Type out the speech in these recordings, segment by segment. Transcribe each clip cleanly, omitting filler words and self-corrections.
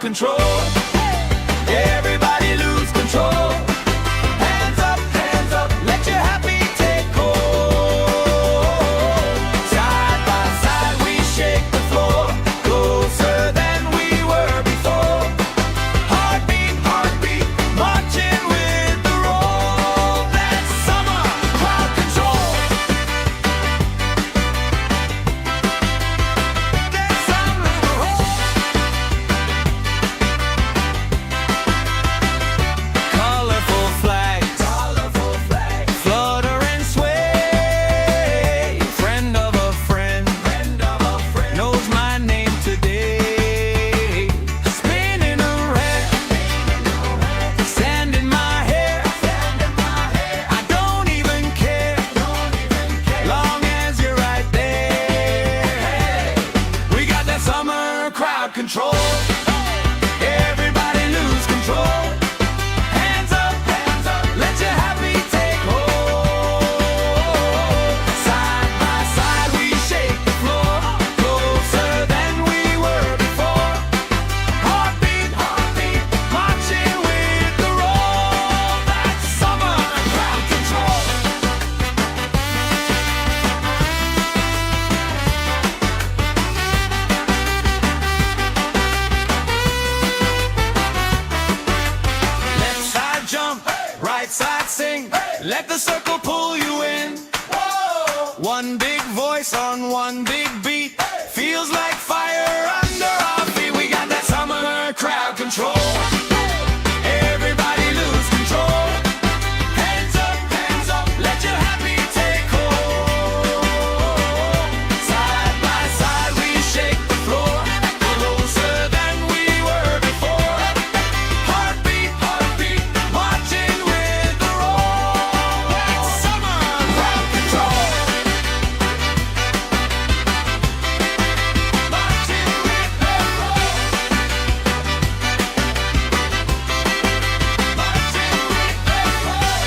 control. Everybody lose control. Hands up, let your happy take hold. Side by side we shake the floor, closer than we were before. Heartbeat, heartbeat, marching with the roll. That's summer crowd control. That's summer colorful flags, flutter and sway. Friend of a friend, knows my name today. Spinning around, sand in my hair. I don't even care, long as you're right there. We got that summer crowd control. Everybody lose control. Hands up, let your happy take hold. Side by side we shake the floor, closer than we were before. Heartbeat, heartbeat, marching with the roll. That's summer crowd control. Left side jump, right side sing. Let the circle pull you in. One big voice on one big beat. Feels like fire under our feet. We got that summer crowd control. Everybody lose control. Hands up, let your happy take hold. Side by side we shake the floor, closer than we were before. Heartbeat, heartbeat, marching with the roll. That's summer crowd control. Marching with the roll. Marching with the roll.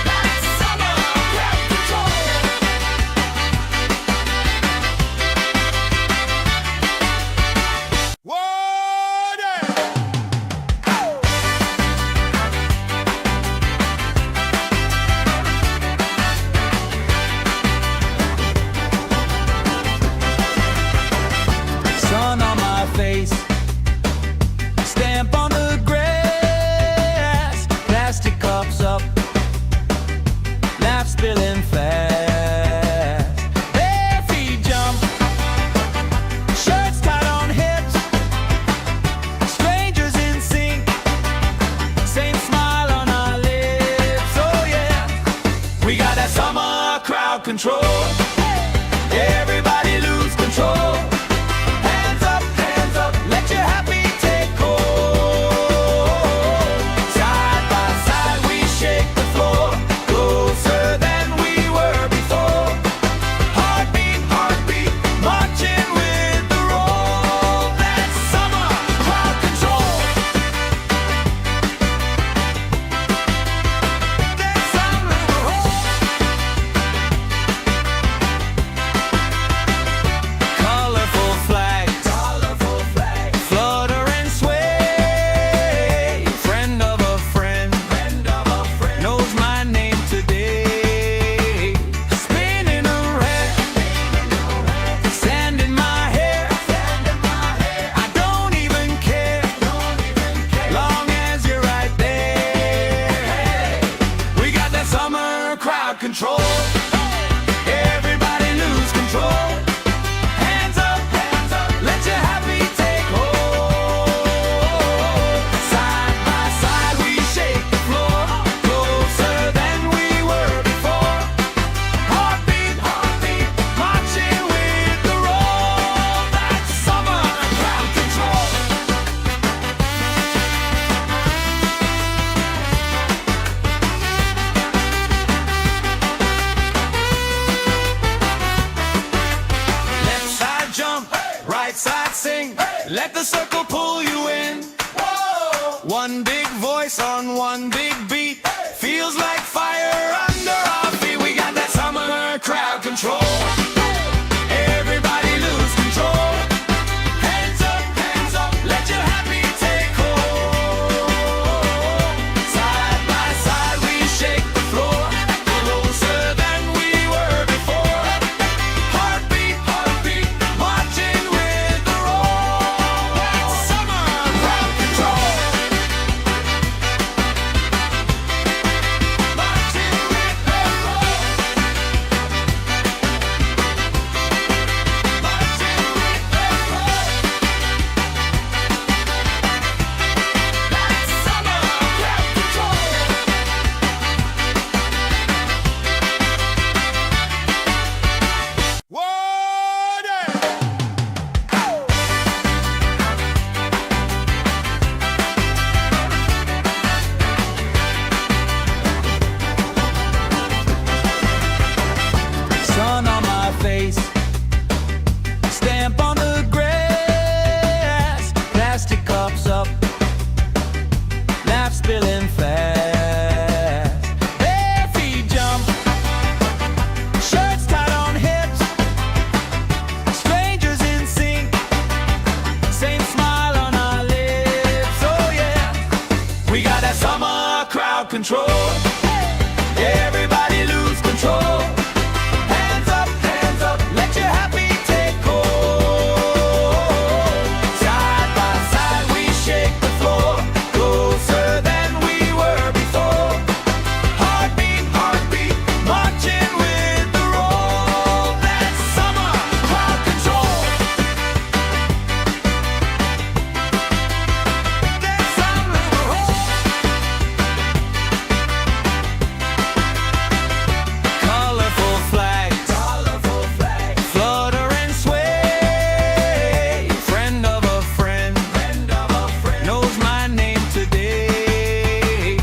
That's summer crowd control. Sun on my face, stamp on the grass, plastic cups up, laugh spilling fast. Bare feet jump, shirts tied on hips, strangers in sync, same smile on our lips. Oh yeah, we got that summer crowd control. Everybody lose control. Hands up, let your happy take hold. Side by side we shake the floor, closer than we were before. Heartbeat, heartbeat, marching with the roll. That's summer crowd control. That's summer colorful flags, flutter and sway. Friend of a friend, knows my name today. Spinning around, sand in my hair. I don't even care, long as you're right there. We got that summer crowd control. Everybody lose control. Hands up, let your happy take hold. Side by side we shake the floor, closer than we were before. Heartbeat, heartbeat, marching with the roll. That's summer crowd control. Left side jump, right side sing. Let the circle pull you in. One big voice on one big beat. Feels like fire under our feet. We got that summer crowd control. Everybody lose control. up, laughs spilling fast. Bare feet jump, shirts tied on hips, strangers in sync, same smile on our lips. Oh yeah, we got that summer crowd control. Everybody lose control. Hands up, let your happy take hold. Side by side we shake the floor, closer than we were before. Heartbeat, heartbeat, marching with the roll. That's summer crowd control. That's summer control. Colorful flags, flutter and sway. Friend of a friend, knows my name today.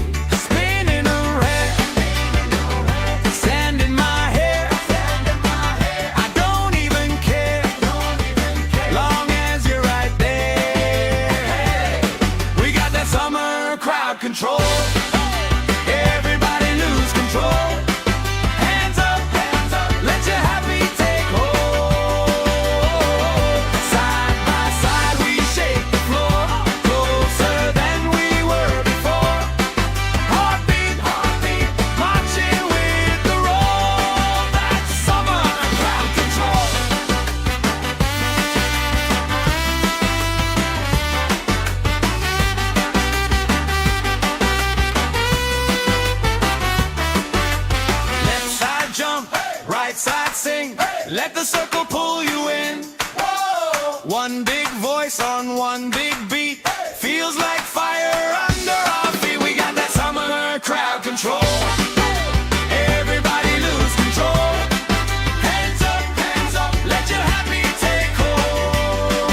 Spinning around, sand in my hair. I don't even care, long as you're right there. We got that summer crowd control. Everybody lose control. Hands up, let your happy take hold. Side by side we shake the floor, closer than we were before. Heartbeat, heartbeat, marching with the roll. That's summer crowd control. Left side jump, right side sing. Let the circle pull you in. One big voice on one big beat. Feels like fire under our feet. We got that summer crowd control. Everybody lose control. Hands up, let your happy take hold.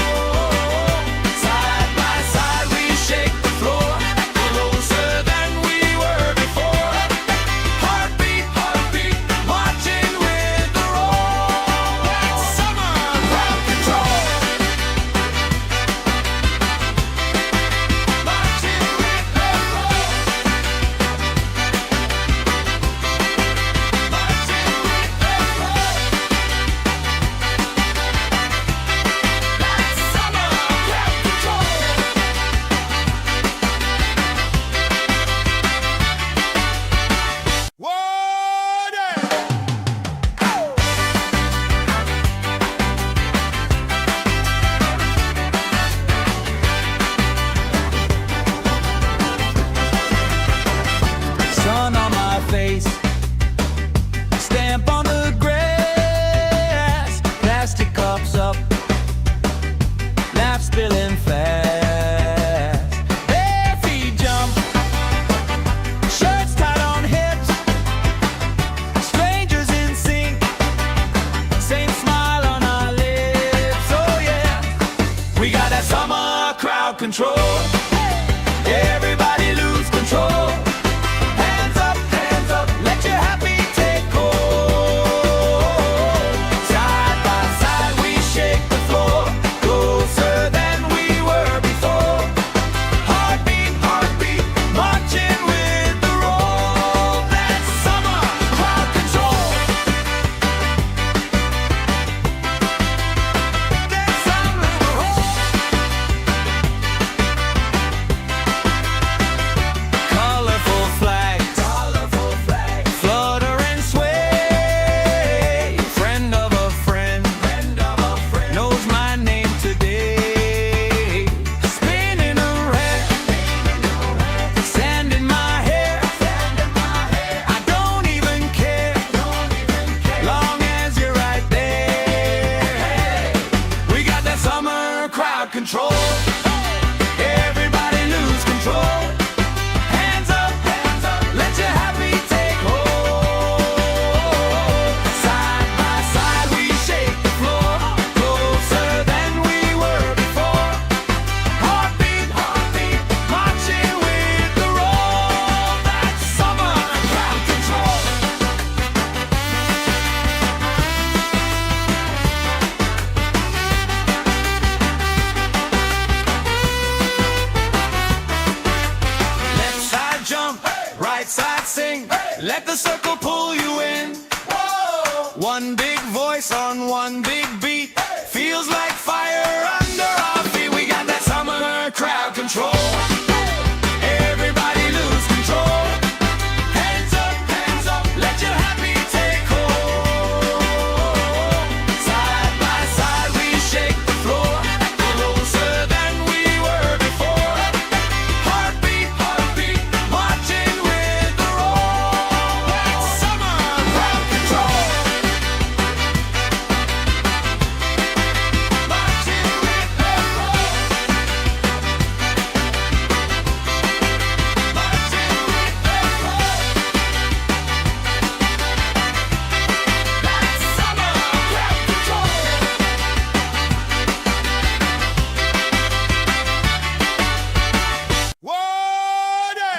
Side by side we shake the floor, closer than we were before. Heartbeat, heartbeat, marching with the roll. That's summer crowd control. let the circle pull you in. Whoa! One big voice on one big beat, feels like fire under our feet. We got that summer crowd control. Everybody lose control. Hands up, let your happy take hold. Side by side we shake the floor, closer than we were before. Heartbeat, marching with the roll. That's summer crowd control. Marching with the roll. Marching with the roll. That's summer crowd control. Water!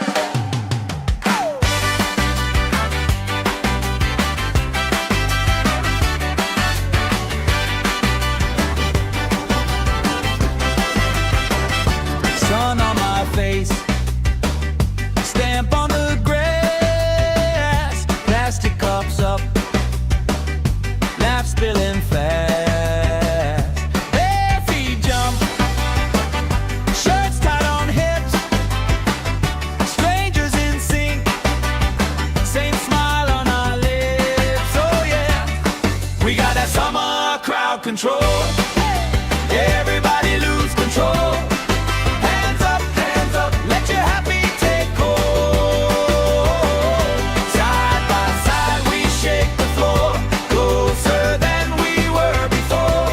Sun on my face, stamp on the grass, plastic cups up, laugh spilling fast. Bare feet jump, shirts tied on hips, strangers in sync, same smile on our lips. Oh yeah, we got that summer crowd control. Everybody lose control. Hands up, let your happy take hold. Side by side we shake the floor, closer than we were before.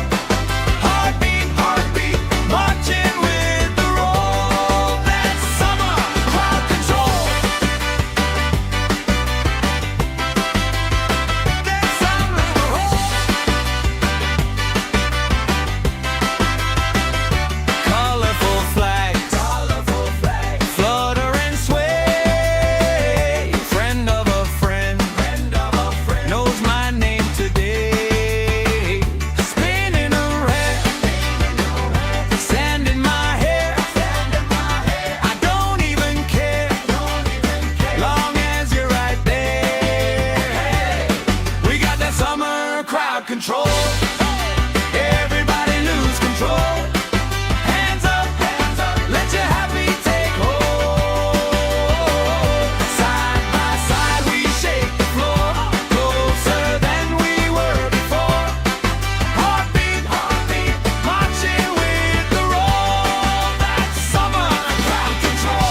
Heartbeat, marching with the roll. That's summer crowd control. That's summer colorful flags, flutter and sway. Friend of a friend, knows my name today. Spinning around, sand in my hair. I don't even care, long as you're right there. We got that summer crowd control. Everybody lose control. Hands up, let your happy take hold. Side by side we shake the floor, closer than we were before. Heartbeat, marching with the roll. That's summer crowd control.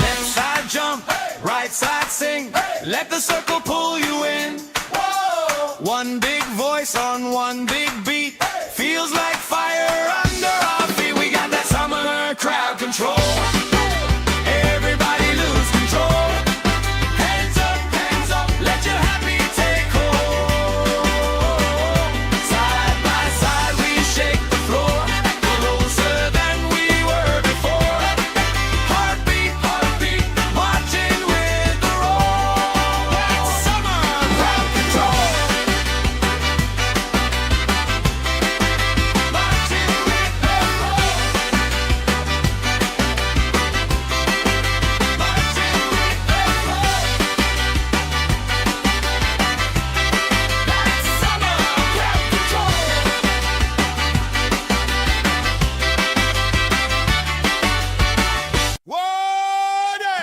Left side jump, right side sing, let the circle pull you in. Whoa! One big voice on one big beat, feels like fire under our feet. We got that summer crowd control. Everybody lose control. Hands up, let your happy take hold. Side by side we shake the floor, closer than we were before. Heartbeat, marching with the roll. That's summer crowd control. Marching with the roll. Marching with the roll. That's summer crowd control. Water!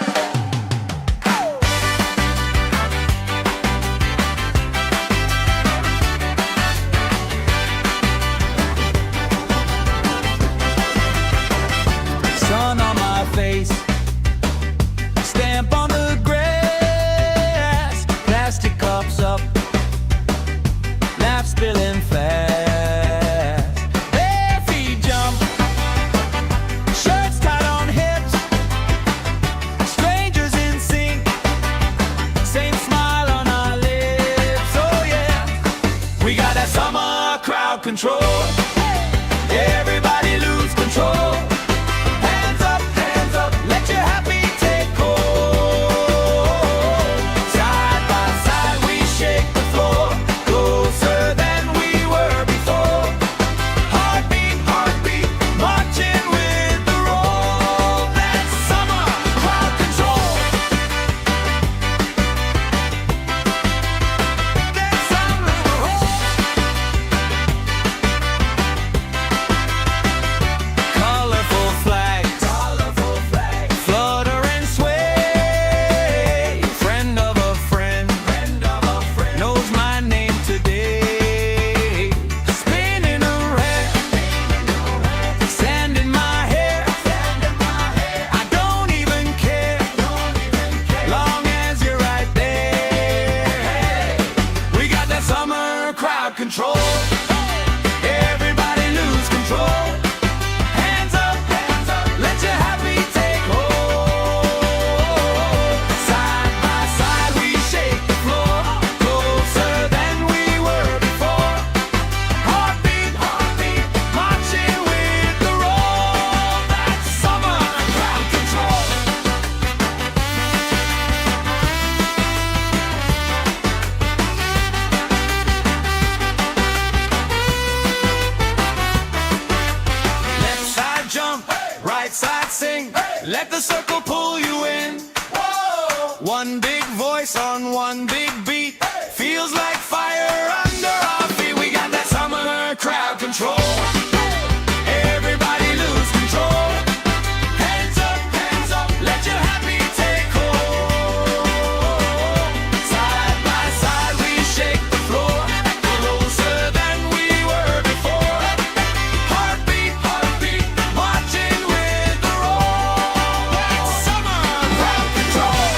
Sun on my face, stamp on the grass, plastic cups up, laugh spilling fast. Bare feet jump, shirts tied on hips, strangers in sync, same smile on our lips. Oh yeah, we got that summer crowd control. Everybody lose control. Hands up, let your happy take hold. Side by side we shake the floor, closer than we control. Everybody lose control. Hands up, let your happy take hold. Side by side we shake the floor, closer than we were before. Heartbeat, marching with the roll. That's summer crowd control. Left side jump, right side sing. Let the circle pull you in. One big voice on one big beat. Feels like fire under our feet. We got that summer crowd control. Everybody lose control. Hands up, let your happy take hold. Side by side we shake the floor, closer than we were before. Heartbeat, marching with the roll. That's summer crowd control.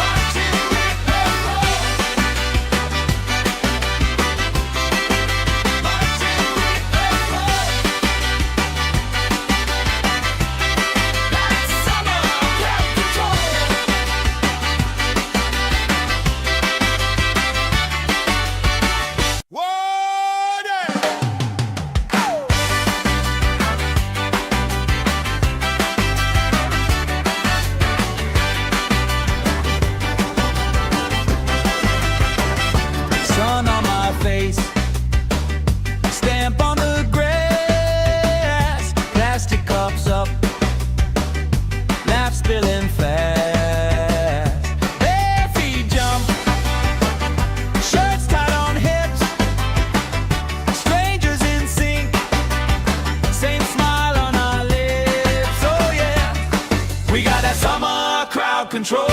Marching with the roll. Marching with the roll. That's summer crowd control. Sun on my face, stamp on the grass, plastic cups up, laugh spilling fast. Bare feet jump, shirts tied on hips, strangers in sync, same smile on our lips. Oh yeah, we got that summer crowd control.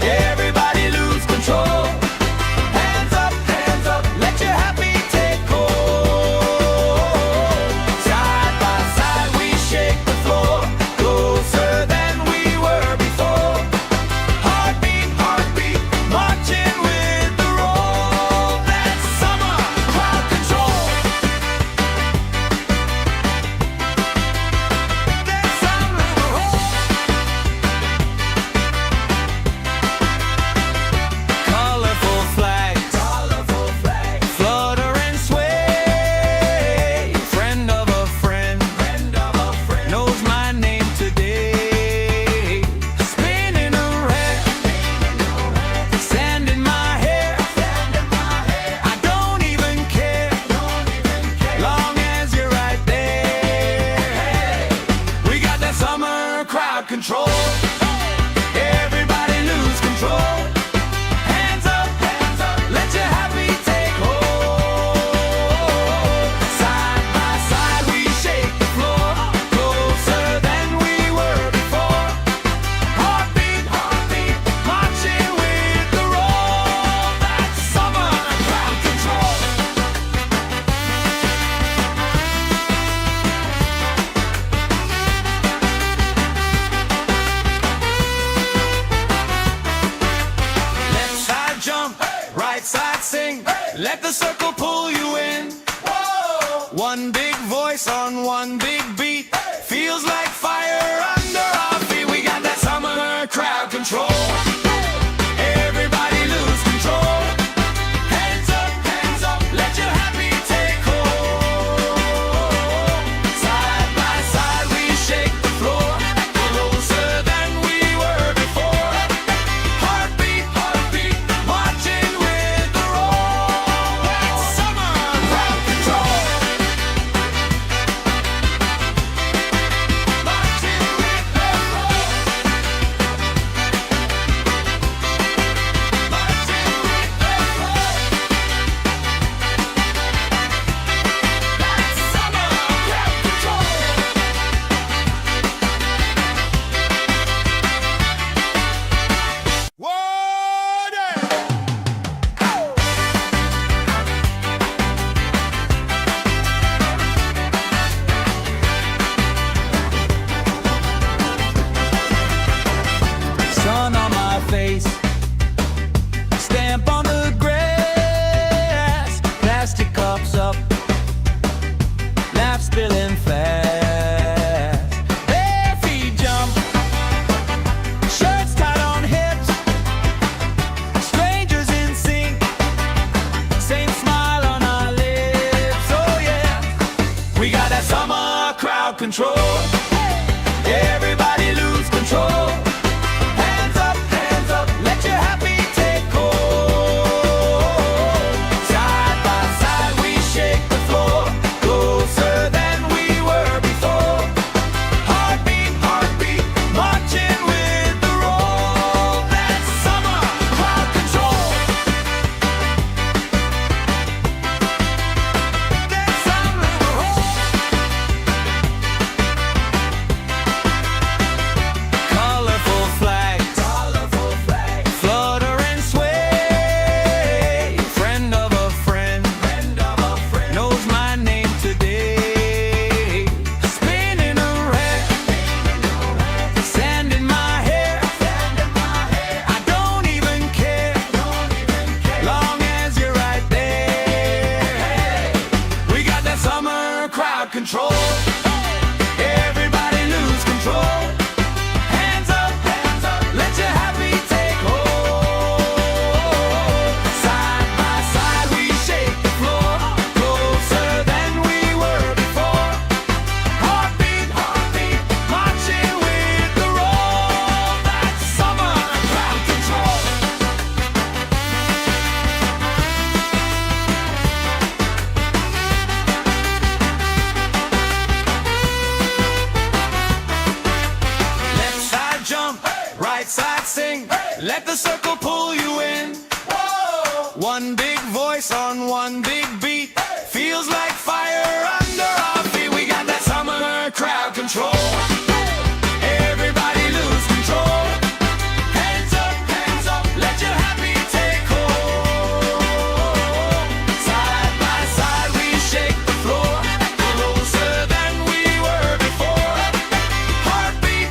Everybody lose control. Hands up, let your happy take hold. Side by side we shake the floor, closer than we were before. Heartbeat, marching with the roll. That's summer crowd control. That's summer control. Colorful flags, flutter and sway. Friend of a friend, knows my name today. Spinning around, sand in my hair. I don't even care, long as you're right there. We got that summer crowd control. Everybody lose control. Hands up, let your happy take hold. Side by side we shake the floor, closer than we were before. Heartbeat, marching with the roll. That's summer crowd control. Left side jump, right side sing. Let the circle pull you in. One big voice on one big beat. Feels like fire under our feet. We got that summer crowd control. Everybody lose control. Hands up, let your happy take hold. Side by side we shake the floor, closer than we were before. Heartbeat, marching with the roll. That's summer crowd control. Marching with the roll. right side sing. Let the circle pull you in. One big voice on one big beat. Feels like fire under our feet. We got that summer crowd control. Everybody lose control. Hands up, let your happy take hold. Side by side we shake the floor, closer than we were before. Heartbeat,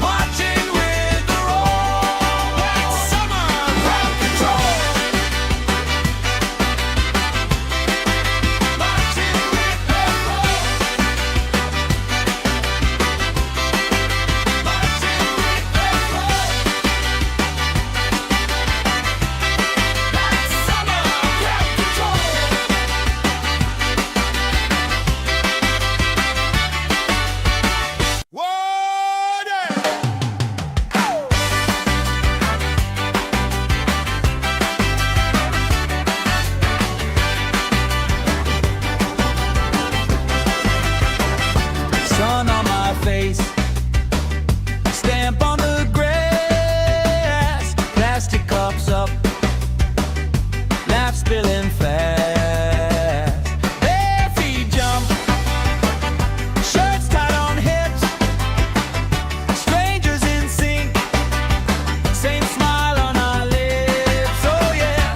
marching with the roll. That's summer crowd control. Marching with the roll. Marching with the roll. That's summer crowd control. Sun on my face, stamp on the grass, plastic cups up, laugh spilling fast. Bare feet jump, shirts tied on hips, strangers in sync, same smile on our lips. Oh yeah,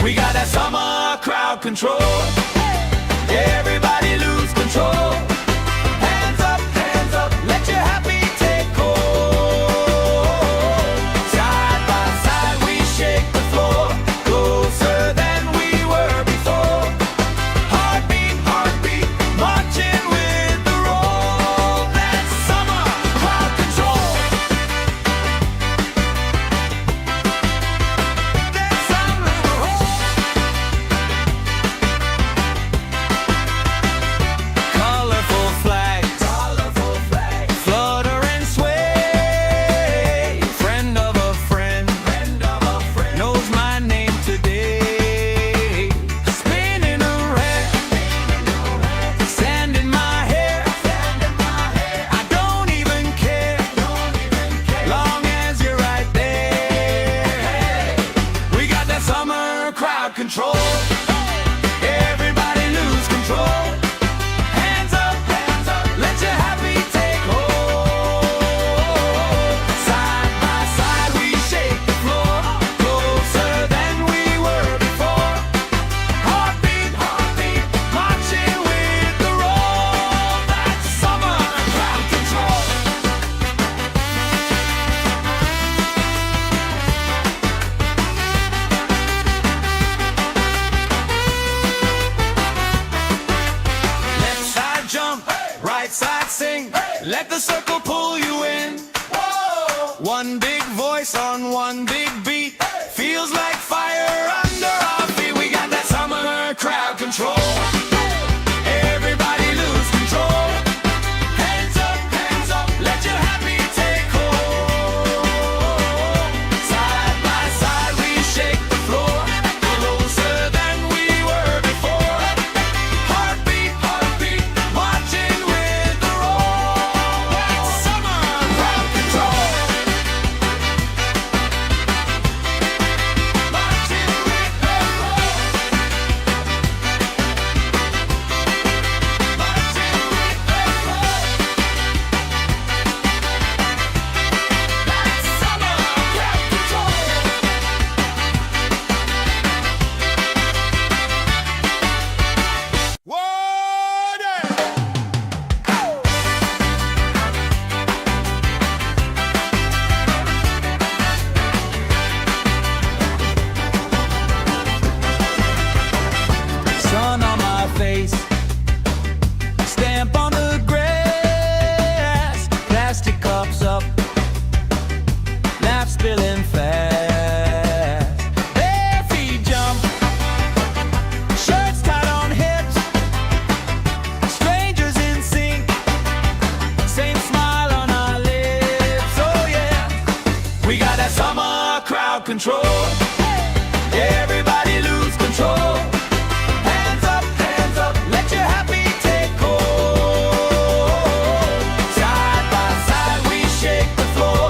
we got that summer crowd control. Everybody lose control. Hands up, let your happy take hold. Side by side we shake the floor, closer than we were before. Heartbeat, marching with the roll. That's summer crowd control. That's summer crowd. Colorful flags, flutter and sway. Friend of a friend, knows my name today. Spinning around, sand in my hair. I don't even care, long as you're right there. We got that summer crowd control. Everybody lose control. Hands up, let your happy take hold. Side by side we shake the floor, closer than we were before. Heartbeat, marching with the roll. That's summer crowd control. Left side jump, right side sing. Let the circle pull you in. One big voice on one big beat. Feels like fire under our feet. We got that summer crowd control. Everybody lose control. Hands up, let your happy take hold. Side by side we shake the floor, closer than we were before. Heartbeat, marching with the roll. That's summer crowd control. Marching with the roll. Marching with the roll. That's summer crowd control. Sun on my face, stamp on the grass, plastic cups up, laugh spilling fast. Bare feet jump, shirts tied on hips, strangers in sync, same smile on our lips. Oh yeah, we got that summer crowd control. Everybody lose control. Hands up, let your happy take hold. Side by side we shake the floor,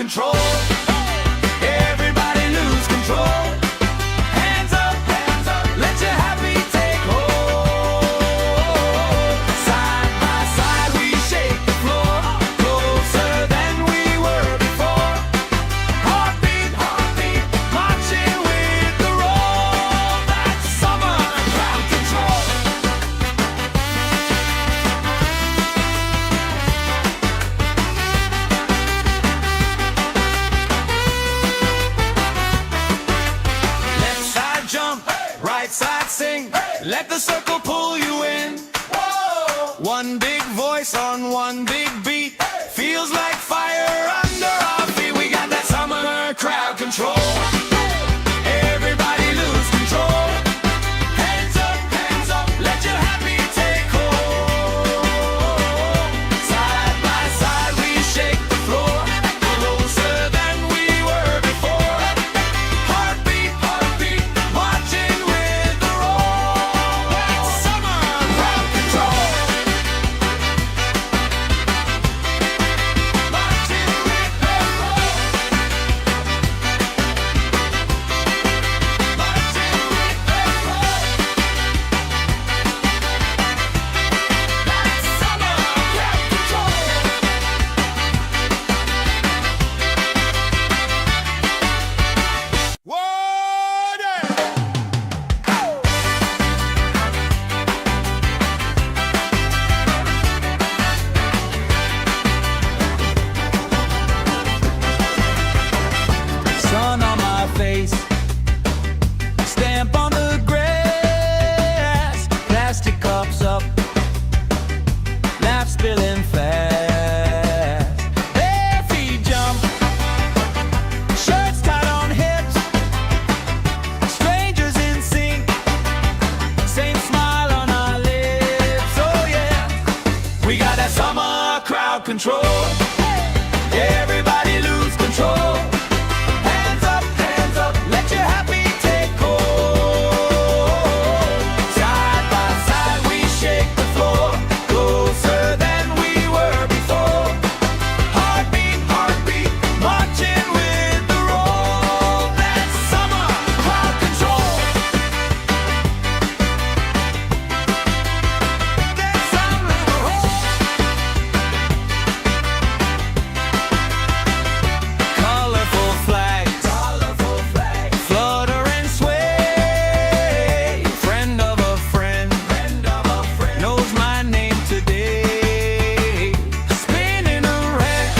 control. Everybody lose control. Hands up, let your happy take hold. Side by side we shake the floor, closer than we were before. Heartbeat, marching with the roll. That's summer crowd control. Left side jump, right side sing. Let the circle pull you in. One big voice on one big beat. Feels like fire under our feet. We got that summer crowd control. Everybody lose control. Hands up, let your happy take hold. Side by side we shake the floor, closer than we were before. Heartbeat, marching with the roll. That's summer crowd control. Marching with the roll. Marching with the roll. That's summer crowd control. Sun on my face, stamp on the grass, plastic cups up, laugh spilling fast. Bare feet jump, shirts tied on hips, strangers in sync, same smile on our lips. Oh yeah, we got that summer crowd control. Everybody lose control. Hands up, let your happy take hold. Side by side we shake the floor, closer than we were before. Heartbeat, marching with the roll. That's summer crowd control. That's summer colorful flags, flutter and sway. Friend of a friend, knows my name today. Spinning around,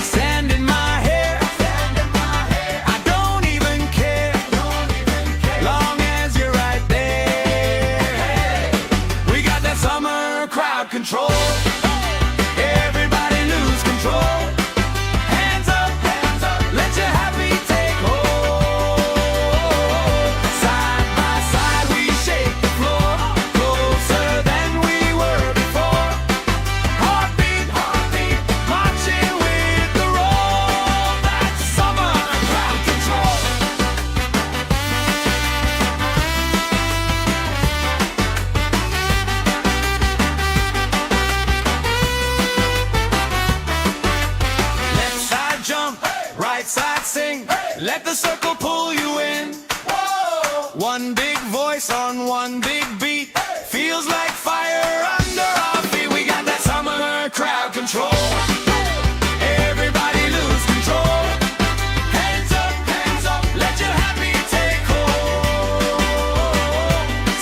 sand in my hair. I don't even care, long as you're right there. We got that summer crowd control. Everybody lose control. Hands up, let your happy take hold. Side by side we shake the floor, closer than we were before. Heartbeat, marching with the roll. That's summer crowd control. Left side jump, right side sing. Let the circle pull you in. One big voice on one big beat. Feels like fire under our feet. We got that summer crowd control. Everybody lose control. Hands up, let your happy take hold.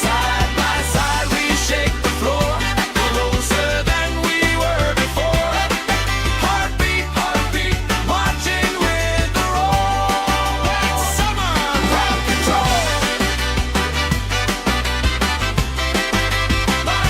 Side by side we shake the floor, closer than we were before. Heartbeat, marching with the roll. That's summer crowd control. Marching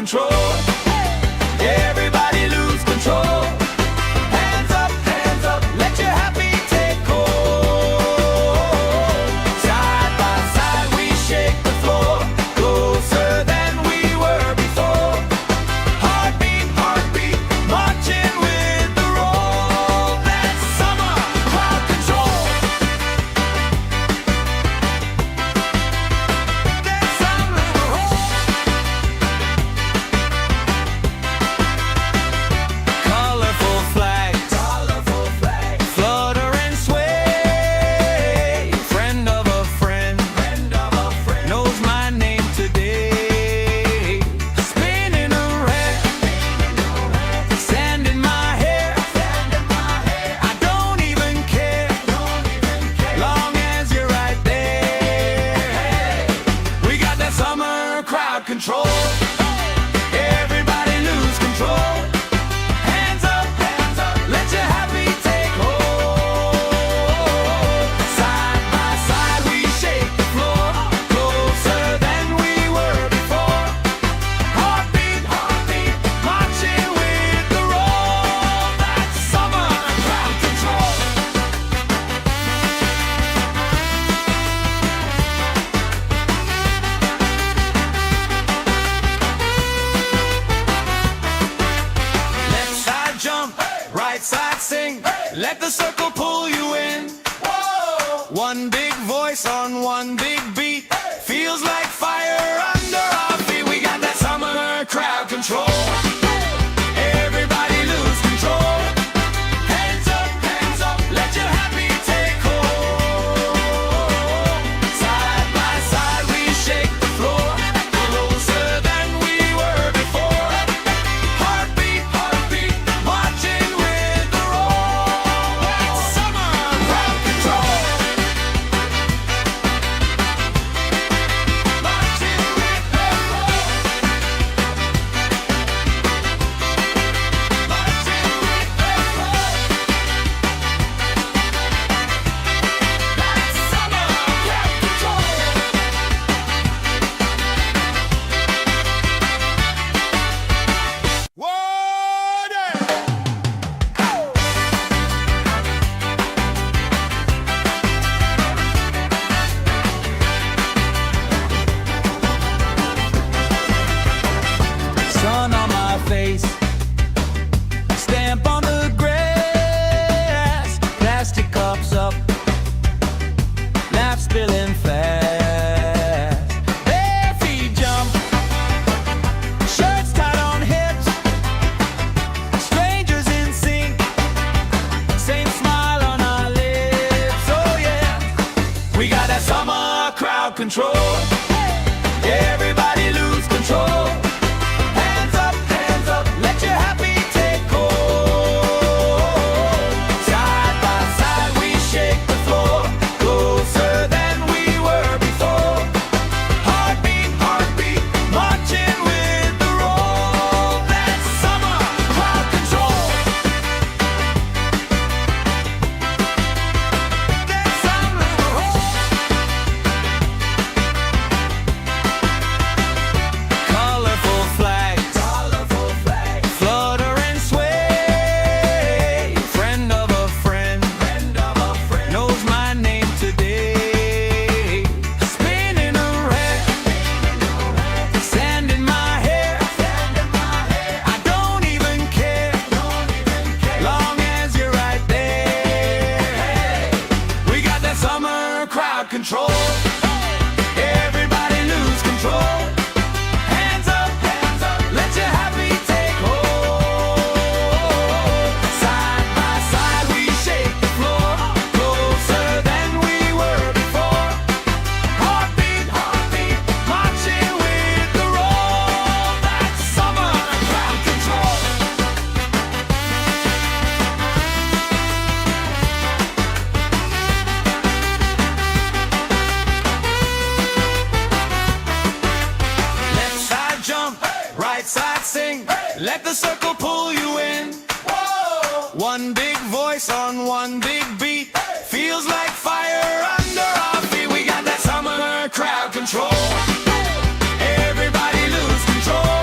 control. Everybody lose control. Hands up, let your happy take hold. Side by side we shake the floor, closer than we were before. Heartbeat, heartbeat, marching with the roll. That's summer crowd control. That's summer roll. Colorful flags, flutter and sway. Friend of a friend, knows my name today. Spinning around, sand in my hair. I don't even care, long as you're right there. We got that summer crowd control. Everybody lose control. Hands up, let your happy take hold. Side by side we shake the floor, closer than we were before. Heartbeat, heartbeat, marching with the roll. That's summer crowd control. Left side jump, right side sing. Let the circle pull you in. One big voice on one big beat. Feels like fire under our feet. We got that summer crowd control. Everybody lose control. Hands up, let your happy take hold. Side by side we shake the floor, closer than we were before. Heartbeat, heartbeat, marching with the roll. That's summer crowd control. Marching with the roll. Marching with the roll. That's summer crowd control. Sun on my face, stamp on the grass, plastic cups up, laugh spilling fast. Bare feet jump, shirts tied on hips, strangers in sync, same smile on our lips. Oh yeah, we got that summer crowd control. Everybody lose control. Hands up, let your happy take hold. Side by side we shake the floor, closer than we were before. Heartbeat, heartbeat, marching with the roll. That's summer crowd control. That's summer roll. Colorful flags, flutter and sway. Friend of a friend, knows my name today. Spinning around, sand in my hair. I don't even care, long as you're right there. We got that summer crowd control. Everybody lose control. Hands up, let your happy take hold. Side by side we shake the floor, closer than we were before. Heartbeat, heartbeat, marching with the roll. That's summer crowd control. Left side jump, right side sing. Let the circle pull you in. One big voice on one big beat. Feels like fire under our feet. We got that summer crowd control. Everybody lose control.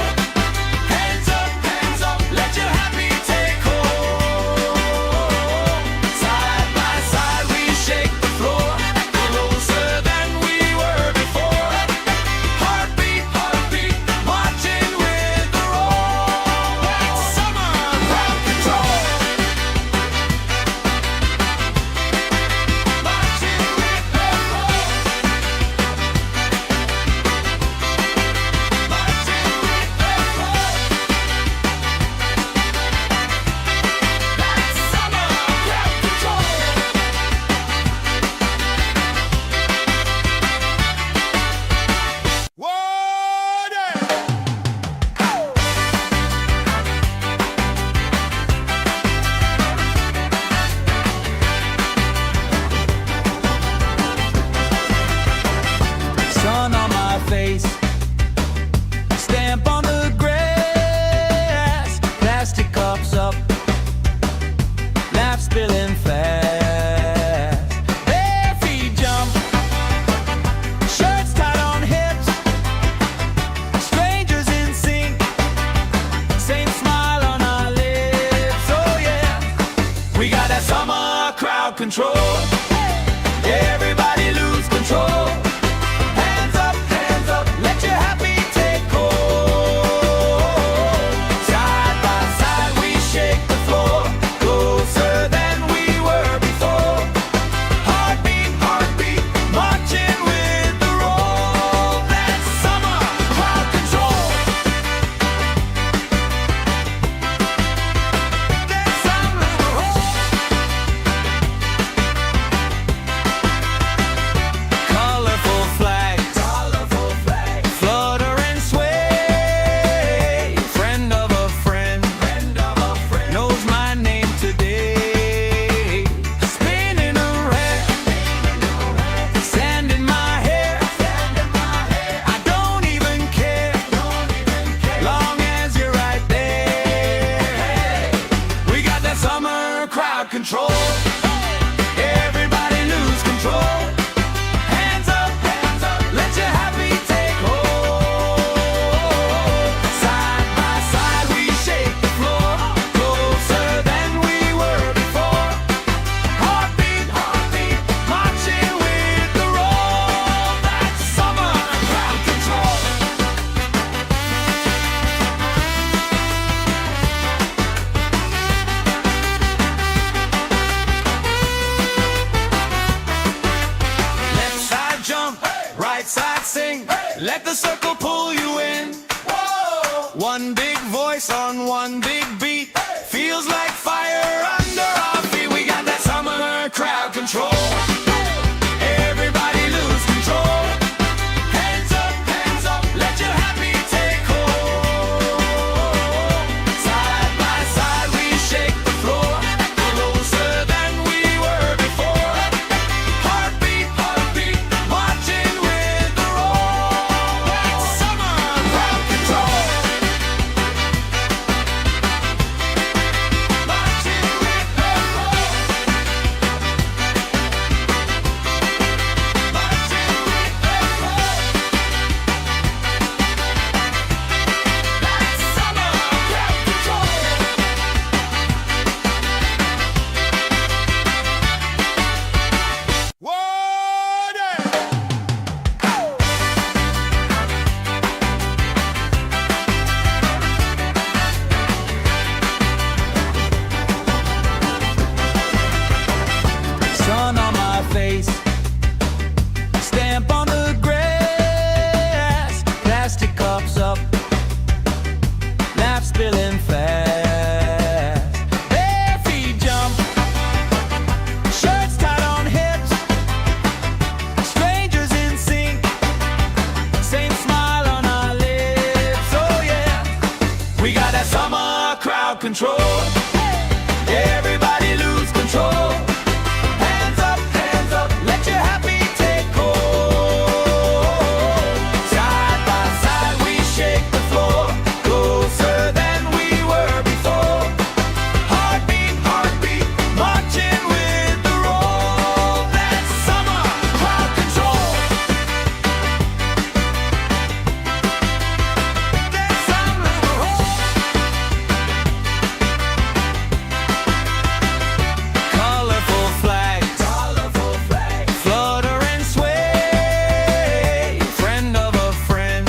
control. Everybody lose control. Hands up, let your happy take hold. Side by side we shake the floor, closer than we were before. Heartbeat, heartbeat, marching with the roll. That's summer crowd control. That's summer roll. Colorful flags, flutter and sway. Friend of a friend, knows my name today. Spinning around, sand in my hair. I don't even care, long as you're right there. We got that summer crowd control. Everybody lose control. Hands up, let your happy take hold. Side by side we shake the floor, closer than we were before. Heartbeat, heartbeat, marching with the roll. That's summer crowd control. Left side jump, right side sing. Let the circle pull you in. One big voice on one big beat. Feels like fire under our feet. We got that summer crowd control. Everybody lose control. Hands up, let your happy take hold. Side by side we shake the floor, closer than we were before. Heartbeat, heartbeat, marching with the roll. That's summer crowd control. Marching with the roll. Marching with the roll. That's summer crowd control. Sun on my face, stamp on the grass, plastic cups up, laugh spilling fast. Bare feet jump, shirts tied on hips, strangers in sync, same smile on our lips. Oh yeah, we got that summer crowd control. Everybody lose control. Hands up, let your happy take hold. Side by side we shake the floor, closer than we were before. Heartbeat, heartbeat, marching with the roll. That's summer crowd control. That's summer roll. Colorful flags, flutter and sway. Friend of a friend,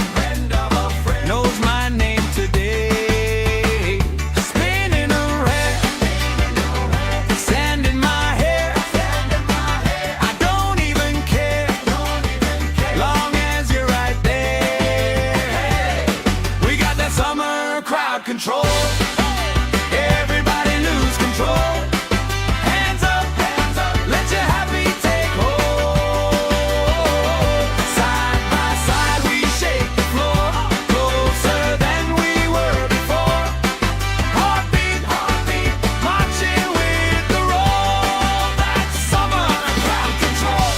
knows my name today. Spinning around, sand in my hair. I don't even care, long as you're right there. We got that summer crowd control. Everybody lose control. Hands up, let your happy take hold. Side by side we shake the floor, closer than we were before. Heartbeat, heartbeat, marching with the roll. That's summer crowd control.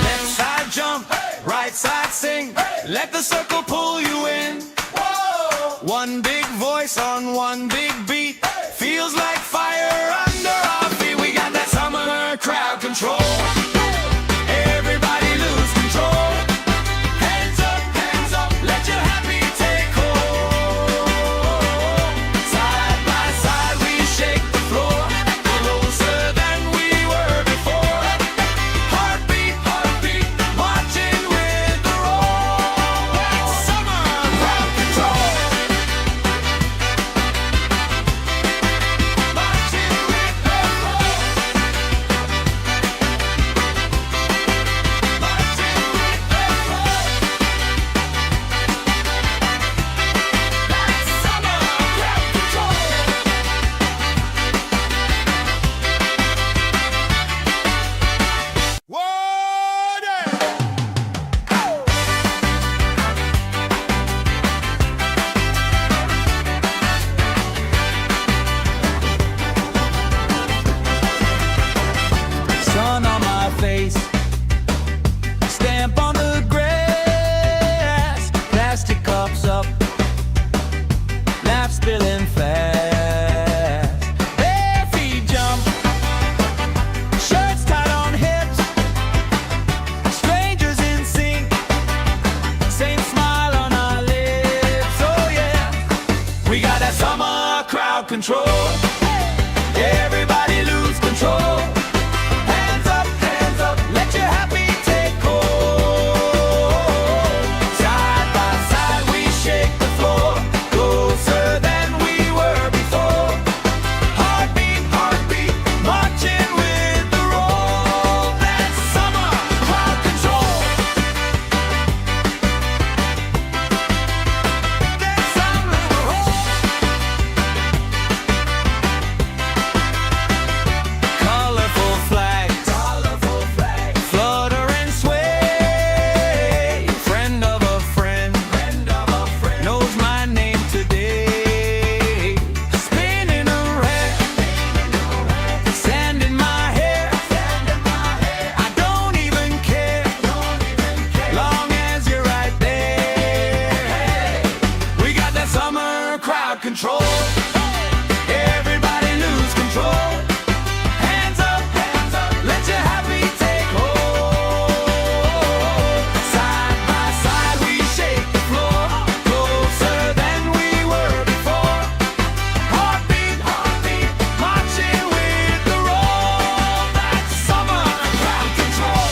Left side jump, right side sing. Let the circle pull you in. One big voice on one big beat. Feels like fire under our feet. We got that summer crowd control. Everybody lose control. control. Everybody lose control. Hands up, let your happy take hold. Side by side we shake the floor, closer than we were before. Heartbeat, heartbeat, marching with the roll. That's summer crowd control. That's summer colorful flags, flutter and sway. Friend of a friend, knows my name today. Spinning around, sand in my hair. I don't even care, long as you're right there. We got that summer crowd control. Everybody lose control. Hands up, let your happy take hold. Side by side we shake the floor, closer than we were before. Heartbeat, heartbeat, marching with the roll. That's summer crowd control.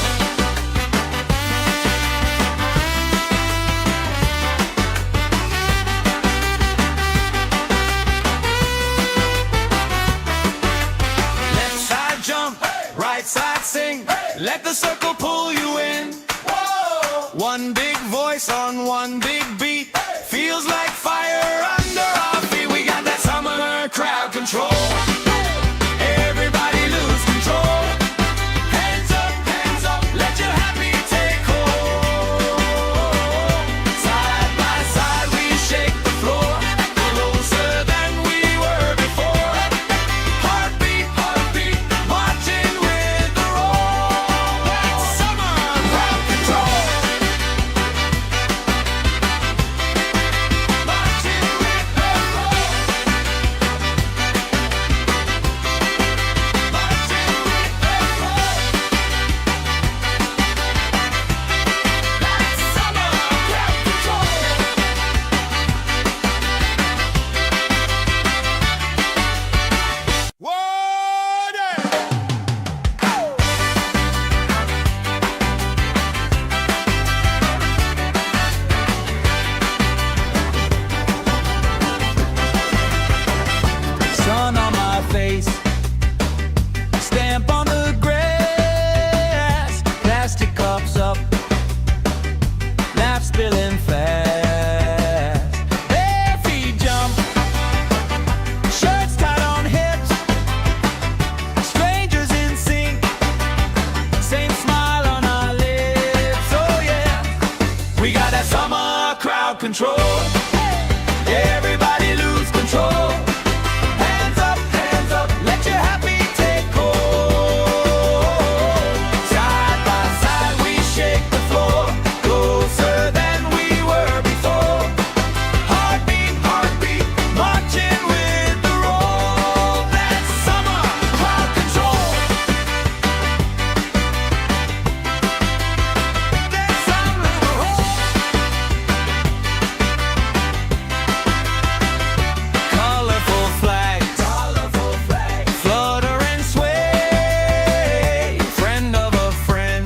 Left side jump, right side sing. Let the circle pull you in. One big voice on one big beat. Feels like fire under our feet. We got that summer crowd control. Everybody lose control. Hands up, let your happy take hold. Side by side we shake the floor, closer than we were before. Heartbeat, heartbeat, marching with the roll. That's summer crowd control. Marching with the roll. Marching with the roll. That's summer crowd control. Sun on my face, stamp on the grass, plastic cups up, laugh spilling fast. Bare feet jump, shirts tied on hips, strangers in sync, same smile on our lips. Oh yeah, we got that summer crowd control. Everybody lose control. Hands up, let your happy take hold. Side by side we shake the floor, closer than we were before. Heartbeat, heartbeat, marching with the roll. That's summer crowd control. That's summer colorful flags, flutter and sway. Friend of a friend,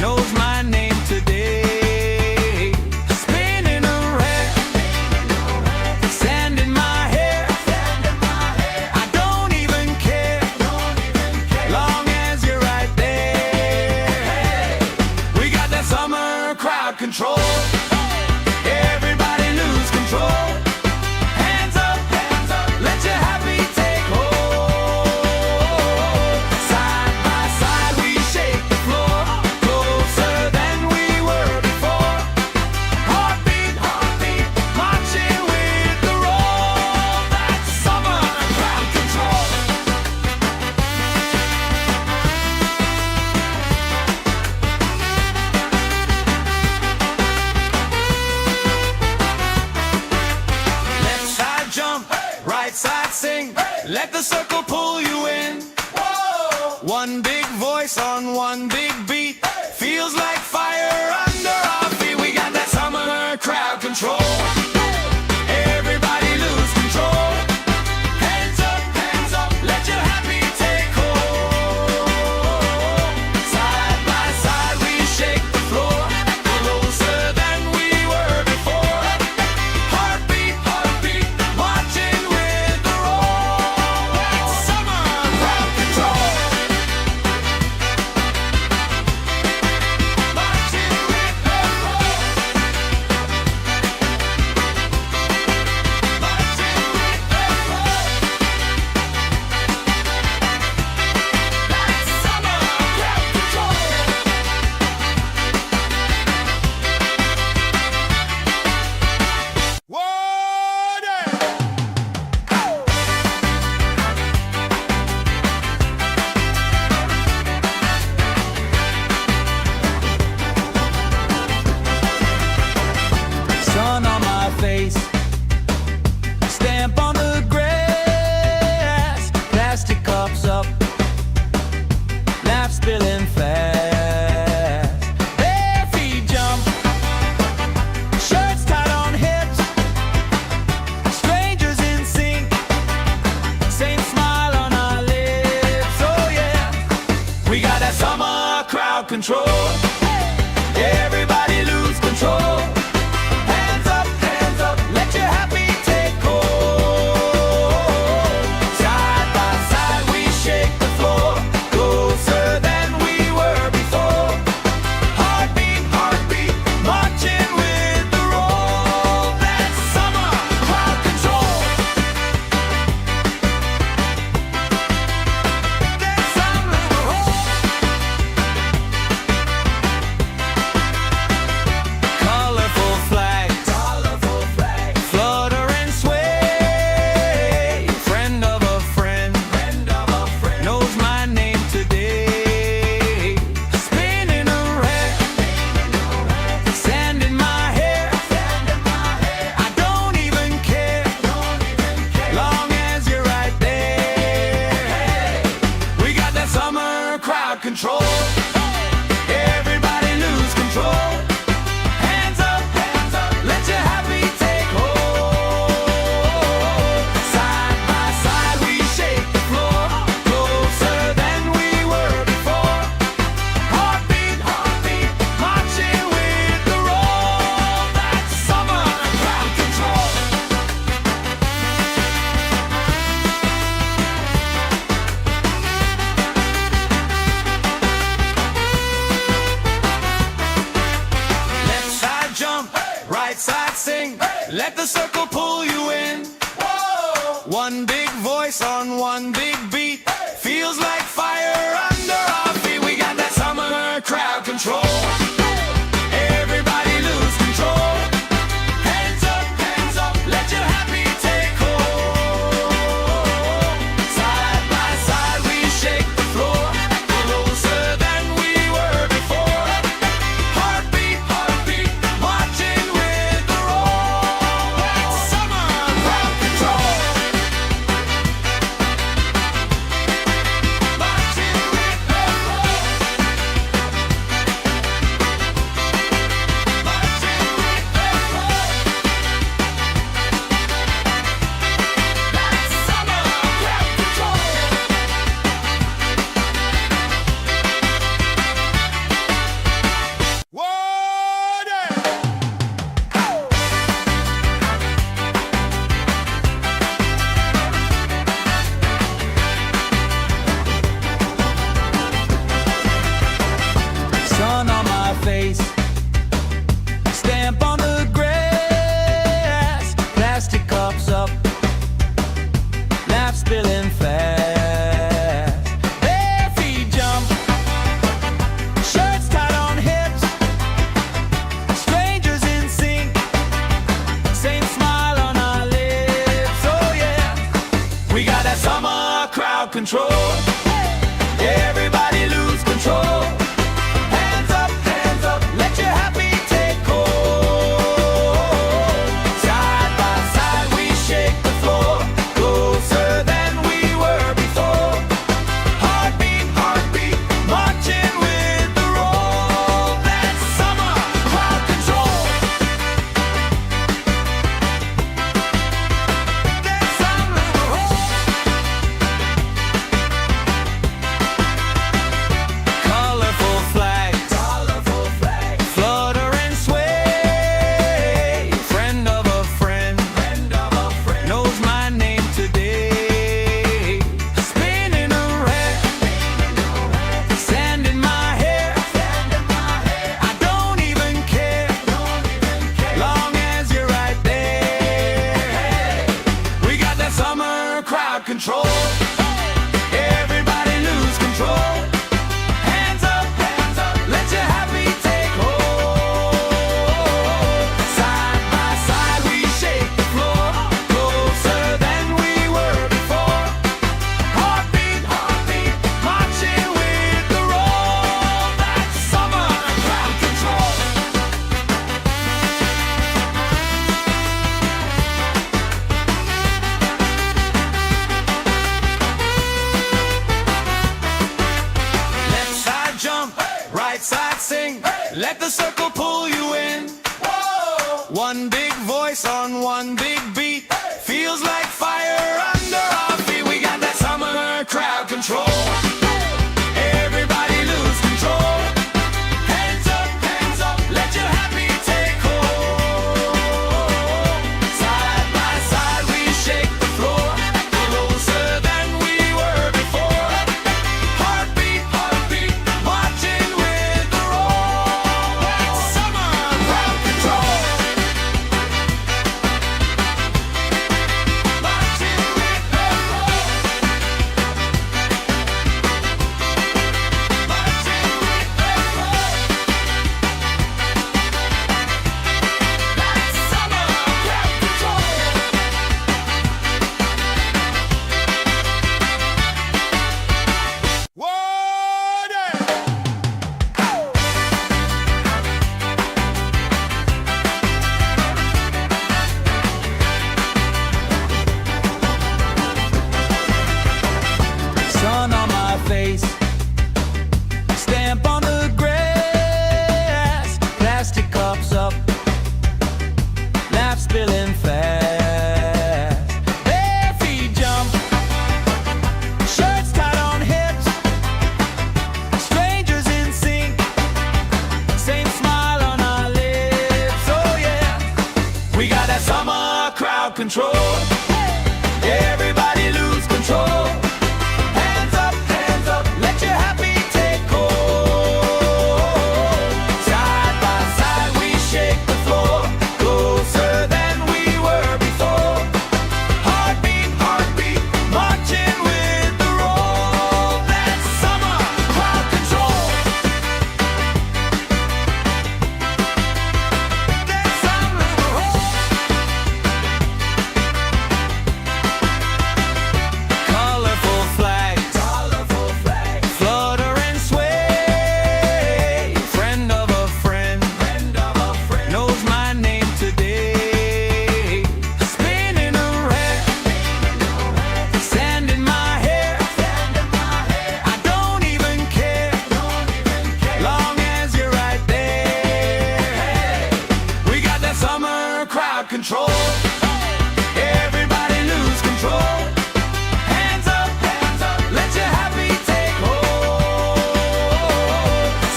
knows my name today. Spinning around, sand in my hair. I don't even care, long as you're right there. We got that summer crowd control. Everybody lose control. Hands up, let your happy take hold. Side by side we shake the floor, closer than we were before. Heartbeat, heartbeat, marching with the roll. That's summer crowd control. Left side jump, right side sing. Let the circle pull you in. One big voice on one big beat. Feels like fire under our feet. We got that summer crowd control. Everybody lose control. control. Everybody lose control. Hands up, let your happy take hold. Side by side we shake the floor, closer than we were before. Heartbeat, heartbeat, marching with the roll. That's summer crowd control. That's summer control. Colorful flags, flutter and sway. Friend of a friend, knows my name today. Spinning around, sand in my hair. I don't even care, long as you're right there. We got that summer crowd control. Everybody lose control. Hands up, let your happy take hold. Side by side we shake the floor, closer than we were before. Heartbeat, heartbeat, marching with the roll. That's summer crowd control. Left side jump, right side sing. Let the circle pull you in. One big voice on one big beat. Feels like fire under our feet. We got that summer crowd control. Everybody lose control. Hands up, let your happy take hold. Side by side we shake the floor, closer than we were before. Heartbeat, heartbeat, marching with the roll. That's summer crowd control. Marching with the roll. Marching with the roll. That's summer crowd control. Sun on my face, stamp on the grass, plastic cups up, laugh spilling fast. Bare feet jump, shirts tied on hips, strangers in sync, same smile on our lips. Oh yeah, we got that summer crowd control. Everybody lose control. Hands up, let your happy take hold. Side by side we shake the floor, closer than we were before. Heartbeat, heartbeat, marching with the roll. That's summer crowd control. That's summer control. Colorful flags, flutter and sway. Friend of a friend, knows my name today. Spinning around, sand in my hair. I don't even care, long as you're right there. We got that summer crowd control. Everybody lose control. Hands up, let your happy take hold. Side by side we shake the floor, closer than we were before. Heartbeat, heartbeat, marching with the roll. That's summer crowd control. Left side jump, right side sing. Let the circle pull you in. One big voice on one big beat. Feels like fire under our feet. We got that summer crowd control. Everybody lose control. control. Everybody lose control. Hands up, let your happy take hold. Side by side we shake the floor, closer than we were before. Heartbeat, heartbeat, marching with the roll. That's summer crowd control. That's summer control. Colorful flags, flutter and sway. Friend of a friend, knows my name today. Spinning around, sand in my hair. I don't even care, long as you're right there. We got that summer crowd control. Everybody lose control. Hands up, let your happy take hold.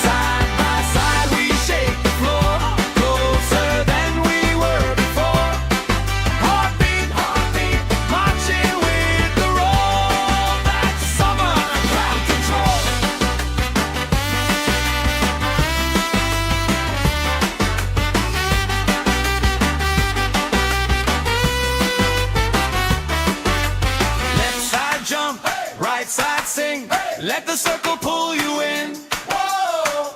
Side by side we shake the floor, closer than we were before. Heartbeat, heartbeat, marching with the roll. That's summer crowd control. Left side jump, right side sing. Let the circle pull you in.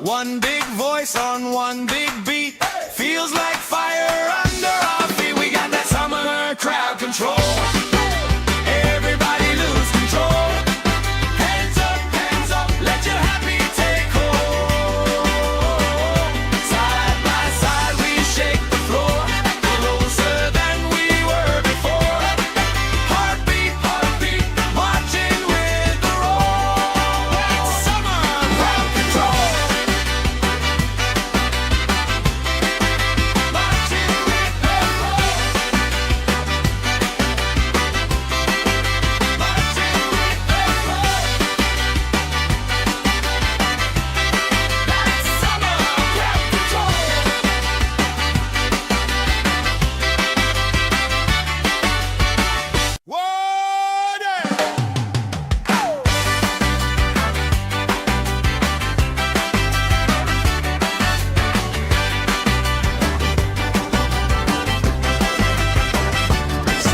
One big voice on one big beat. Feels like fire under our feet. We got that summer crowd control. Everybody lose control. Hands up, let your happy take hold. Side by side we shake the floor, closer than we were before. Heartbeat, heartbeat, marching with the roll. That's summer crowd control. Marching with the roll. Marching with the roll. That's summer crowd control.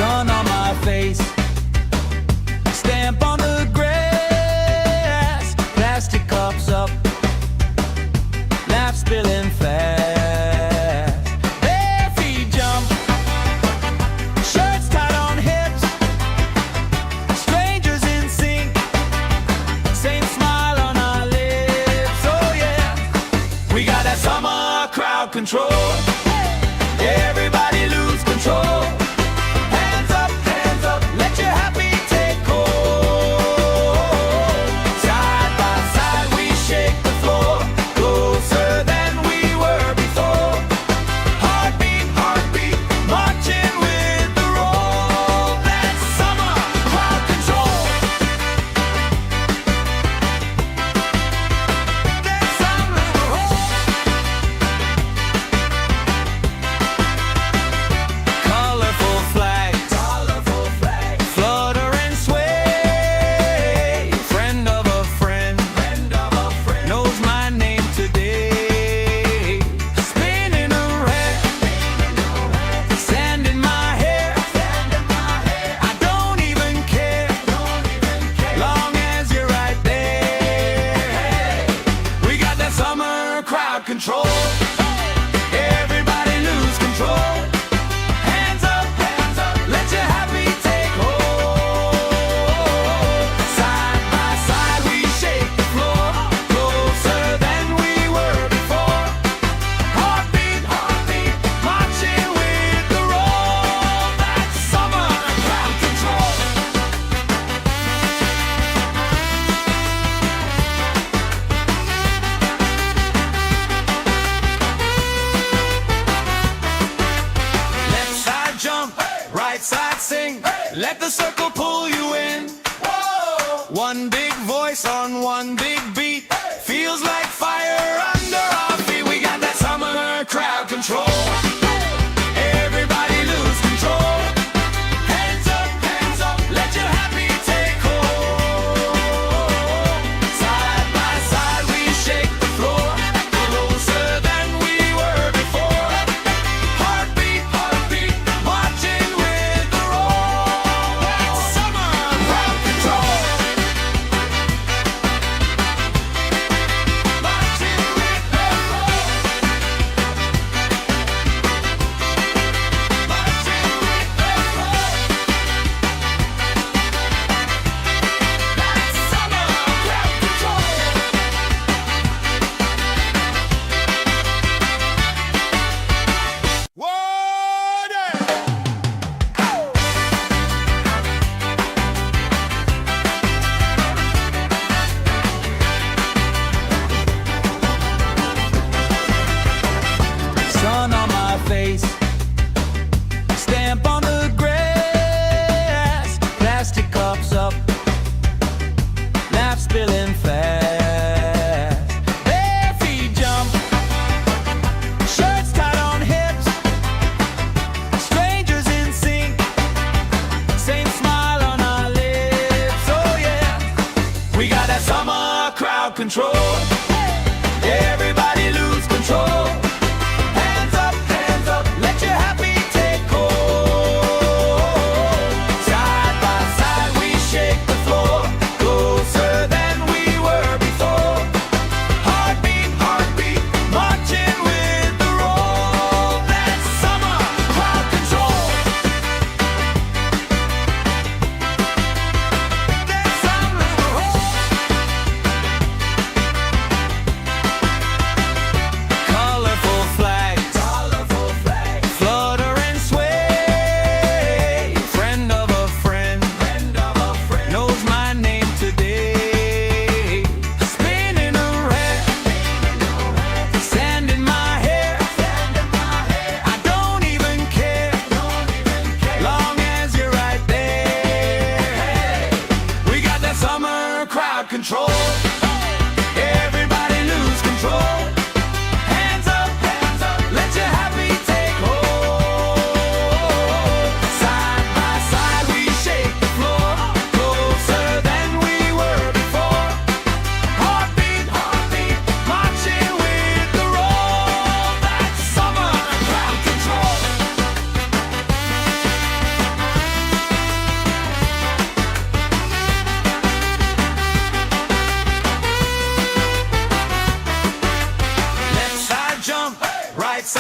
Sun on my face, stamp on the grass, plastic cups up, laugh spilling fast. Bare feet jump, shirts tied on hips, strangers in sync, same smile on our lips. Oh yeah, we got that summer crowd control. Everybody lose control. Hands up, let your happy take hold. Side by side we shake the floor, closer than we were before. Heartbeat, heartbeat, marching with the roll. That's summer crowd control. That's summer control. Colorful flags, flutter and sway. Friend of a friend, knows my name today. Spinning around, sand in my hair. I don't even care, long as you're right there. We got that summer crowd control. Everybody lose control. Hands up, let your happy take hold. Side by side we shake the floor, closer than we were before. Heartbeat, heartbeat, marching with the roll. That's summer crowd control. Left side jump, right side sing. Let the circle pull you in. One big voice on one big beat. Feels like fire under our feet. We got that summer crowd control. Everybody lose control.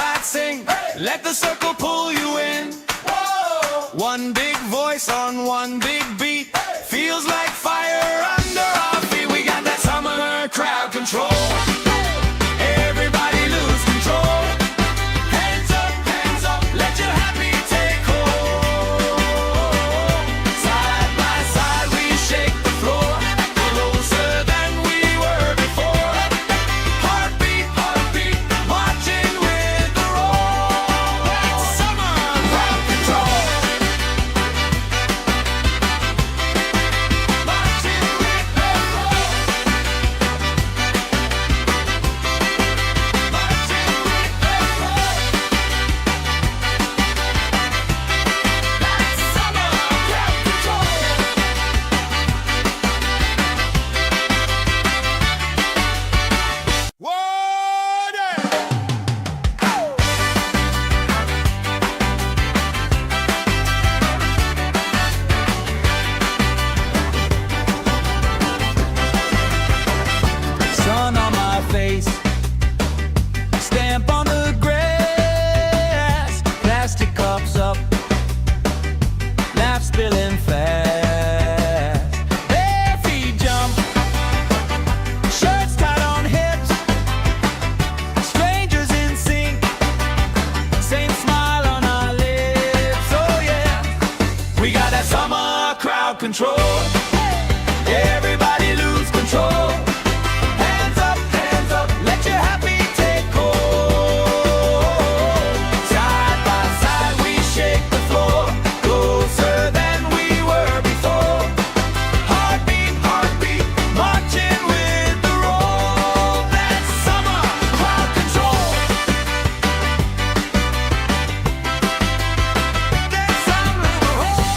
side sing. Let the circle pull you in. One big voice on one big beat. Feels like fire under our feet. We got that summer crowd control. Everybody lose control. Hands up, let your happy take hold. Side by side we shake the floor, closer than we were before. Heartbeat, marching with the roll. That's summer crowd control. Marching with the roll. Marching with the roll. That's summer crowd control. Sun on my face, stamp on the grass, plastic cups up, laugh spilling fast. Bare feet jump, shirts tied on hips, strangers in sync, same smile on our lips. Oh yeah, we got that summer crowd control. Everybody lose control. Hands up, let your happy take hold. Side by side we shake the floor, closer than we were before. Heartbeat, marching with the roll. That's summer crowd control. That's summer crowd.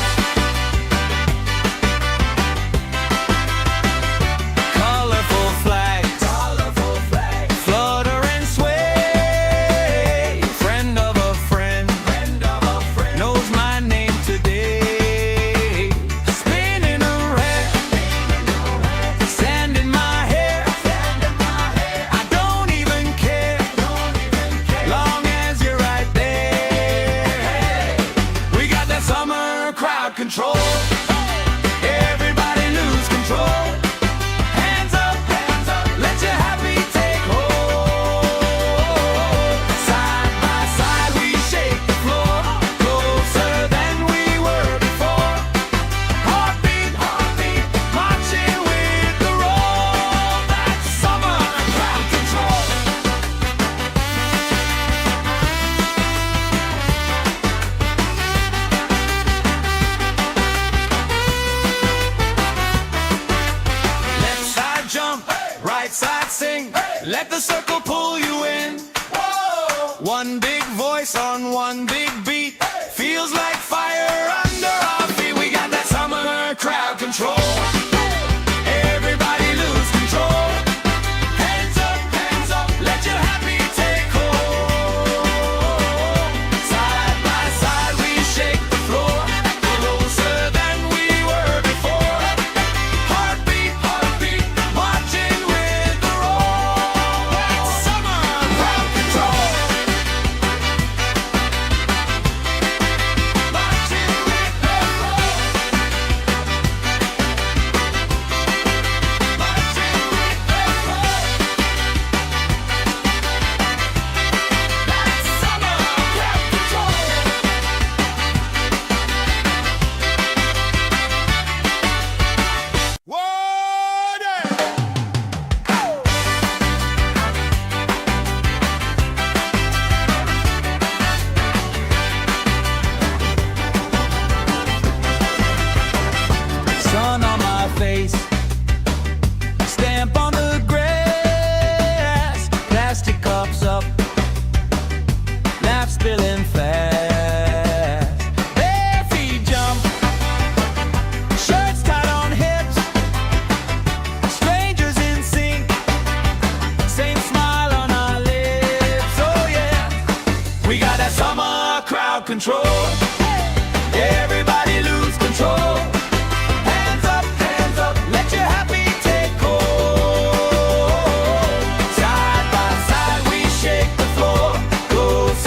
Colorful flags, flutter and sway. Friend of a friend, knows my name today. Spinning around, sand in my hair. I don't even care, long as you're right there. We got that summer crowd control. Everybody lose control. Hands up, let your happy take hold. Side by side we shake the floor, closer than we were before. Heartbeat, marching with the roll. That's summer crowd control. Left side jump, right side sing. Let the circle pull you in. One big voice on one big beat. Feels like fire under our feet. We got that summer crowd control. Everybody lose control. Hands up, let your happy take hold. Side by side we shake the floor, closer than we were before. Heartbeat, marching with the roll. That's summer crowd control. Marching with the roll. Marching with the roll. That's summer crowd control. Sun on my face, stamp on the grass, plastic cups up, laugh spilling fast. Bare feet jump, shirts tied on hips, strangers in sync, same smile on our lips. Oh yeah, we got that summer crowd control. Everybody lose control. Hands up, let your happy take hold. Side by side we shake the floor, close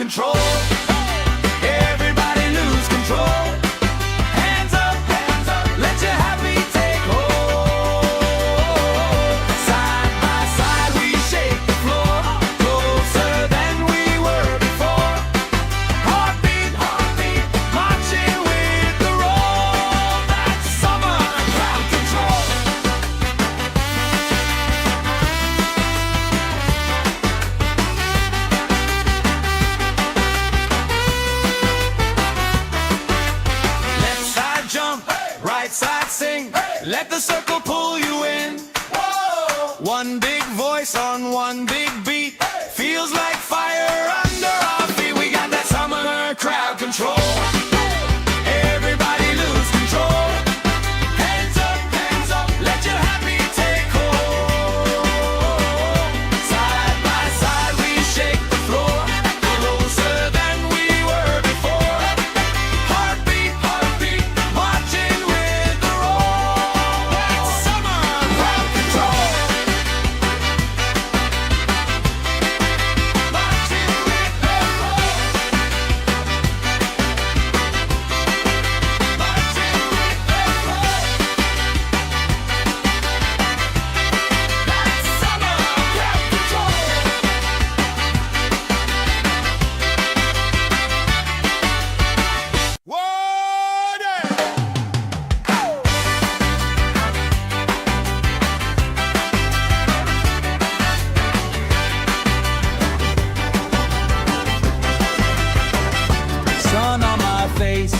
control. Everybody lose control. Hands up, let your happy take hold. Side by side we shake the floor, closer than we were before. Heartbeat, marching with the roll. That's summer crowd control. Left side jump, right side sing. Let the circle pull you in. One big voice on one big beat. Feels like fire under our feet. We got that summer crowd control. Everybody lose control. Hands up, let your happy take hold. Side by side we shake the floor, closer than we were before. Heartbeat, marching with the roll. That's summer crowd control. Marching with the roll. Marching with the roll. That's summer crowd control. Sun on my face,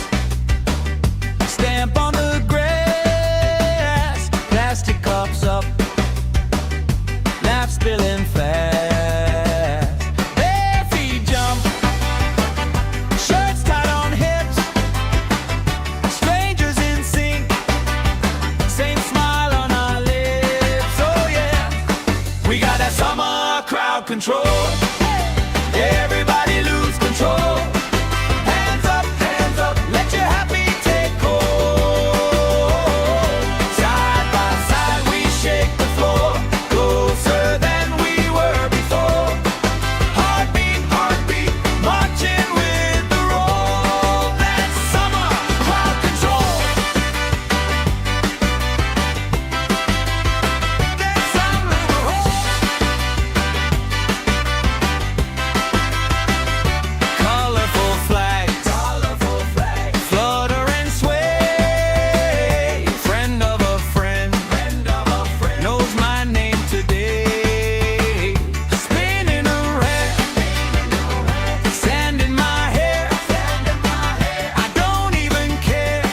stamp on the grass, plastic cups up, laugh spilling fast. Bare feet jump, shirts tied on hips, strangers in sync, same smile on our lips. Oh yeah, we got that summer crowd control. Everybody lose control. Hands up, let your happy take hold. Side by side we shake the floor, closer than we were before. Heartbeat, marching with the roll. That's summer crowd control. That's summer colorful flags, flutter and sway. Friend of a friend knows my name today. Spinning around, sand in my hair. I don't even care,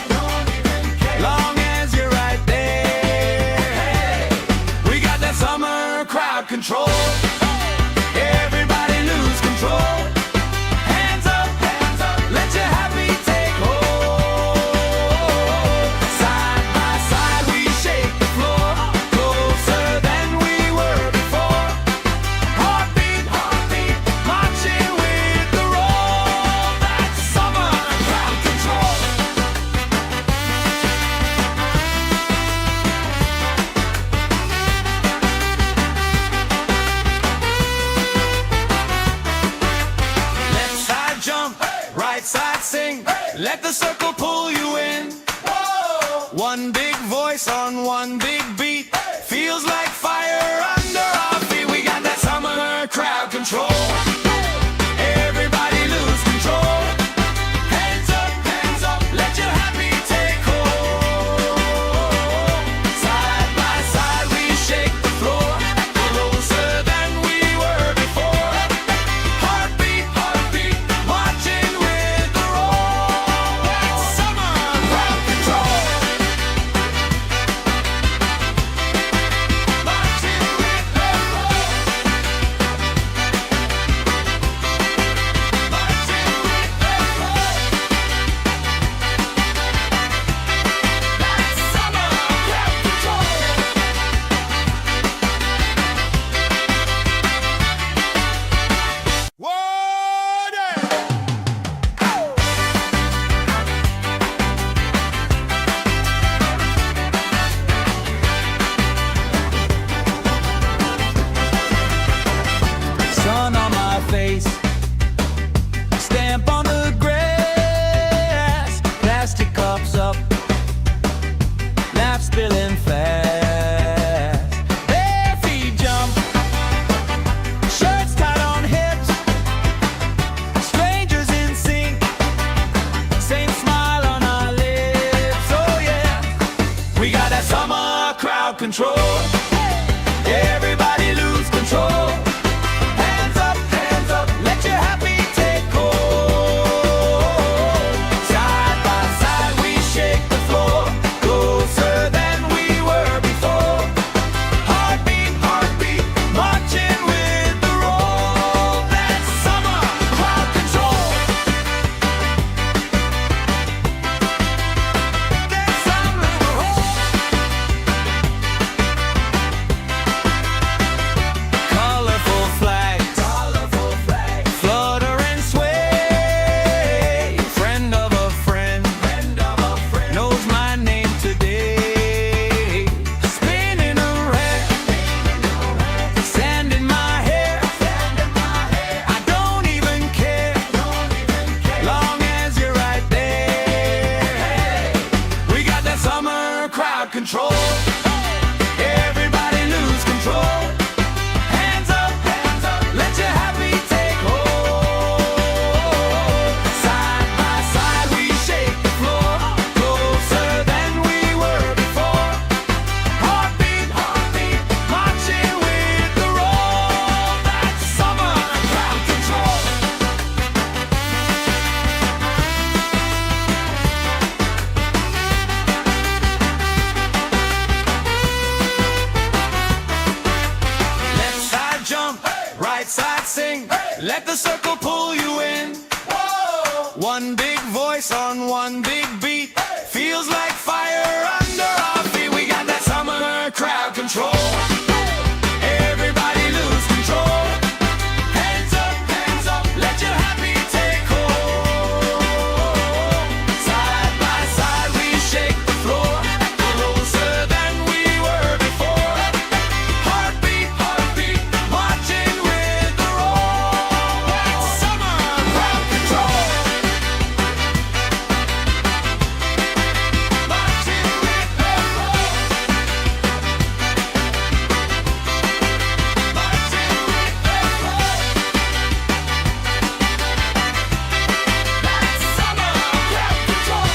long as you're right there. We got that summer crowd control. Everybody lose control. Hands up, let your happy take hold. Side by side we shake the floor, closer than we were before. Heartbeat, marching with the roll. That's summer crowd control. Left side jump, right side sing. Let the circle pull you in. One big voice on one big beat. Feels like fire under our feet. We got that summer crowd control. Everybody lose control. Hands up, let your happy take hold. Side by side we shake the floor, closer than we were before. Heartbeat, marching with the roll. That's summer crowd control. control. Everybody lose control. Hands up, let your happy take hold. Side by side we shake the floor, closer than we were before. Heartbeat, heartbeat, marching with the roll. That's summer crowd control. That's summer colorful flags, flutter and sway. Friend of a friend, knows my name today. Spinning around, sand in my hair. I don't even care, long as you're right there. We got that summer crowd control. Everybody lose control. Hands up, let your happy take hold. Side by side we shake the floor, closer than we were before. Heartbeat, heartbeat, marching with the roll. That's summer crowd control. Left side jump, right side sing. Let the circle pull you in. One big voice on one big beat. Feels like fire under our feet. We got that summer crowd control. Everybody lose control. Hands up, let your happy take hold. Side by side we shake the floor, closer than we were before. Heartbeat, heartbeat, marching with the roll. That's summer crowd control. Marching with the roll. Marching with the roll. That's summer crowd control.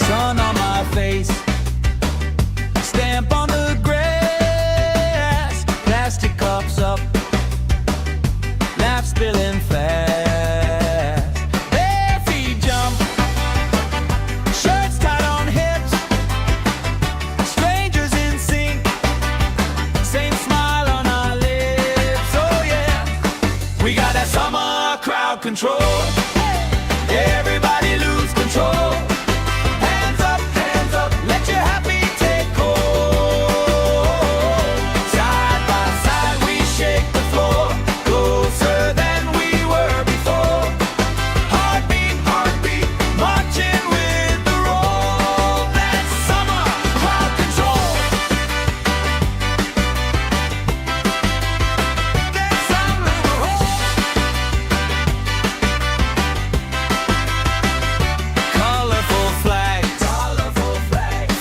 Sun on my face, stamp on the grass, plastic cups up, laugh spilling fast. Bare feet jump, shirts tied on hips, strangers in sync, same smile on our lips. Oh yeah, we got that summer crowd control. Everybody lose control. Hands up, let your happy take hold. Side by side we shake the floor, closer than we were before. Heartbeat, heartbeat, marching with the roll. That's summer crowd control. That's summer colorful flags,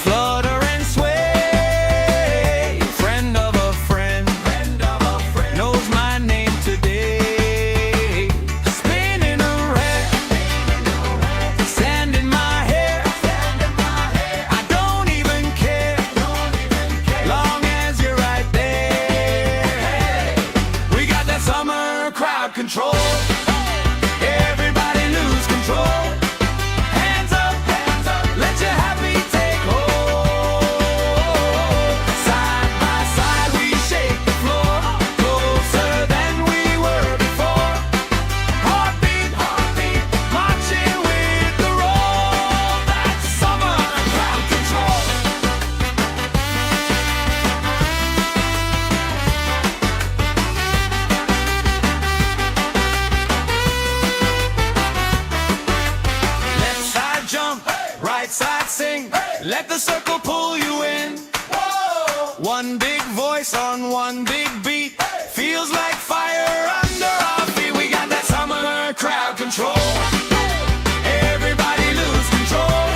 flutter and sway. Friend of a friend, knows my name today. Spinning around, sand in my hair. I don't even care, long as you're right there. We got that summer crowd control. Everybody lose control. Hands up, let your happy take hold. Side by side we shake the floor, closer than we were before. Heartbeat, heartbeat, marching with the roll. That's summer crowd control. Left side jump, right side sing. Let the circle pull you in. One big voice on one big beat. Feels like fire under our feet. We got that summer crowd control. Everybody lose control.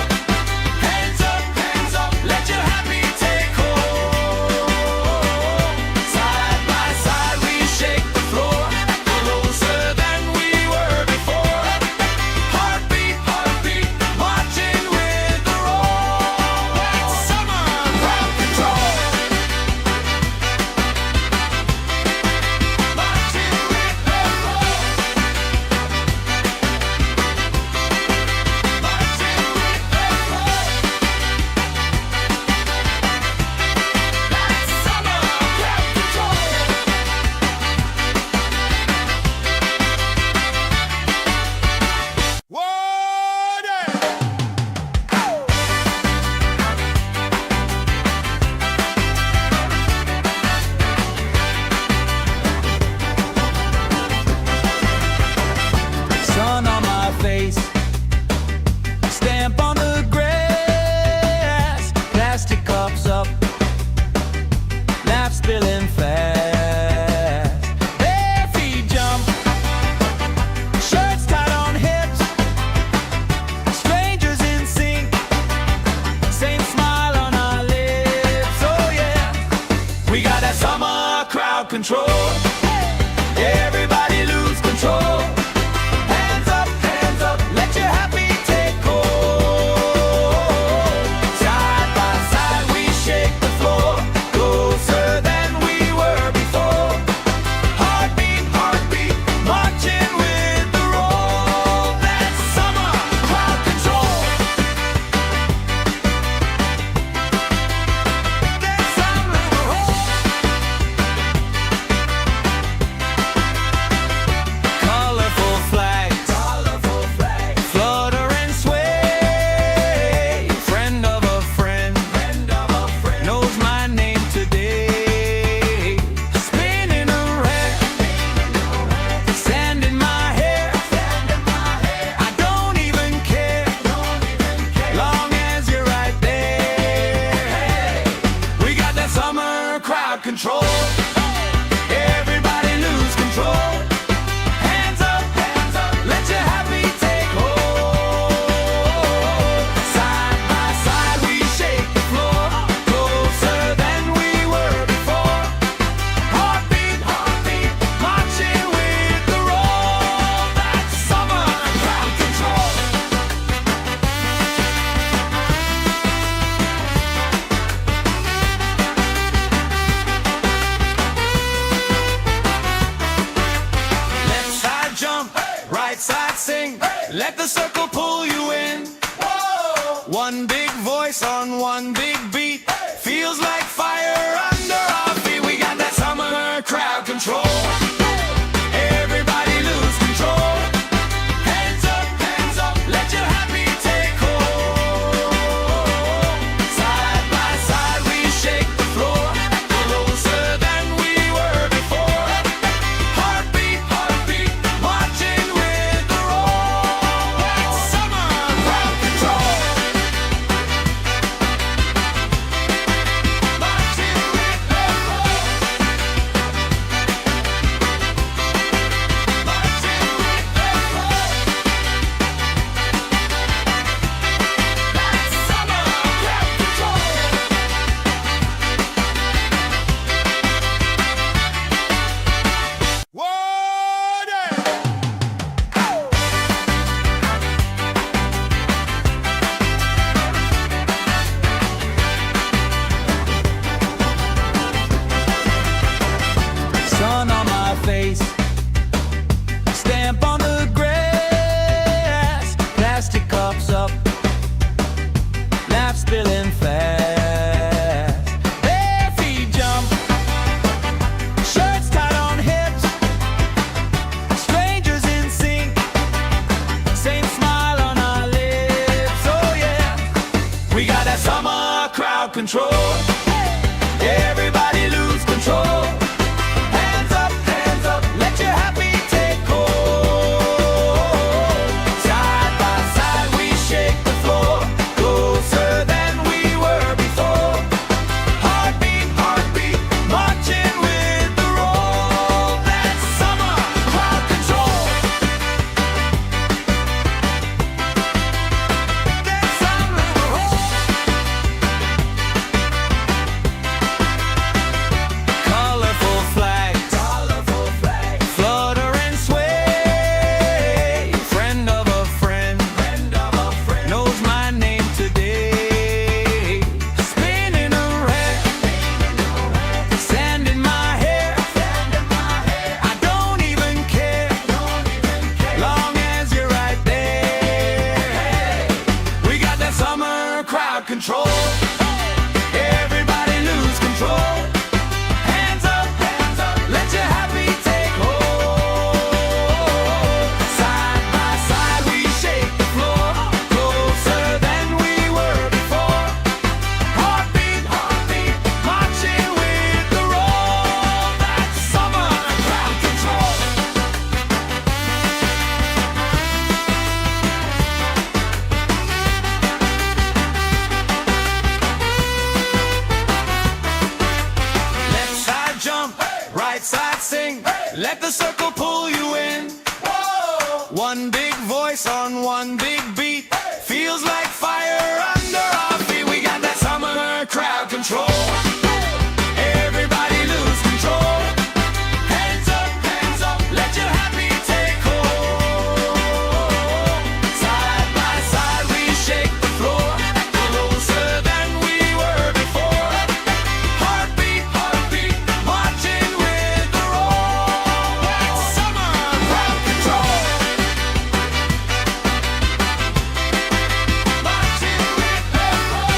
let the circle pull you in. Whoa! One big voice on one big beat, feels like fire under our feet. We got that summer crowd control. Everybody lose control. Hands up, let your happy take hold. Side by side we shake the floor, closer than we were before. Heartbeat, marching with the roll. That's summer crowd control. Marching with the roll. Marching with the roll. That's summer crowd control. Sun on my face, stamp on the grass, plastic cups up, laugh spilling fast. Bare feet jump, shirts tied on hips, strangers in sync, same smile on our lips. Oh yeah, we got that summer crowd control. Everybody lose control. Hands up, let your happy take hold. Side by side we shake the floor, closer than we were before. Heartbeat, marching with the roll. That's summer crowd control. That's summer control. Colorful flags, flutter and sway. Friend of a friend, knows my name today. Spinning around, sand in my hair. I don't even care, long as you're right there. We got that summer crowd control. Everybody lose control. Hands up, let your happy take hold. Side by side we shake the floor, closer than we were before. Heartbeat, marching with the roll. That's summer crowd control. Left side jump, right side sing, let the circle pull you in. Whoa! One big voice on one big beat, feels like fire under our feet. We got that summer crowd control. Everybody lose control. Hands up, let your happy take hold. Side by side we shake the floor, closer than we were before. Heartbeat, marching with the roll. That's summer crowd control. Marching with the roll.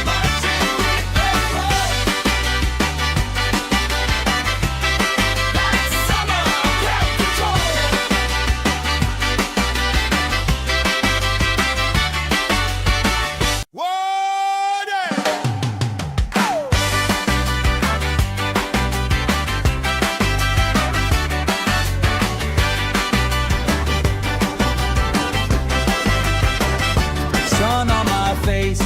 Marching with the roll. That's summer crowd control. Sun on my face,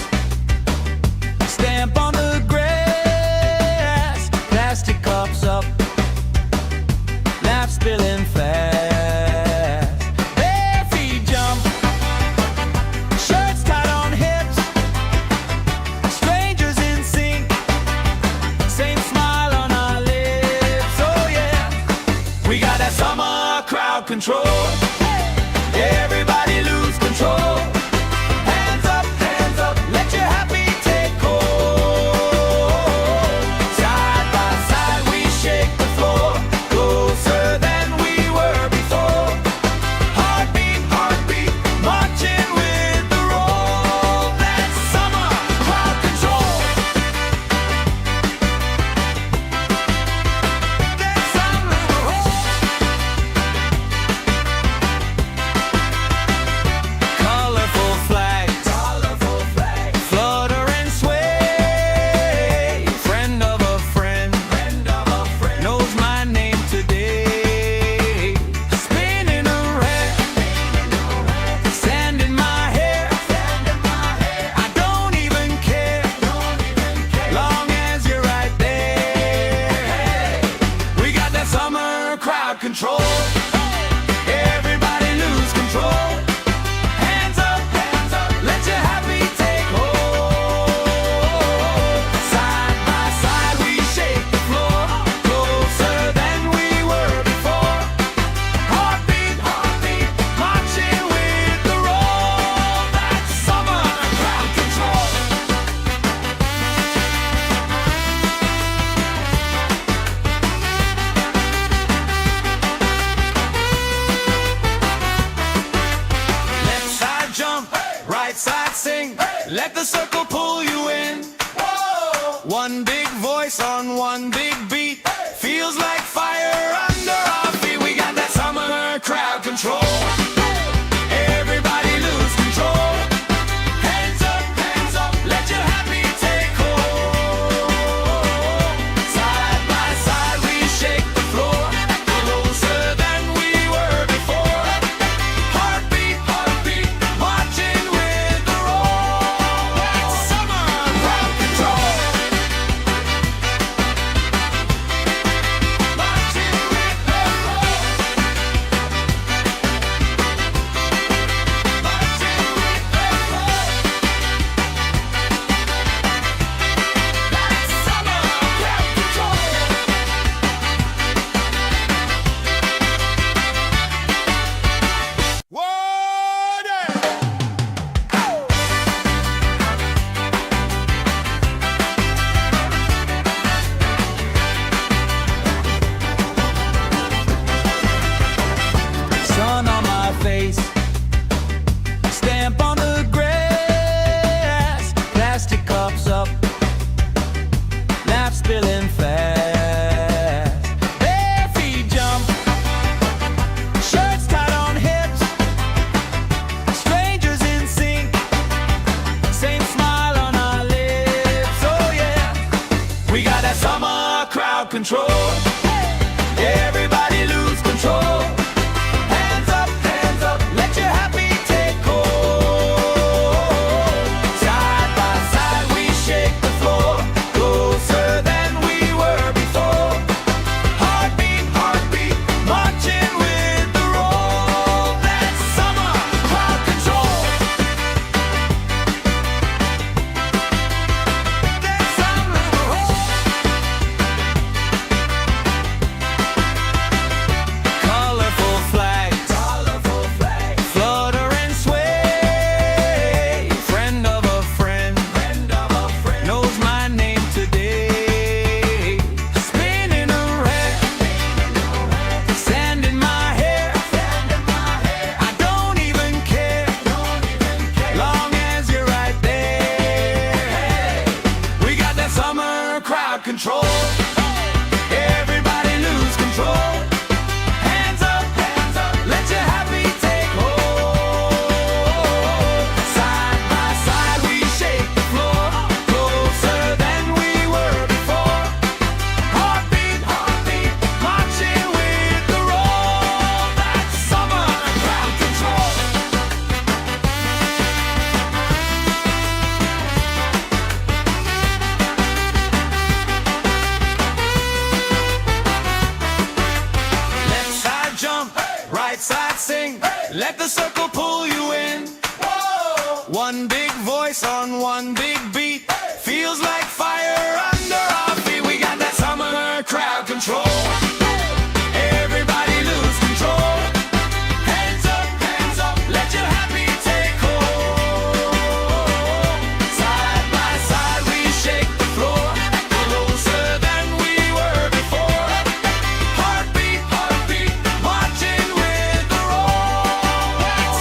stamp on the grass, plastic cups up, laugh spilling fast. Bare feet jump, shirts tied on hips, strangers in sync, same smile on our lips. Oh yeah, we got that summer crowd control. Everybody lose control. Hands up, let your happy take hold. Side by side we shake the floor, closer than we control. Everybody lose control. Hands up, let your happy take hold. Side by side we shake the floor, closer than we were before. Heartbeat, marching with the roll. That's summer crowd control. Left side jump, right side sing. Let the circle pull you in. One big voice on one big beat. Feels like fire under our feet. We got that summer crowd control. Everybody lose control. Hands up, let your happy take hold. Side by side we shake the floor, closer than we were before. Heartbeat, marching with the roll. That's summer crowd control. Marching with the roll. Marching with the roll. That's summer crowd control. Sun on my face, stamp on the grass, plastic cups up, laugh spilling fast. Bare feet jump, shirts tied on hips, strangers in sync, same smile on our lips. Oh yeah, we got that summer crowd control. Everybody lose control. Hands up, let your happy take hold. Side by side we shake the floor, closer than we were before. Heartbeat, marching with the roll. That's summer crowd control. That's summer crowd. Colorful flags, flutter and sway. Friend of a friend, knows my name today. Spinning around, sand in my hair. I don't even care, long as you're right there. We got that summer crowd control. Everybody lose control. Hands up, let your happy take hold. Side by side we shake the floor, closer than we were before. Heartbeat, marching with the roll. That's summer crowd control. Left side jump, right side sing. Let the circle pull you in. One big voice on one big beat. Feels like fire under our feet. We got that summer crowd control. Everybody lose control. Hands up, let your happy take hold. Side by side we shake the floor, closer than we were before. Heartbeat, marching with the roll.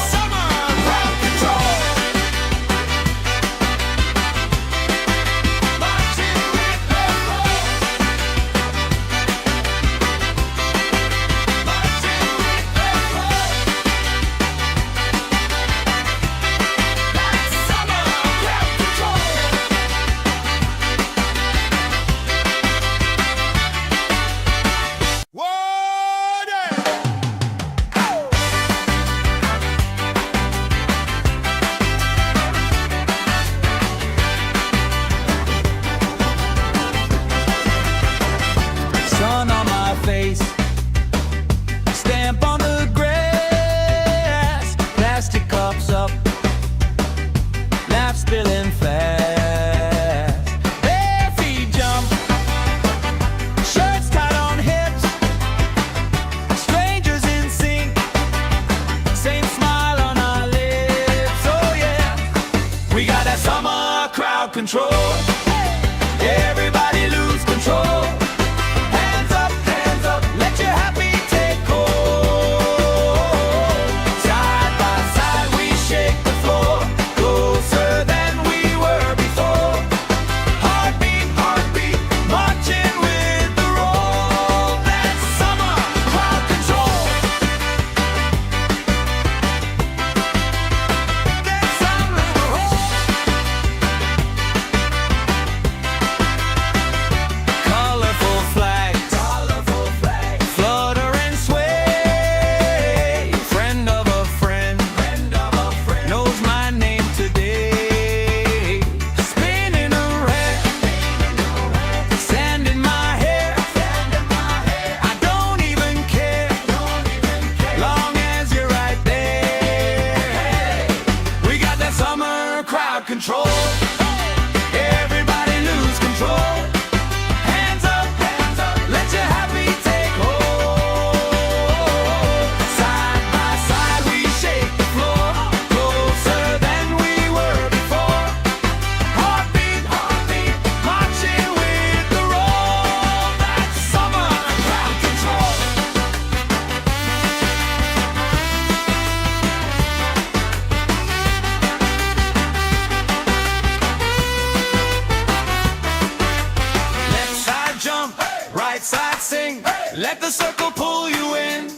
right side sing. Let the circle pull you in.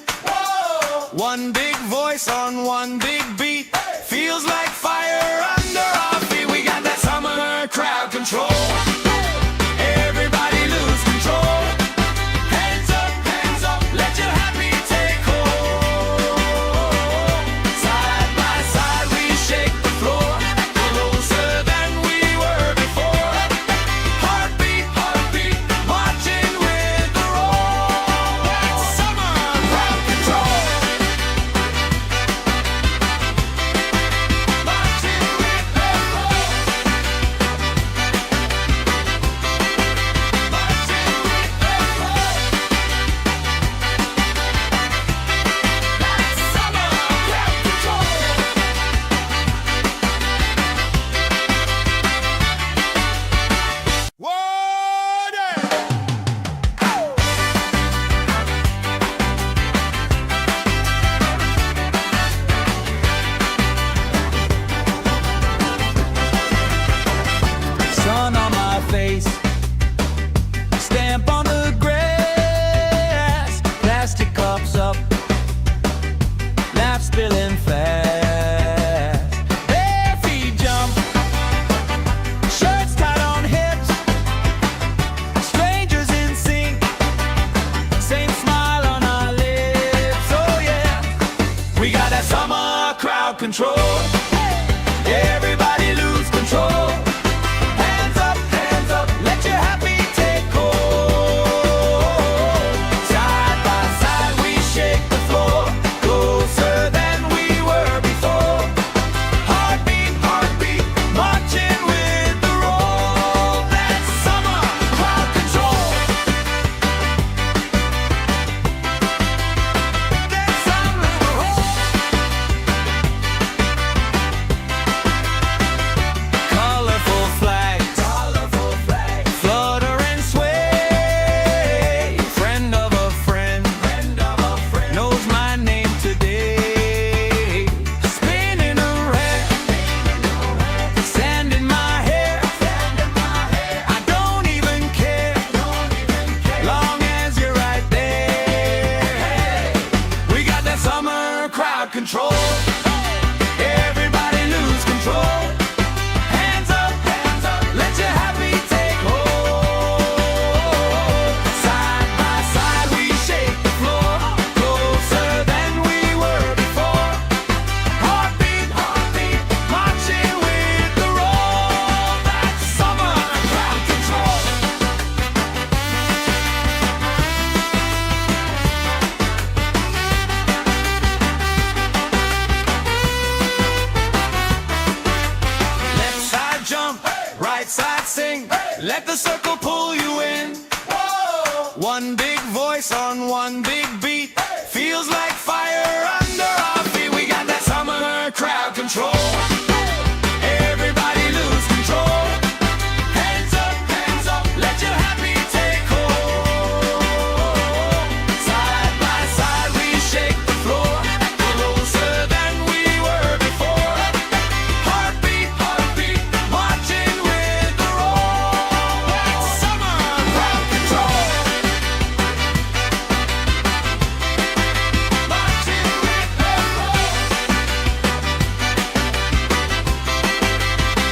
One big voice on one big beat. Feels like fire under our feet. We got that summer crowd control. Everybody lose control. Hands up, let your happy take hold. Side by side we shake the floor, closer than we were before. Heartbeat, marching with the roll. That's summer crowd control. Marching with the roll. Marching with the roll. That's summer crowd control. Sun on my face, stamp on the grass, plastic cups up, laugh spilling fast. Bare feet jump, shirts tied on hips, strangers in sync, same smile on our lips. Oh yeah, we got that summer crowd control. Everybody lose control. Hands up, let your happy take hold. Side by side we shake the floor, closer than we were before. Heartbeat, marching with the roll. That's summer crowd control. That's summer colorful flags, flutter and sway. Friend of a friend, knows my name today. Spinning around, sand in my hair. I don't even care, long as you're right there. We got that summer crowd control. Everybody lose control. Hands up, let your happy take hold. Side by side we shake the floor, closer than we were before. Heartbeat, marching with the roll. That's summer crowd control. Left side jump, right side sing. Let the circle pull you in. One big voice on one big beat. Feels like fire under our feet. We got that summer crowd control. Everybody lose control. Hands up, let your happy take hold. Side by side we shake the floor, closer than we were before. Heartbeat, marching with the roll. That's summer crowd control. Marching with the roll.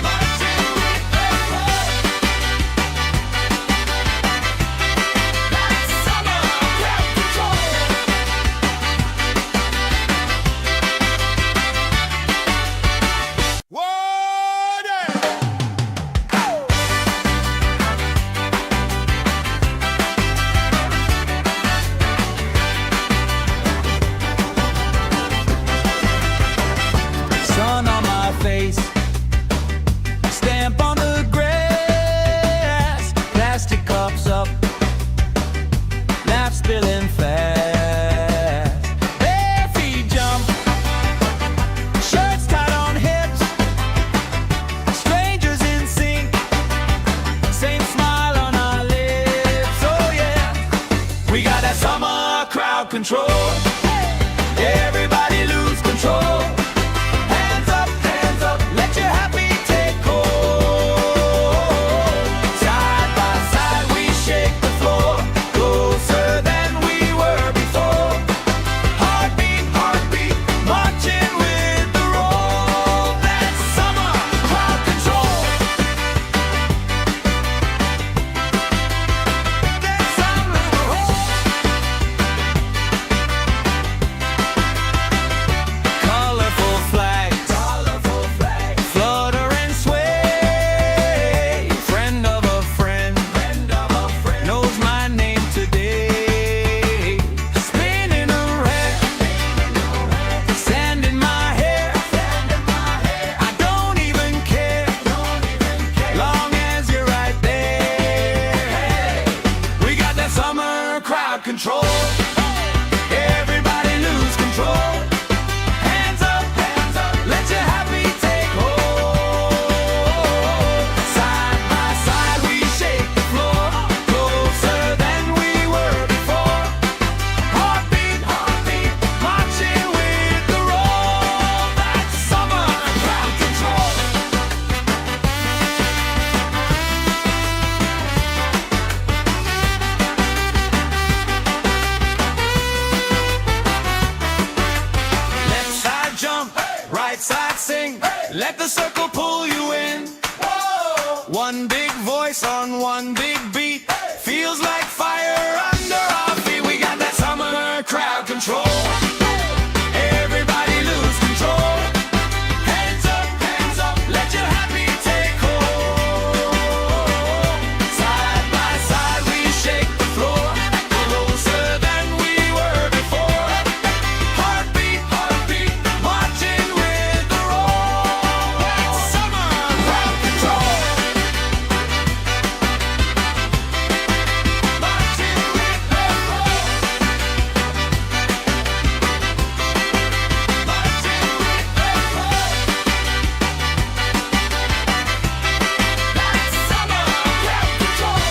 Marching with the roll. That's summer crowd control. Sun on my face, stamp on the grass, plastic cups up, laugh spilling fast. Bare feet jump, shirts tied on hips, strangers in sync, same smile on our lips. Oh yeah, we got that summer crowd control. Everybody lose control. Hands up, let your happy take hold. Side by side we shake the floor, crowd control. Everybody lose control. Hands up, let your happy take hold. Side by side we shake the floor, closer than we were before. Heartbeat, marching with the roll. That's summer crowd control. Left side jump, right side sing. Let the circle pull you in. One big voice on one big beat. Feels like fire under our feet. We got that summer crowd control. Everybody lose control. Hands up, let your happy take hold. Side by side we shake the floor, closer than we were before. Heartbeat, marching with the roll. That's summer crowd control. Marching with the roll. Marching with the roll. That's summer crowd control.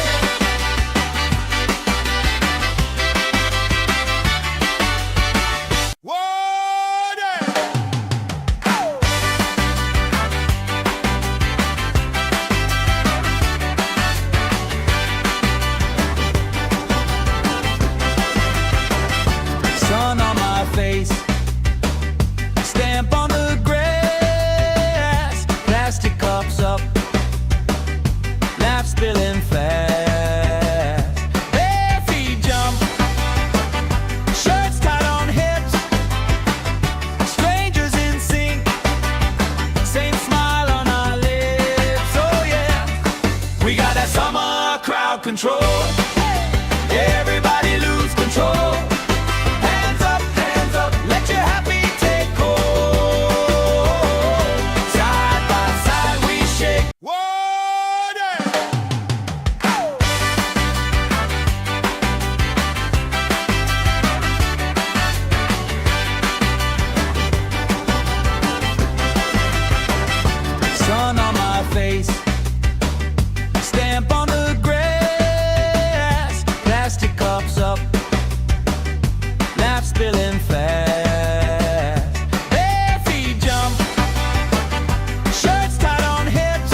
Sun on my face, stamp on the grass, plastic cups up, laugh spilling fast. Bare feet jump, shirts tied on hips, strangers in sync, same smile on our lips. Oh yeah, we got that summer crowd control. Everybody lose control. Hands up, let your happy take hold. Side by side we shake. Sun on my face, stamp on the grass, plastic cups up, laugh spilling fast. Bare feet jump, shirts tied on hips,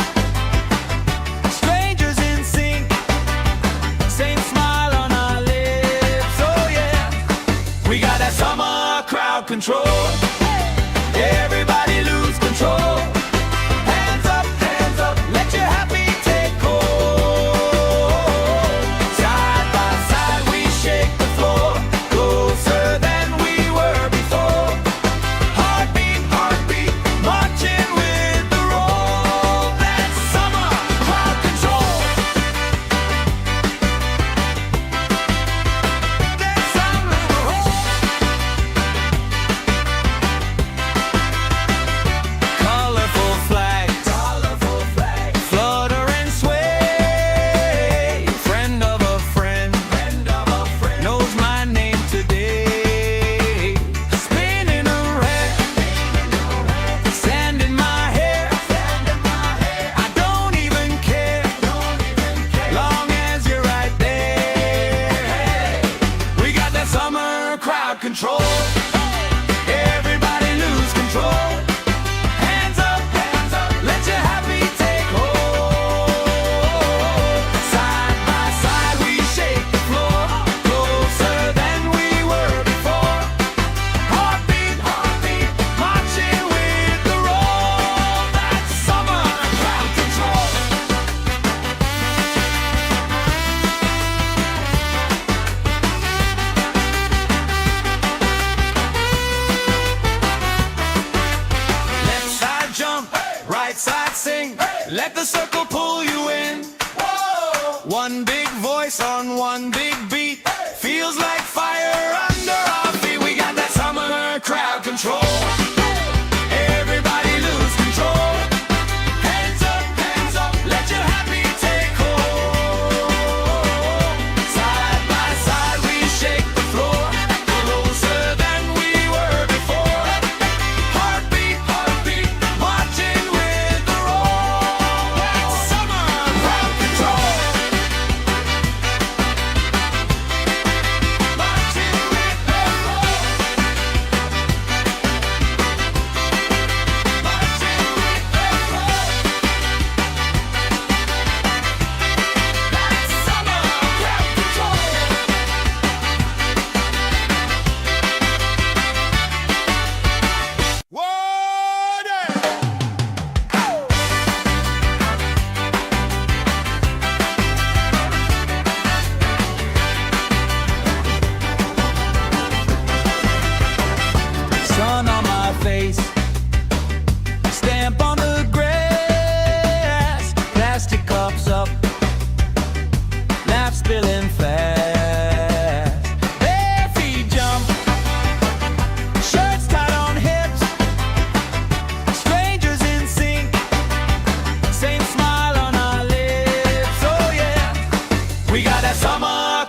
strangers in sync, same smile on our lips. Oh yeah, we got that summer crowd control. Everybody lose control. Hands up, let your happy take hold. Side by side we shake the floor, closer than we were before. Heartbeat, marching with the roll. That's summer crowd control. That's summer colorful flags, flutter and sway. Friend of a friend knows my name today. Spinning around, sand in my hair. I don't even care, long as you're right there. We got that summer crowd control. Everybody lose control. Hands up, let your happy take hold. Side by side we shake the floor, closer than we were before. Heartbeat, marching with the roll. That's summer crowd control.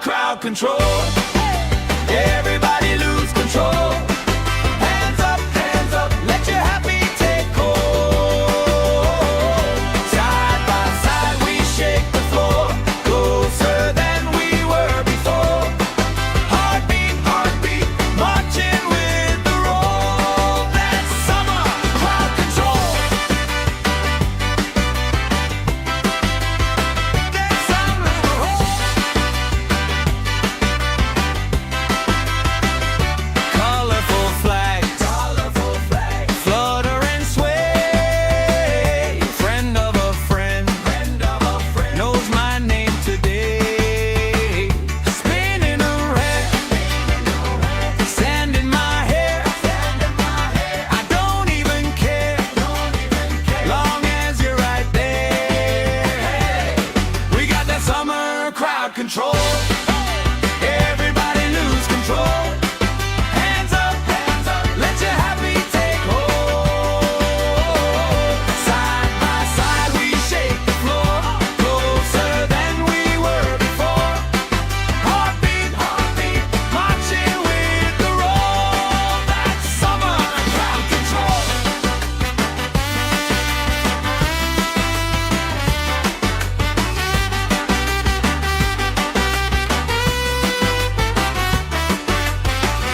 crowd control. Everybody lose control. Hands up, let your happy take hold. Side by side we shake the floor, closer than we were before. Heartbeat, heartbeat, marching with the roll. That's summer crowd control. That's summer. Colorful flags, flutter and sway. Friend of a friend, knows my name today. Spinning around, sand in my hair. I don't even care, long as you're right there. We got that summer crowd control. Everybody lose control. Hands up, let your happy take hold. Side by side we shake the floor, closer than we were before. Heartbeat, heartbeat, marching with the roll. That's summer crowd control.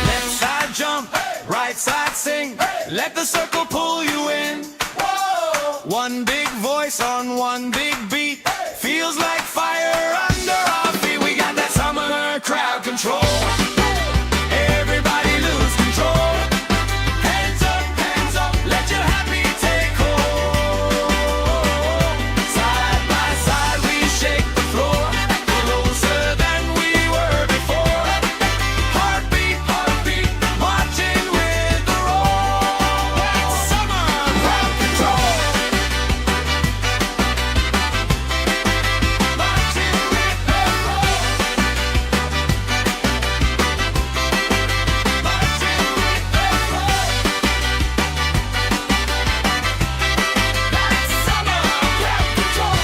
Left side jump, right side sing. Let the circle pull you in. One big voice on one big beat. Feels like fire under our feet. We got that summer crowd control. Everybody lose control. Hands up, let your happy take hold. Side by side we shake the floor, closer than we were before. Heartbeat, heartbeat, marching with the roll. That's summer crowd control. Marching with the roll. Marching with the roll. That's summer crowd control.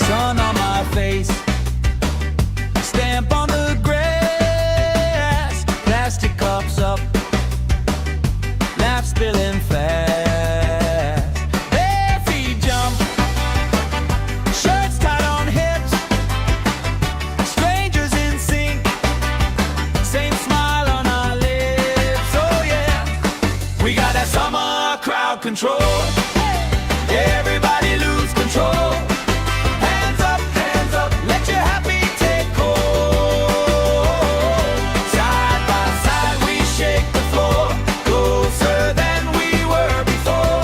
Sun on my face, stamp on the grass, plastic cups up, laugh spilling fast. Bare feet jump, shirts tied on hips, strangers in sync, same smile on our lips. Oh yeah, we got that summer crowd control. Everybody lose control. Hands up, let your happy take hold. Side by side we shake the floor, closer than we were before.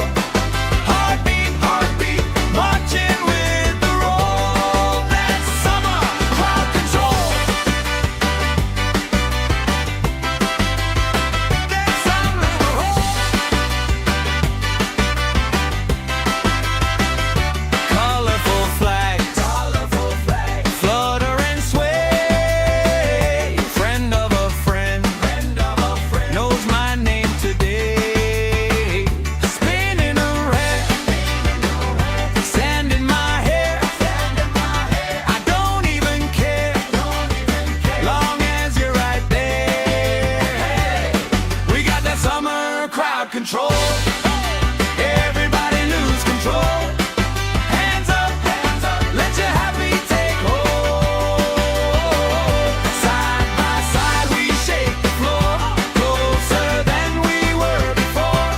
Heartbeat, heartbeat, marching with the roll. That's summer crowd control. That's summer. Colorful flags, flutter and sway. Friend of a friend, knows my name today. Spinning around, sand in my hair. I don't even care, long as you're right there. We got that summer crowd control. Everybody lose control. Hands up, let your happy take hold. Side by side we shake the floor, closer than we were before.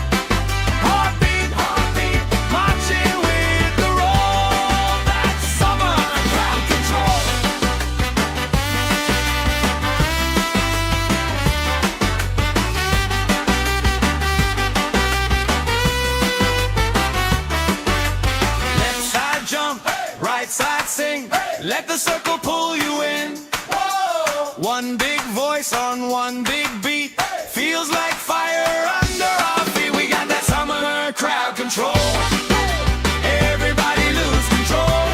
Heartbeat, heartbeat, marching with the roll. That's summer crowd control. Left side jump, right side sing. Let the circle pull you in. One big voice on one big beat. Feels like fire under our feet. We got that summer crowd control. Everybody lose control.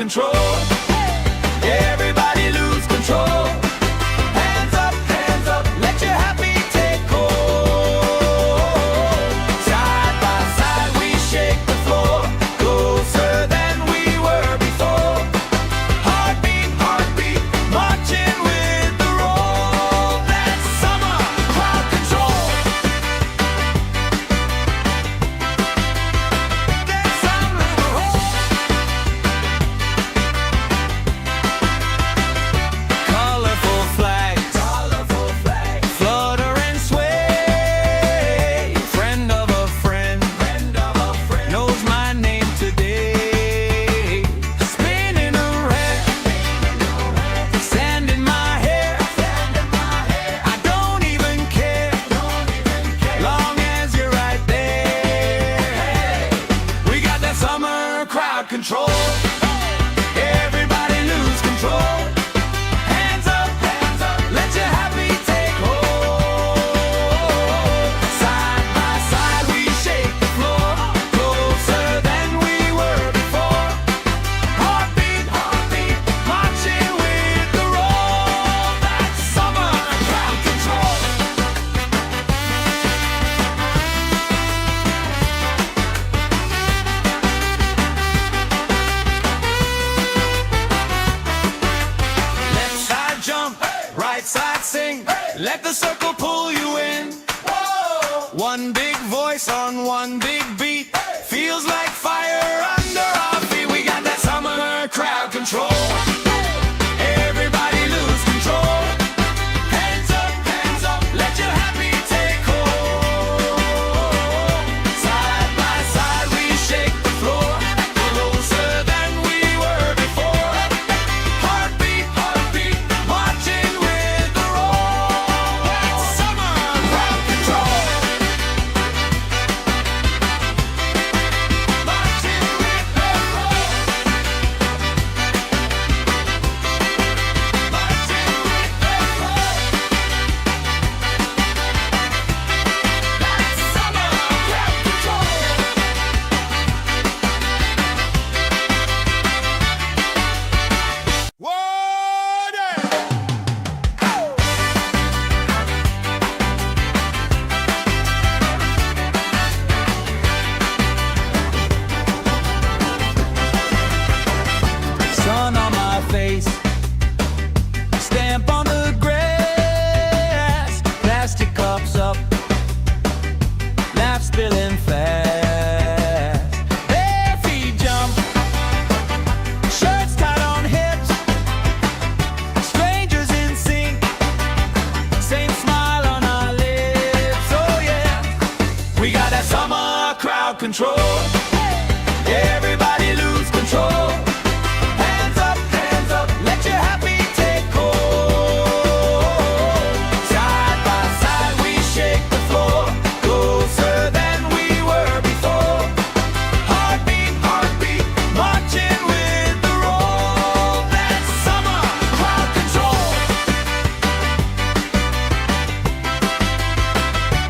control. Everybody lose control. Hands up, let your happy take hold. Side by side we shake the floor, closer than we were before. Heartbeat, heartbeat, marching with the roll. That's summer crowd control. That's summer colorful flags, flutter and sway. Friend of a friend, knows my name today. Spinning around, sand in my hair. I don't even care, long as you're right there. We got that summer crowd control. Everybody lose control. Hands up, let your happy take hold. Side by side we shake the floor, closer than we were before. Heartbeat, heartbeat, marching with the roll. That's summer crowd control. Left side jump, right side sing. Let the circle pull you in. One big voice on one big beat. Feels like fire under our feet. We got that summer crowd control. Everybody lose control. Hands up, let your happy take hold. Side by side we shake the floor, closer than we were before. Heartbeat, heartbeat, marching with the roll. That's summer crowd control. Marching with the roll. Marching with the roll. That's summer crowd control. Sun on my face, stamp on the grass, plastic cups up, laugh spilling fast. Bare feet jump, shirts tied on hips, strangers in sync, same smile on our lips. Oh yeah, we got that summer crowd control. Everybody lose control. Hands up, let your happy take hold. Side by side we shake the floor, closer than we were before. Heartbeat, heartbeat, marching with the roll. That's summer crowd control.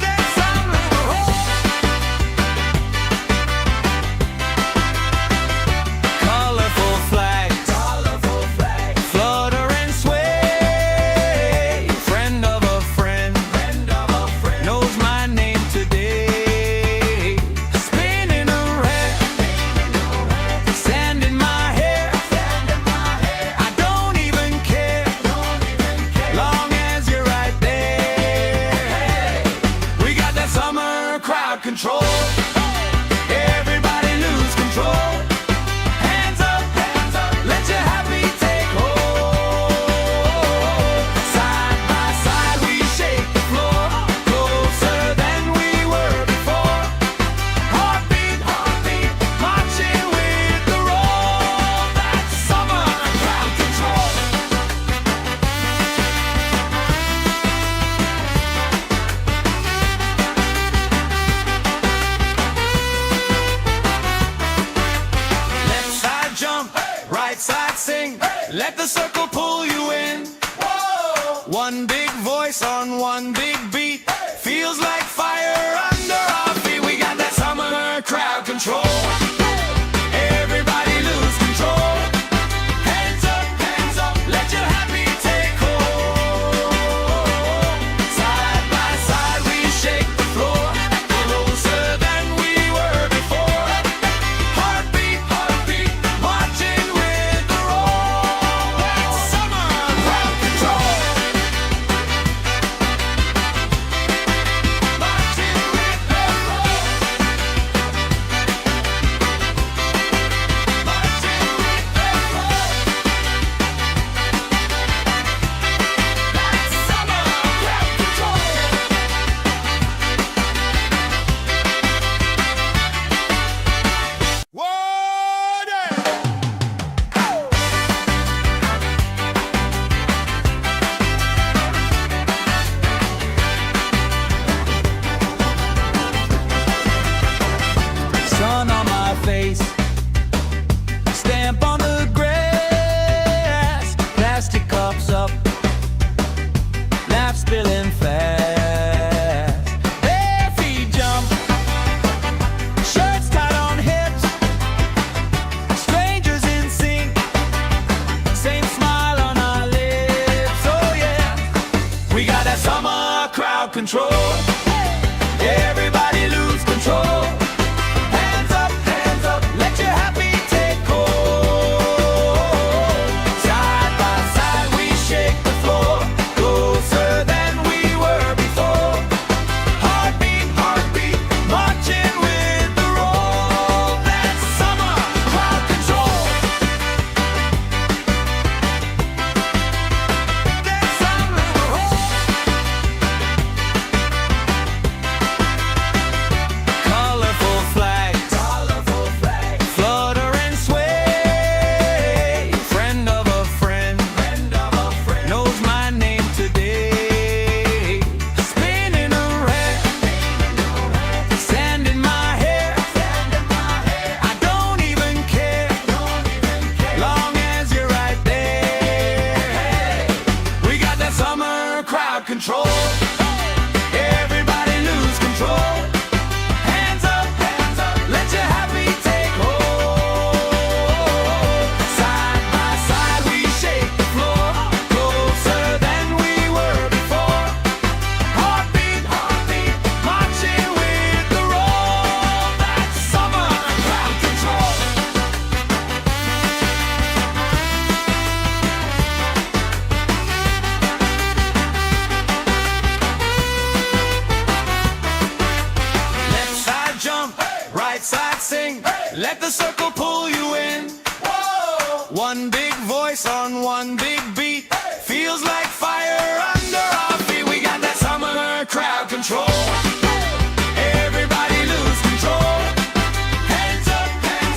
That's summer colorful flags, flutter and sway. Friend of a friend, knows my name today. Spinning around, sand in my hair. I don't even care, long as you're right there. We got that summer crowd control. Everybody lose control. Hands up, let your happy take hold. Side by side we shake the floor, closer than we were before. Heartbeat, heartbeat, marching with the roll. That's summer crowd control. Left side jump, right side sing. Let the circle pull you in. One big voice on one big beat. Feels like fire under our feet. We got that summer crowd control. Everybody lose control. the circle pull you in. Whoa! One big voice on one big beat. Hey! Feels like fire under our feet. We got that summer crowd control. Everybody lose control. Hands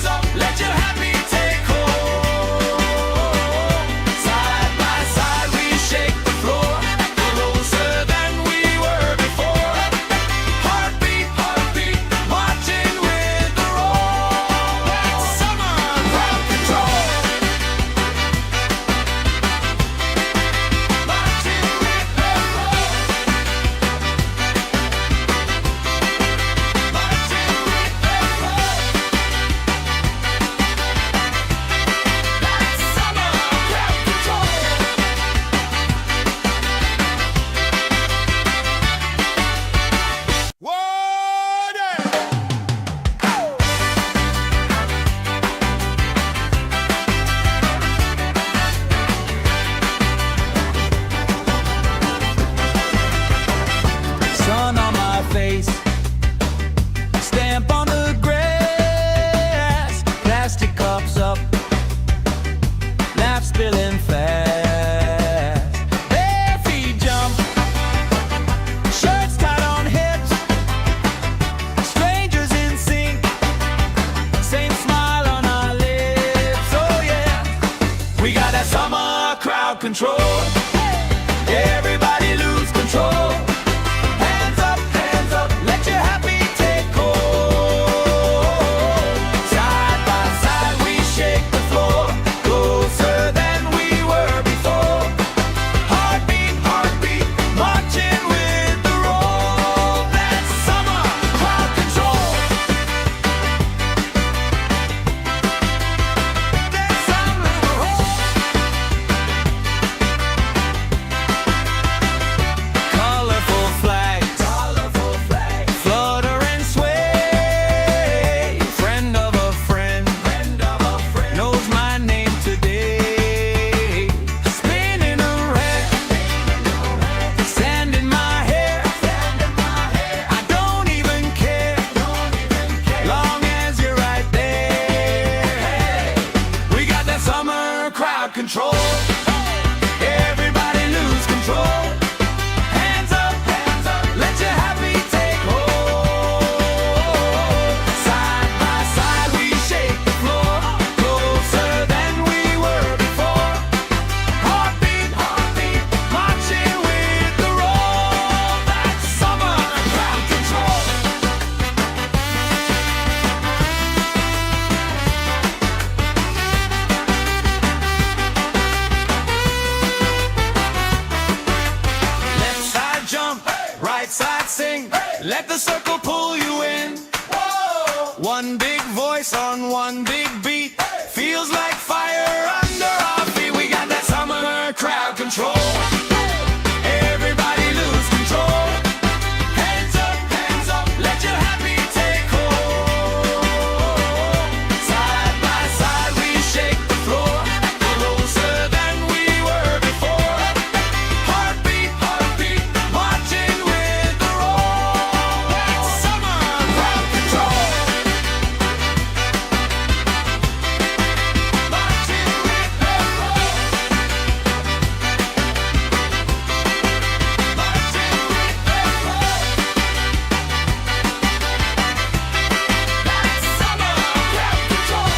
up, let your happy take hold. Side by side we shake the floor, closer than we were before. Heartbeat, marching with the roll. That's summer crowd control. Marching with the roll. Marching with the roll. That's summer crowd control. Sun on my face, stamp on the grass, plastic cups up, laugh spilling fast. Bare feet jump, shirts tied on hips, strangers in sync, same smile on our lips. Oh yeah, we got that summer crowd control. Everybody lose control. Hands up, let your happy take hold. Side by side we shake the floor, closer than we were before. Heartbeat, marching with the roll. That's summer crowd control. That's summer roll. Colorful flags, flutter and sway. Friend of a friend, knows my name today. Spinning around, sand in my hair. I don't even care, long as you're right there. We got that summer crowd control. Everybody lose control. Hands up, let your happy take hold. Side by side we shake the floor, closer than we were before. Heartbeat, marching with the roll. That's summer crowd control. Left side jump, right side sing. Let the circle pull you in. Whoa! One big voice on one big beat. Feels like fire under our feet. We got that summer crowd control. Everybody lose control. Hands up, let your happy take hold. Side by side we shake the floor, closer than we were before. Heartbeat, marching with the roll. That's summer crowd control. Marching with the roll. Marching with the roll. That's summer crowd control.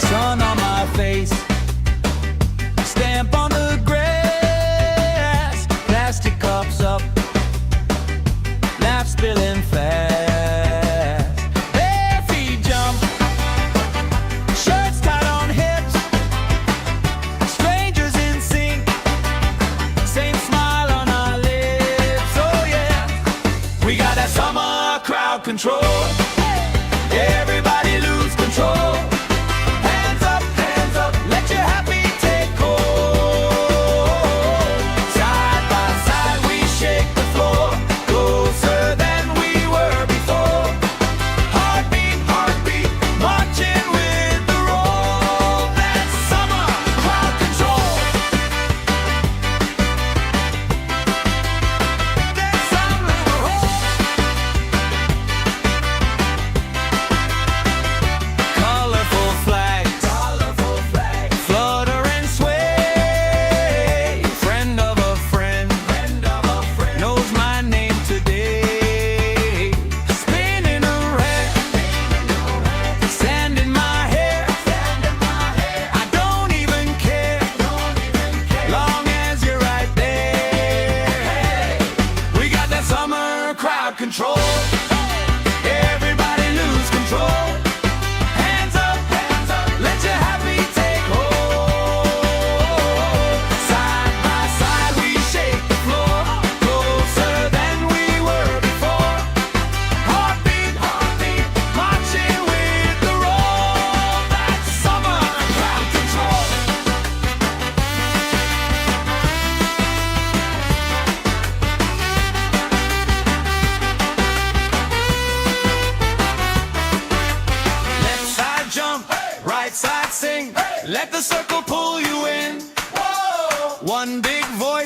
Sun on my face, stamp on the grass, plastic cups up, laugh spilling fast. Bare feet jump, shirts tied on hips, strangers in sync, same smile on our lips. Oh yeah, we got that summer crowd control. Everybody lose control. Hands up, let your happy take hold. Side by side we shake the floor, closer than we were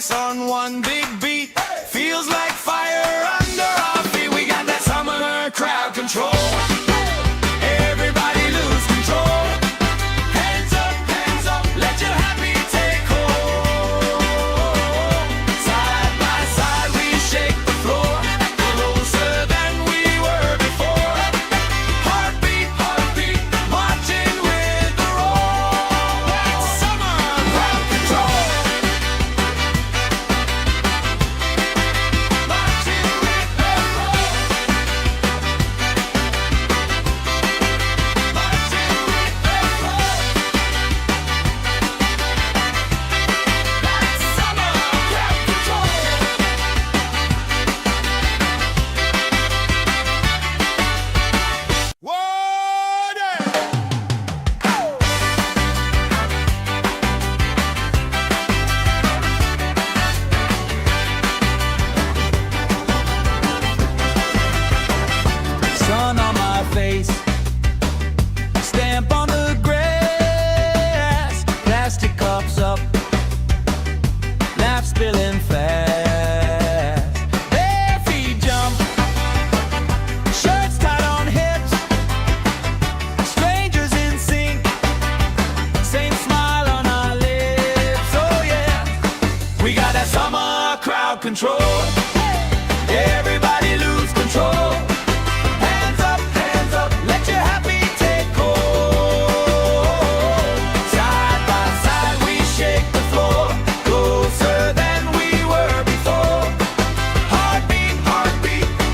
voice on one big beat. Feels like fire under our feet. We got that summer crowd control. Everybody lose control. Hands up, let your happy take hold. Side by side we shake the floor, closer than we were before. Heartbeat, marching with the roll. That's summer crowd control. Marching with the roll. Marching with the roll. That's summer crowd control. Sun on my face, stamp on the grass, plastic cups up, laugh spilling fast. Bare feet jump, shirts tied on hips, strangers in sync, same smile on our lips. Oh yeah, we got that summer crowd control. Everybody lose control. Hands up, let your happy take hold. Side by side we shake the floor, closer than we were before. Heartbeat,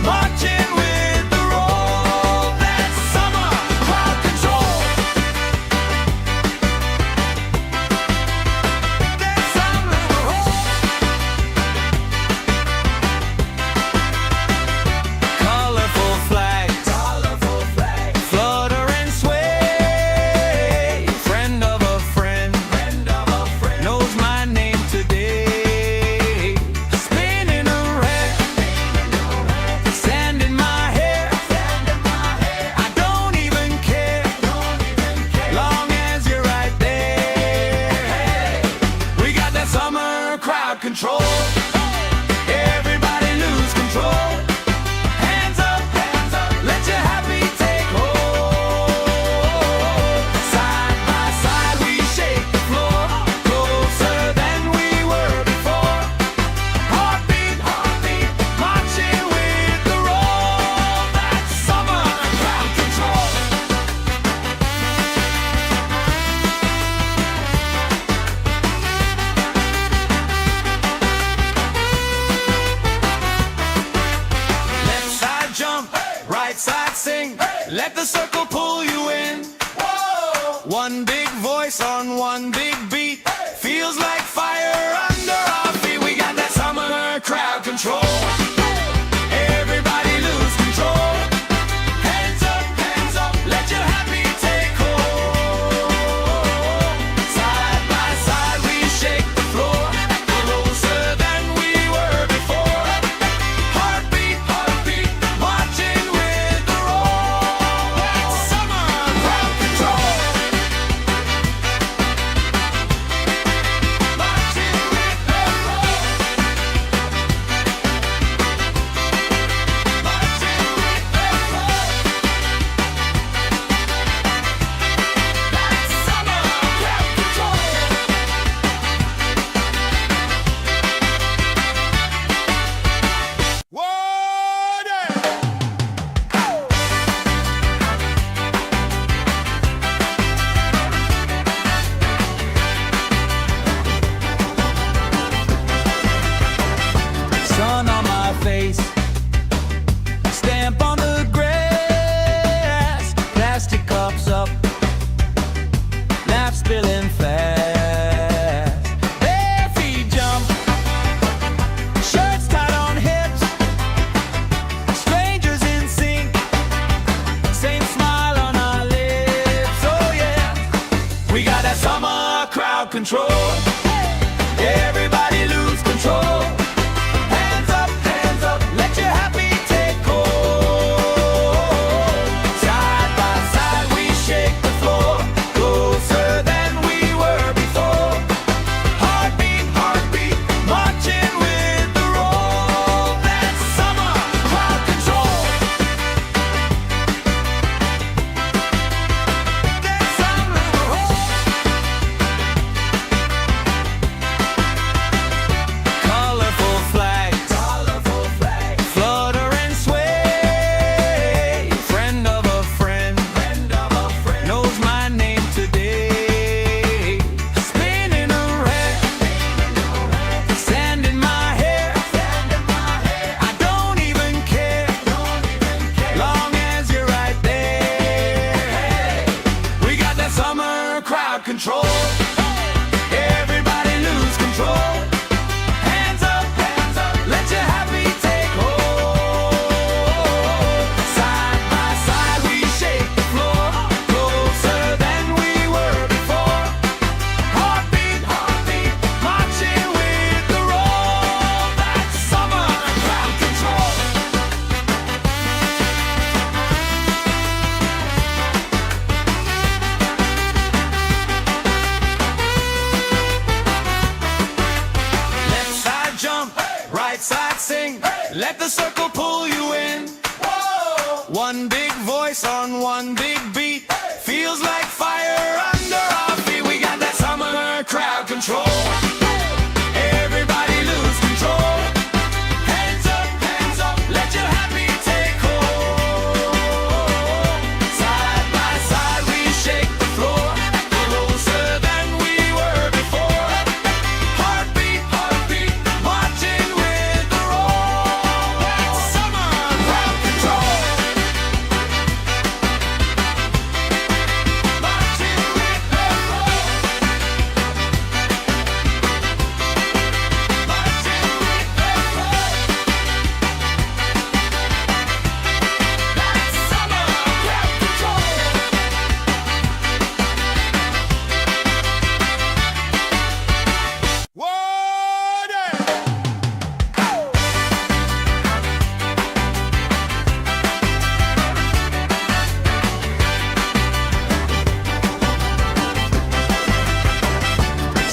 marching with the roll. That's summer crowd control. That's summer crowd. Colorful flags, flutter and sway. Friend of a friend, knows my name today. Spinning around, sand in my hair. I don't even care, long as you're right there. We got that summer crowd control. Everybody lose control. Hands up, let your happy take hold. Side by side we shake the floor, closer than we were before. Heartbeat, marching with the roll. That's summer crowd control. Left side jump, right side sing. Let the circle pull you in. One big voice on one big beat. Feels like fire under our feet. We got that summer crowd control. Everybody lose control. Hands up, let your happy take hold. Side by side we shake the floor, closer than we were before. Heartbeat, marching with the roll. That's summer crowd control. Marching with the roll. Marching with the roll. That's summer crowd control. Sun on my face, stamp on the grass, plastic cups up, laugh spilling fast. Bare feet jump, shirts tied on hips, strangers in sync, same smile on our lips. Oh yeah, we got that summer crowd control. Everybody lose control. Hands up, let your happy take hold. Side by side we shake the floor, closer than we were before. Heartbeat, marching right side sing. Let the circle pull you in. One big voice on one big beat. Feels like fire under our feet. We got that summer crowd control. Everybody lose control. Hands up, let your happy take hold. Side by side we shake the floor, closer than we were before. Heartbeat, marching with the roll. That's summer crowd control. Marching with the roll. Marching with the roll. That's summer crowd control.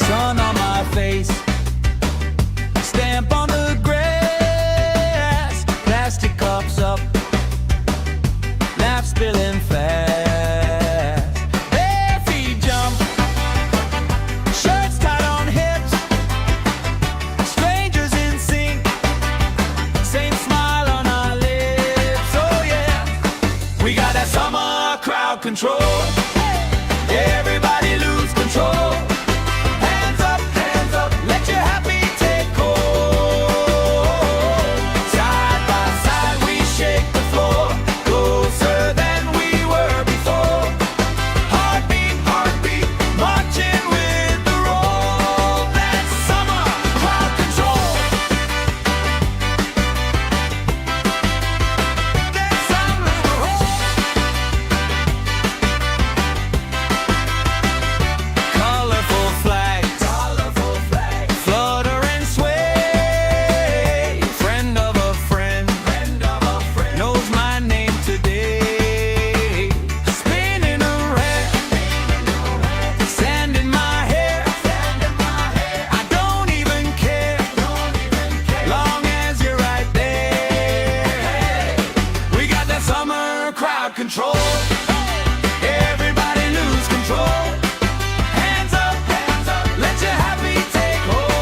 Sun on my face, stamp on the grass, plastic cups up, laugh spilling fast. Bare feet jump, shirts tied on hips, strangers in sync, same smile on our lips. Oh yeah, we got that summer crowd control. Everybody lose control. Hands up, let your happy take hold. Side by side we shake the floor, closer than we were before. Heartbeat, marching with the roll. That's summer crowd control. That's summer crowd. Colorful flags, flutter and sway. Friend of a friend, knows my name today. Spinning around, sand in my hair. I don't even care, long as you're right there. We got that summer crowd control. Everybody lose control. Hands up, let your happy take hold.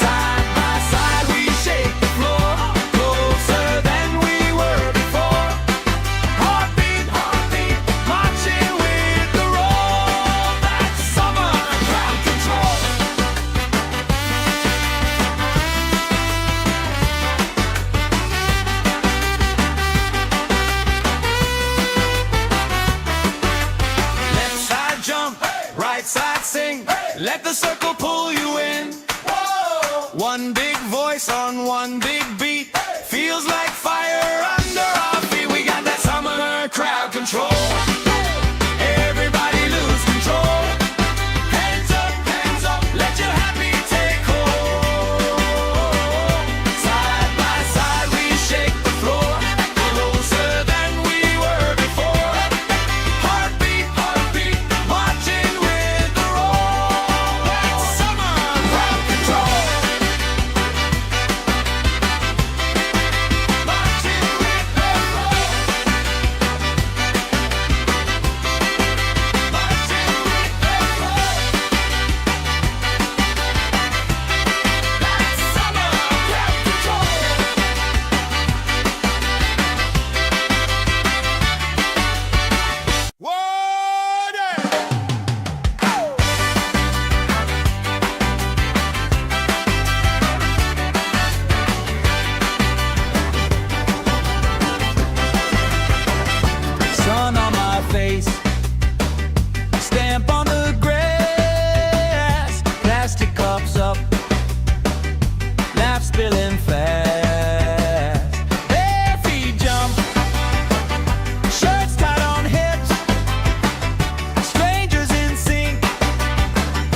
Side by side we shake the floor, closer than we were before. Heartbeat, marching with the roll. That's summer crowd control. Left side jump, right side sing. Let the circle pull you in. One big voice on one big beat. Feels like fire under our feet. We got that summer crowd control. Everybody lose control. Hands up, let your happy take hold. Side by side we shake the floor, closer than we were before. Heartbeat, marching with the roll. That's summer crowd control. Marching with the roll. Marching with the roll. That's summer crowd control. Sun on my face, stamp on the grass, plastic cups up, laugh spilling fast. Bare feet jump, shirts tied on hips, strangers in sync,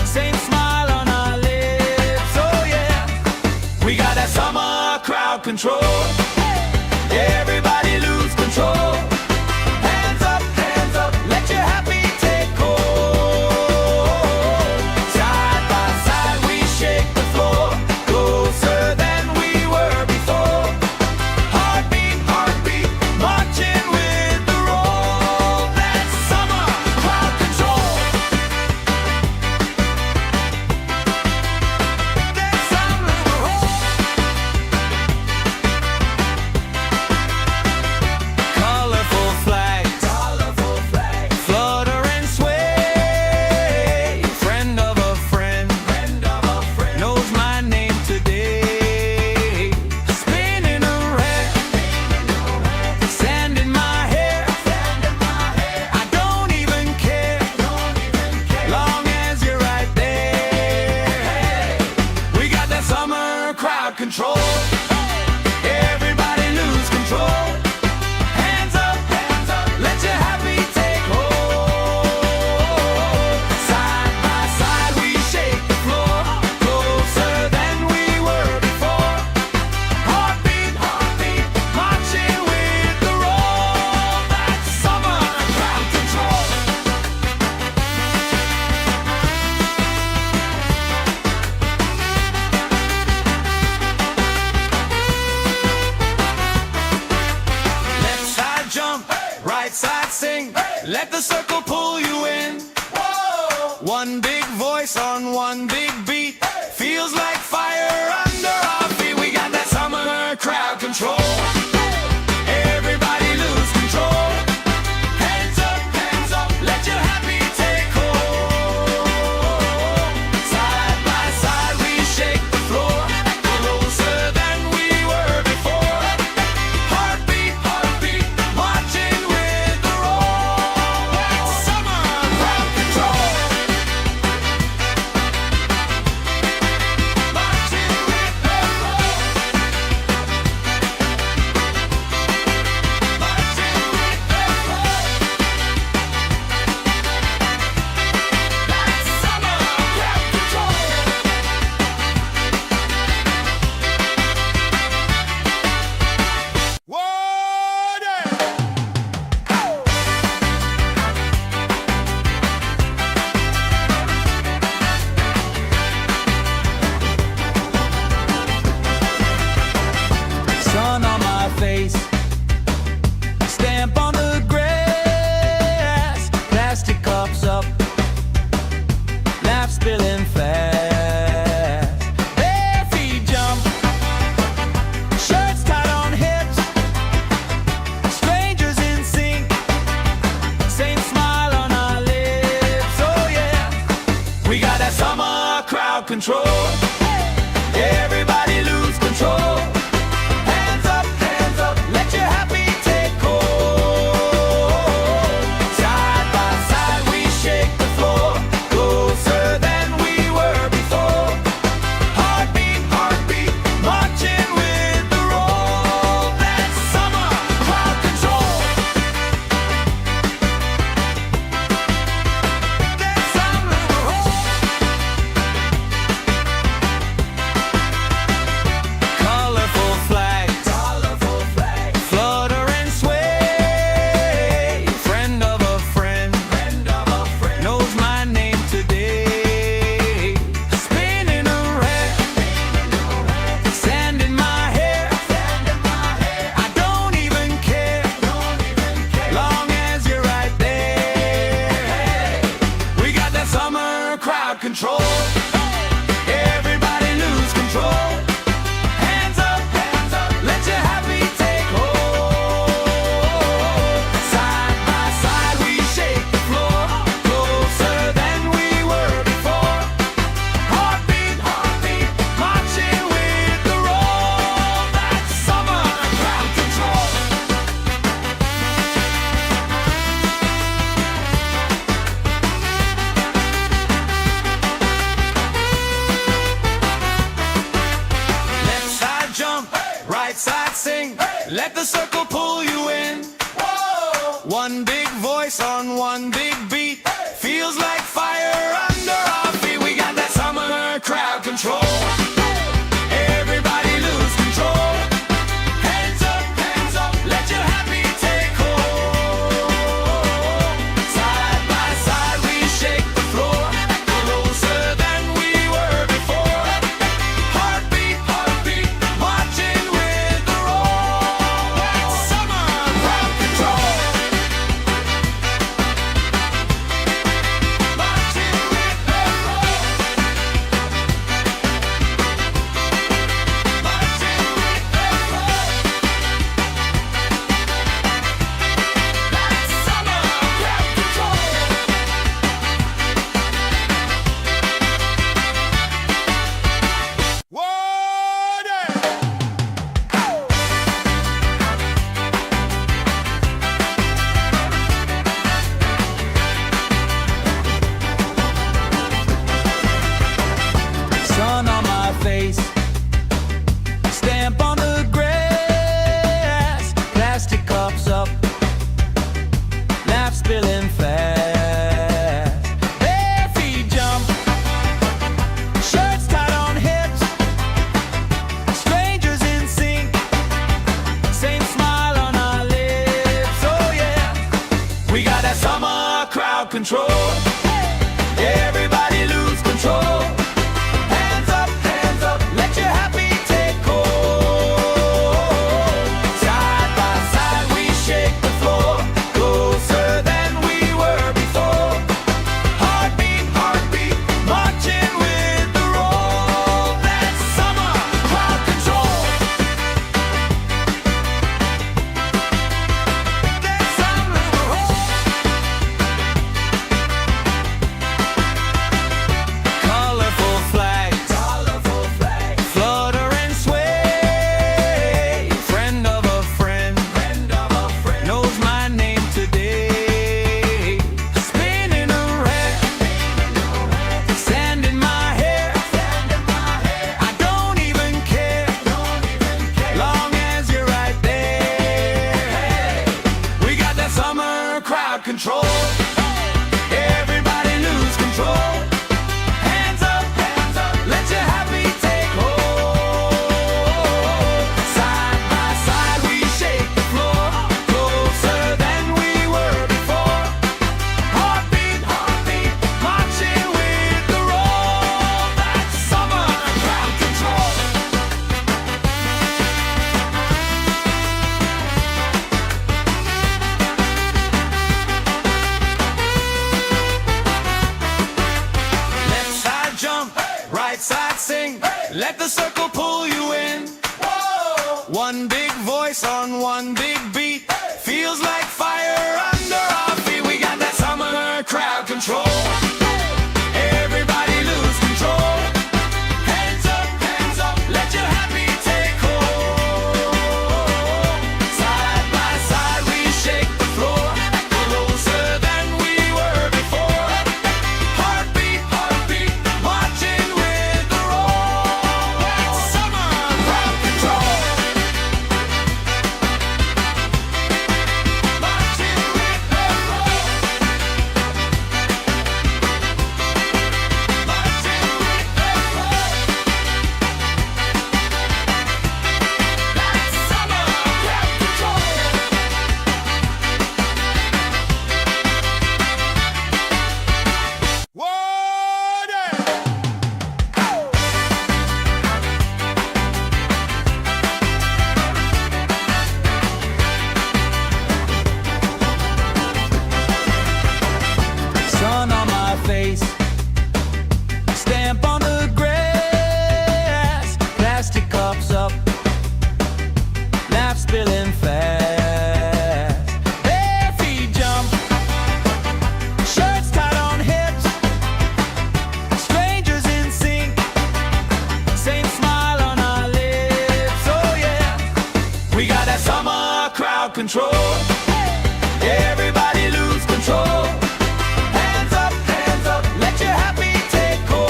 same smile on our lips. Oh yeah, we got that summer crowd control. Everybody lose control. Hands up, let your happy take hold. Side by side we shake the floor, control. Everybody lose control. Hands up, let your happy take hold. Side by side we shake the floor, closer than we were before. Heartbeat, marching with the roll. That's summer crowd control. Left side jump, right side sing. Let the circle pull you in. One big voice on one big beat. Feels like fire under our feet. We got that summer crowd control. Everybody lose control. Hands up, let your happy take hold. Side by side we shake the floor, closer than we were before. Heartbeat, marching with the roll. That's summer crowd control. Marching with the roll. Marching with the roll. That's summer crowd control. Sun on my face, stamp on the grass, plastic cups up, laugh spilling fast. Bare feet jump, shirts tied on hips, strangers in sync, same smile on our lips. Oh yeah, we got that summer crowd control. Everybody lose control. Hands up, let your happy take hold. Side by side we shake the floor, closer than we were before. Heartbeat, marching with the roll. That's summer crowd control. That's summer control. Colorful flags, flutter and sway. Friend of a friend, knows my name today. Spinning around, sand in my hair. I don't even care, long as you're right there. We got that summer crowd control. Everybody lose control. Hands up, let your happy take hold. Side by side we shake the floor, closer than we were before. Heartbeat, marching with the roll. That's summer crowd control. Left side jump, right side sing. Let the circle pull you in. One big voice on one big beat. Feels like fire under our feet. We got that summer crowd control. Everybody lose control. Hands up, let your happy take hold. Side by side we shake the floor, closer than we were before. Heartbeat, marching with the roll. That's summer crowd control. control. Everybody lose control. Hands up, let your happy take hold. Side by side we shake the floor, closer than we were before. Heartbeat, heartbeat, marching with the roll. That's summer crowd control. That's summer roll. Colorful flags, flutter and sway. Friend of a friend, knows my name today. Spinning around, sand in my hair. I don't even care, long as you're right there. We got that summer crowd control. Everybody lose control. Hands up, let your happy take hold. Side by side we shake the floor, closer than we were before. Heartbeat, heartbeat, marching with the roll. That's summer crowd control. Left side jump, right side sing. Let the circle pull you in. One big voice on one big beat. Feels like fire under our feet. We got that summer crowd control. Everybody lose control. Hands up, let your happy take hold. Side by side we shake the floor, closer than we were before. Heartbeat, heartbeat, marching with the roll. That's summer crowd control. Marching with the roll. Marching with the roll. That's summer crowd control. Sun on my face, stamp on the grass, plastic cups up, laugh spilling fast. Bare feet jump, shirts tied on hips, strangers in sync, same smile on our lips. Oh yeah, we got that summer crowd control. Everybody lose control. Hands up, let your happy take hold.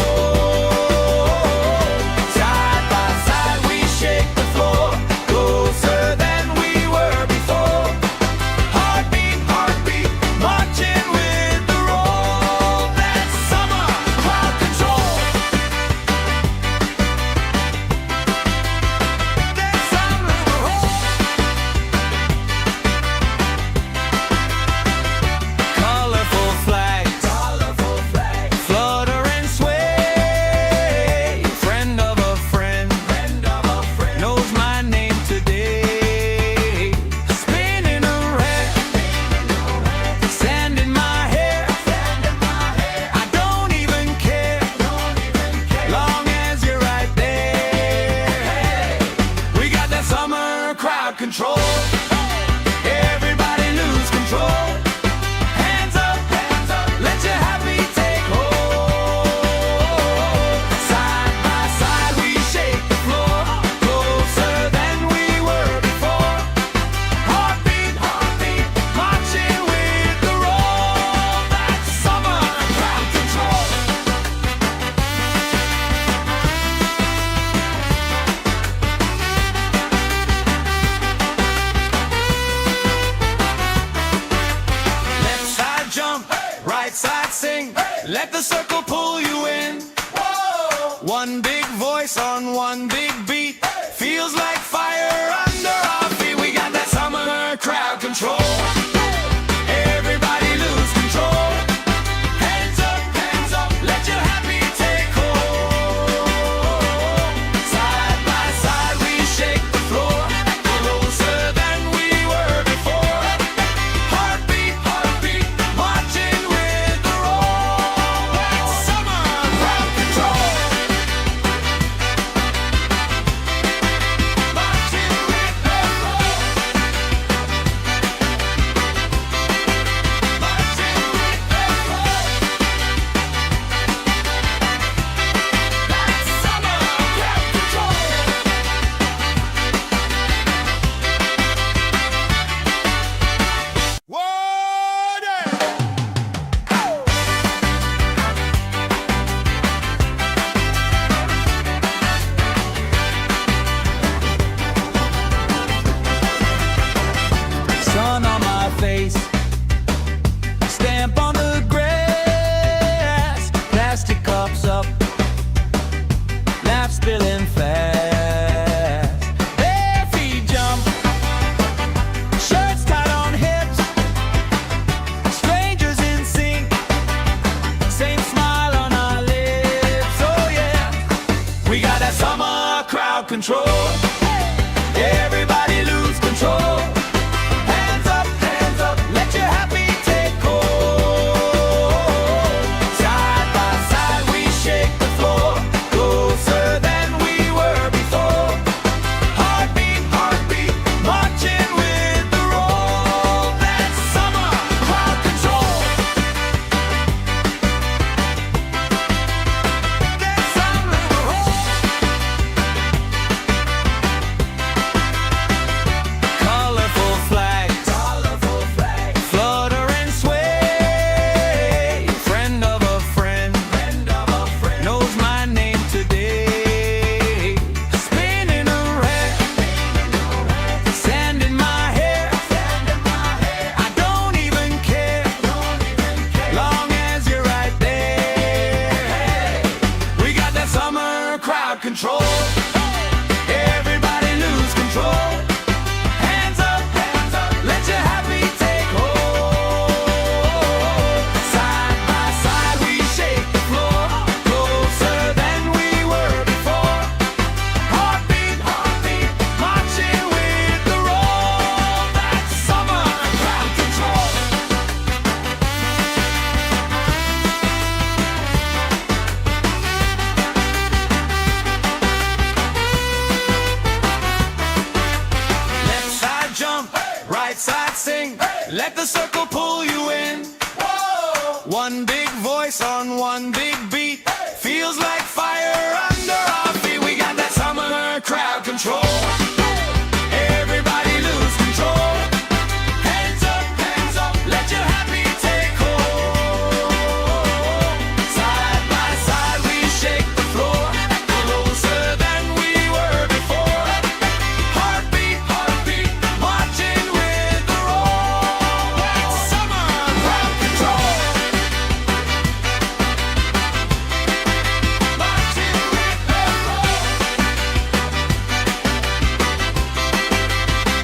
Side by side we shake the floor, closer than we were before. Heartbeat, heartbeat, marching with the roll. That's summer crowd control. That's summer roll. Colorful flags, flutter and sway. Friend of a friend, knows my name today. Spinning around, sand in my hair. I don't even care, long as you're right there. We got that summer crowd control. Everybody lose control. Hands up, let your happy take hold. Side by side we shake the floor, closer than we were before. Heartbeat, heartbeat, marching with the roll. That's summer crowd control. Left side jump, right side sing. Let the circle pull you in. One big voice on one big beat. Feels like fire under our feet. We got that summer crowd control. Everybody lose control. Everybody lose control. Hands up, let your happy take hold. Side by side we shake the floor, closer than we were before. Heartbeat, heartbeat, marching with the roll. That's summer crowd control. That's summer colorful flags, flutter and sway. Friend of a friend, knows my name today. Spinning around, sand in my hair. I don't even care, long as you're right there. We got that summer crowd control. Everybody lose control. Hands up, let your happy take hold. Side by side we shake the floor, closer than we were before. Heartbeat, heartbeat, marching with the roll. That's summer crowd control. Left side jump, right side sing. Let the circle pull you in. One big voice on one big beat. Feels like fire under our feet. We got that summer crowd control. Everybody lose control. Hands up, let your happy take hold. Side by side we shake the floor, closer than we were before. Heartbeat, heartbeat, marching with the roll. That's summer crowd control. Marching with the roll.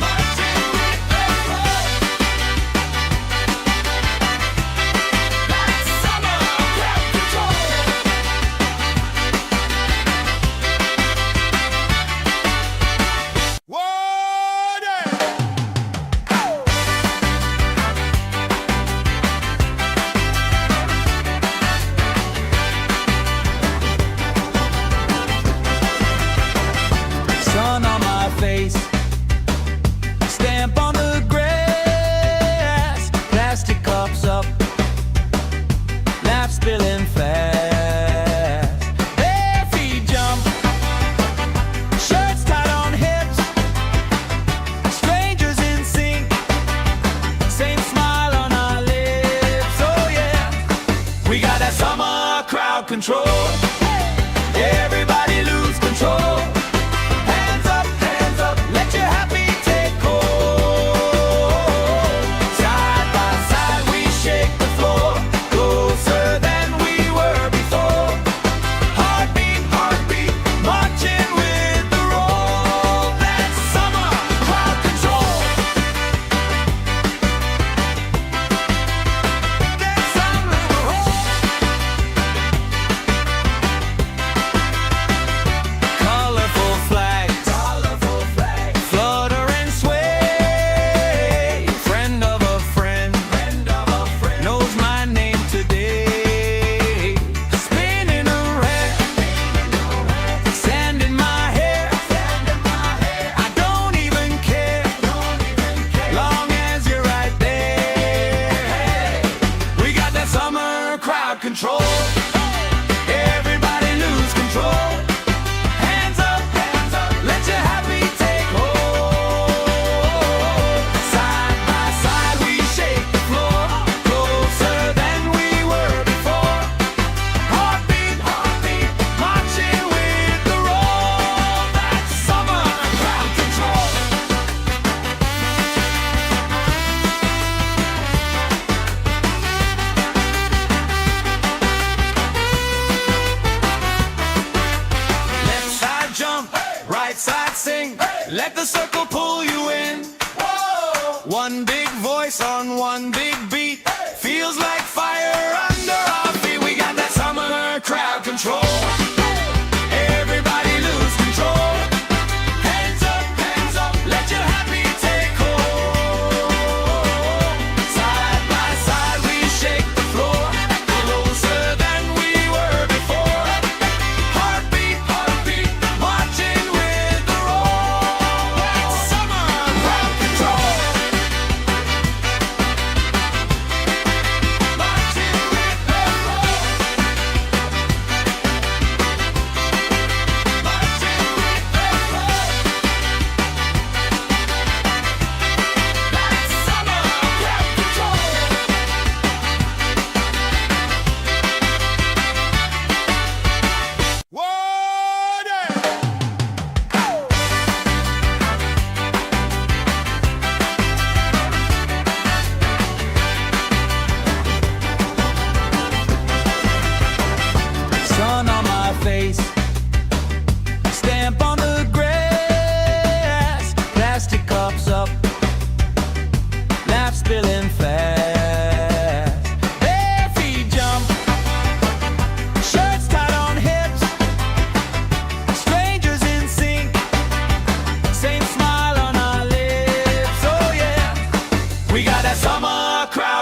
Marching with the roll. That's summer crowd control. Sun on my face, stamp on the grass, plastic cups up, laugh spilling fast. Bare feet jump, shirts tied on hips, strangers in sync, same smile on our lips. Oh yeah, we got that summer crowd control. Everybody lose control. Hands up, let your happy take hold. Side by side we shake the floor, closer than we were before. Heartbeat, heartbeat, marching with the roll. That's summer crowd control. That's summer colorful flags, flutter and sway. Friend of a friend, knows my name today. Spinning around, sand in my hair. I don't even care, long as you're right there. We got that summer crowd control. Everybody lose control. Hands up, let your happy take hold. Side by side we shake the floor, closer than we were before. Heartbeat, heartbeat, marching with the roll. That's summer crowd control. Left side jump, right side sing. Let the circle pull you in. One big voice on one big beat. Feels like fire under our feet. We got that summer crowd control. Everybody lose control. Hands up,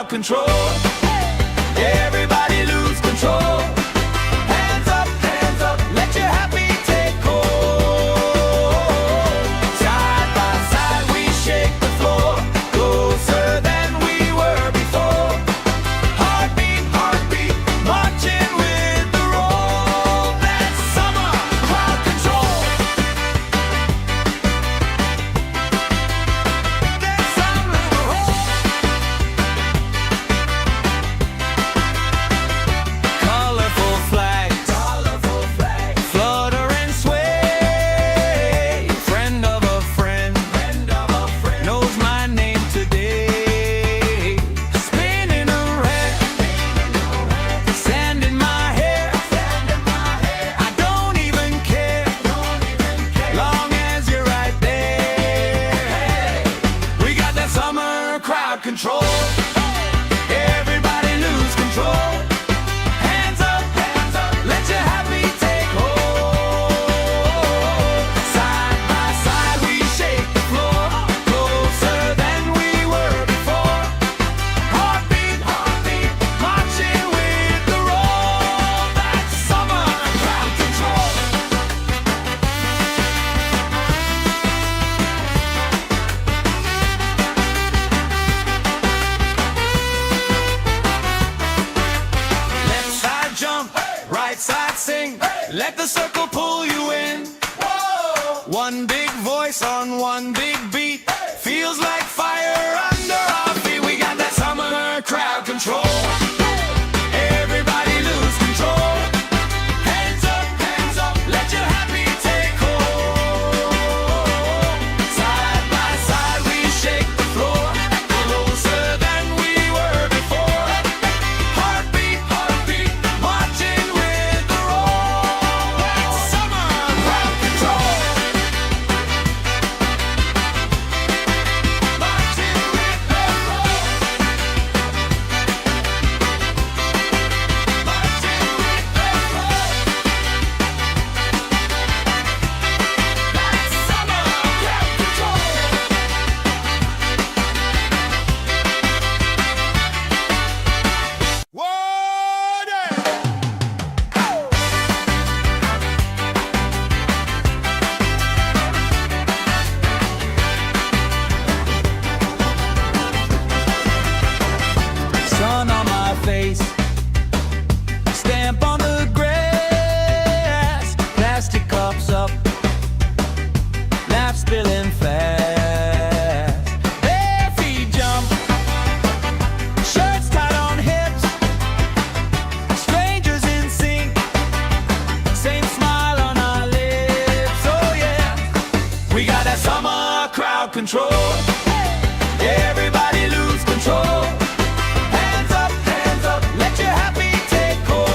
crowd control. Everybody lose control. Hands up, let your happy take hold. Side by side we shake the floor, closer than we were before. Heartbeat, marching with the roll. That's summer crowd control. That's summer colorful flags, flutter and sway. Friend of a friend, knows my name today. Spinning around, sand in my hair. I don't even care, long as you're right there. We got that summer crowd control. Everybody lose control. Hands up, let your happy take hold. Side by side we shake the floor, closer than we were before. Heartbeat, marching with the roll. That's summer crowd control. Left side jump, right side sing. Let the circle pull you in. One big voice on one big beat. Feels like fire under our feet. We got that summer crowd control. Everybody lose control. Hands up, let your happy take hold. Side by side we shake the floor, closer than we were before. Heartbeat, marching with the roll. That's summer crowd control. Marching with the roll. Marching with the roll. That's summer crowd control. Sun on my face, stamp on the grass, plastic cups up, laugh spilling fast. Bare feet jump, shirts tied on hips, strangers in sync, same smile on our lips. Oh yeah, we got that summer crowd control. Everybody lose control. Hands up, let your happy take hold.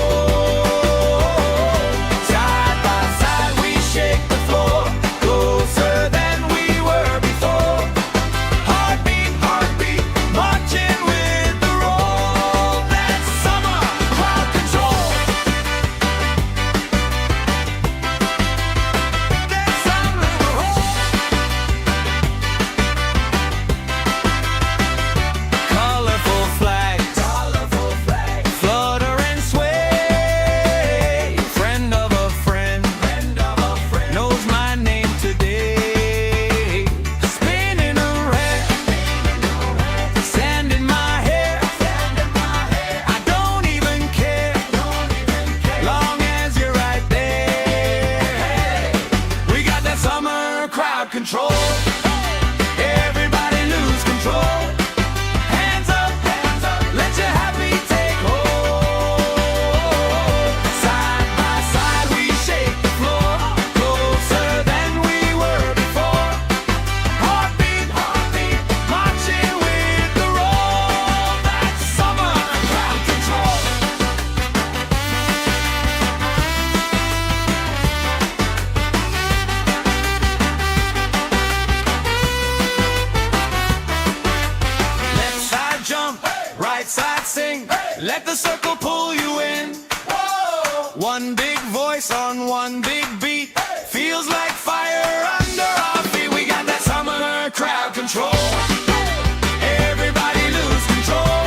Side by side we shake the floor, closer than we were before. Heartbeat, marching with the roll. That's summer crowd control. That's summer colorful flags, flutter and sway. Friend of a friend, knows my name today. Spinning around, sand in my hair. I don't even care, long as you're right there. We got that summer crowd control. Everybody lose control. Hands up, let your happy take hold. Side by side we shake the floor, closer than we were before. Heartbeat, marching with the roll. That's summer crowd control. Left side jump, right side sing. Let the circle pull you in. One big voice on one big beat. Feels like fire under our feet. We got that summer crowd control. Everybody lose control.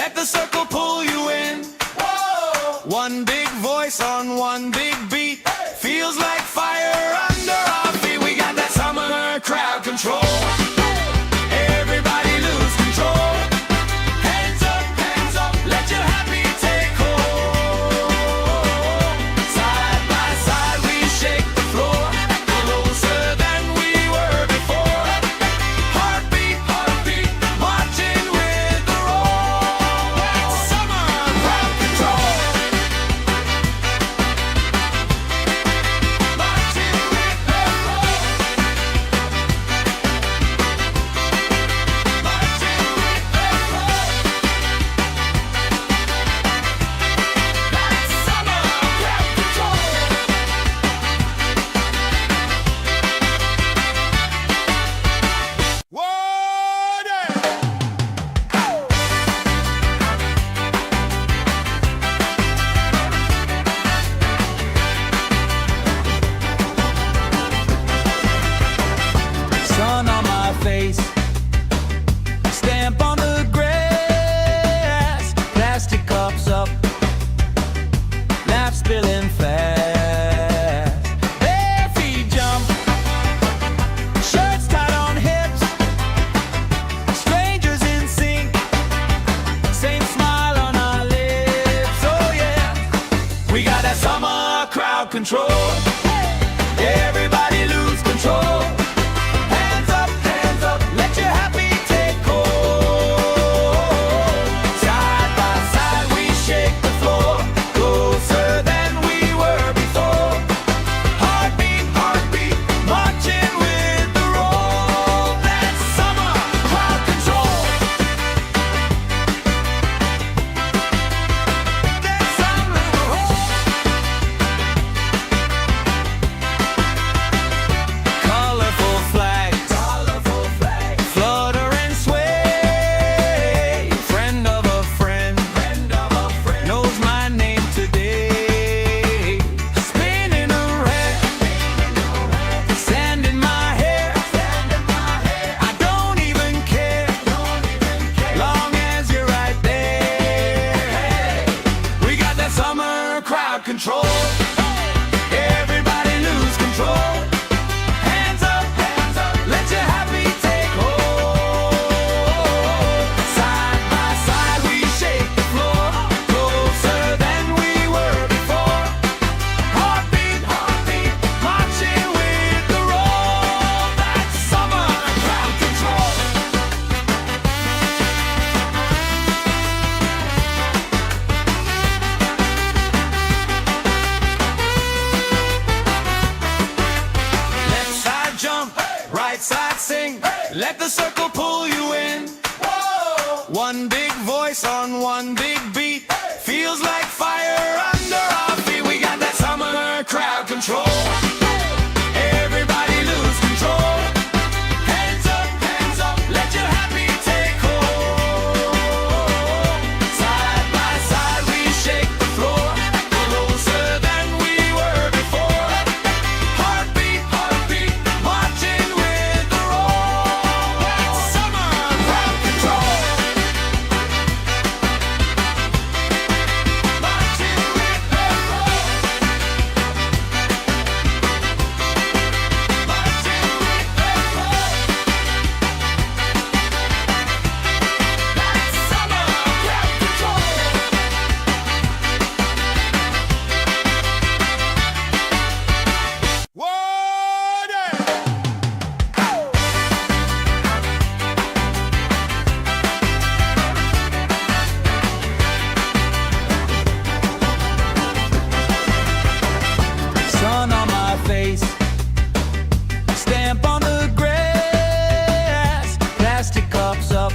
let the circle pull you in. Whoa! One big voice on one big beat, feels like fire under our feet. We got that summer crowd control. Everybody lose control. Hands up, let your happy take hold. Side by side we shake the floor, closer than we were before. Heartbeat, marching with the roll. That's summer crowd control. Marching with the roll. Marching with the roll. That's summer crowd control. Sun on my face, stamp on the grass, plastic cups up, laugh spilling fast. Bare feet jump, shirts tied on hips, strangers in sync, same smile on our lips. Oh yeah, we got that summer crowd control. Everybody lose control. Hands up, let your happy take hold. Side by side we shake the floor, closer than we were before. Heartbeat, marching with the roll. That's summer crowd control. That's summer colorful flags, flutter and sway. Friend of a friend, knows my name today. Spinning around, sand in my hair. I don't even care, long as you're right there. We got that summer crowd control. Everybody lose control. Hands up, let your happy take hold. Side by side we shake the floor, closer than we were before. Heartbeat, marching with the roll. That's summer crowd control. Left side jump, right side sing, let the circle pull you in. Whoa! One big voice on one big beat, feels like fire under our feet. We got that summer crowd control. Everybody lose control. Hands up, let your happy take hold. Side by side we shake the floor, closer than we were before. Heartbeat, marching with the roll. That's summer crowd control. Marching with the roll. Marching with the roll. That's summer crowd control. Sun on my face, stamp on the grass, plastic cups up,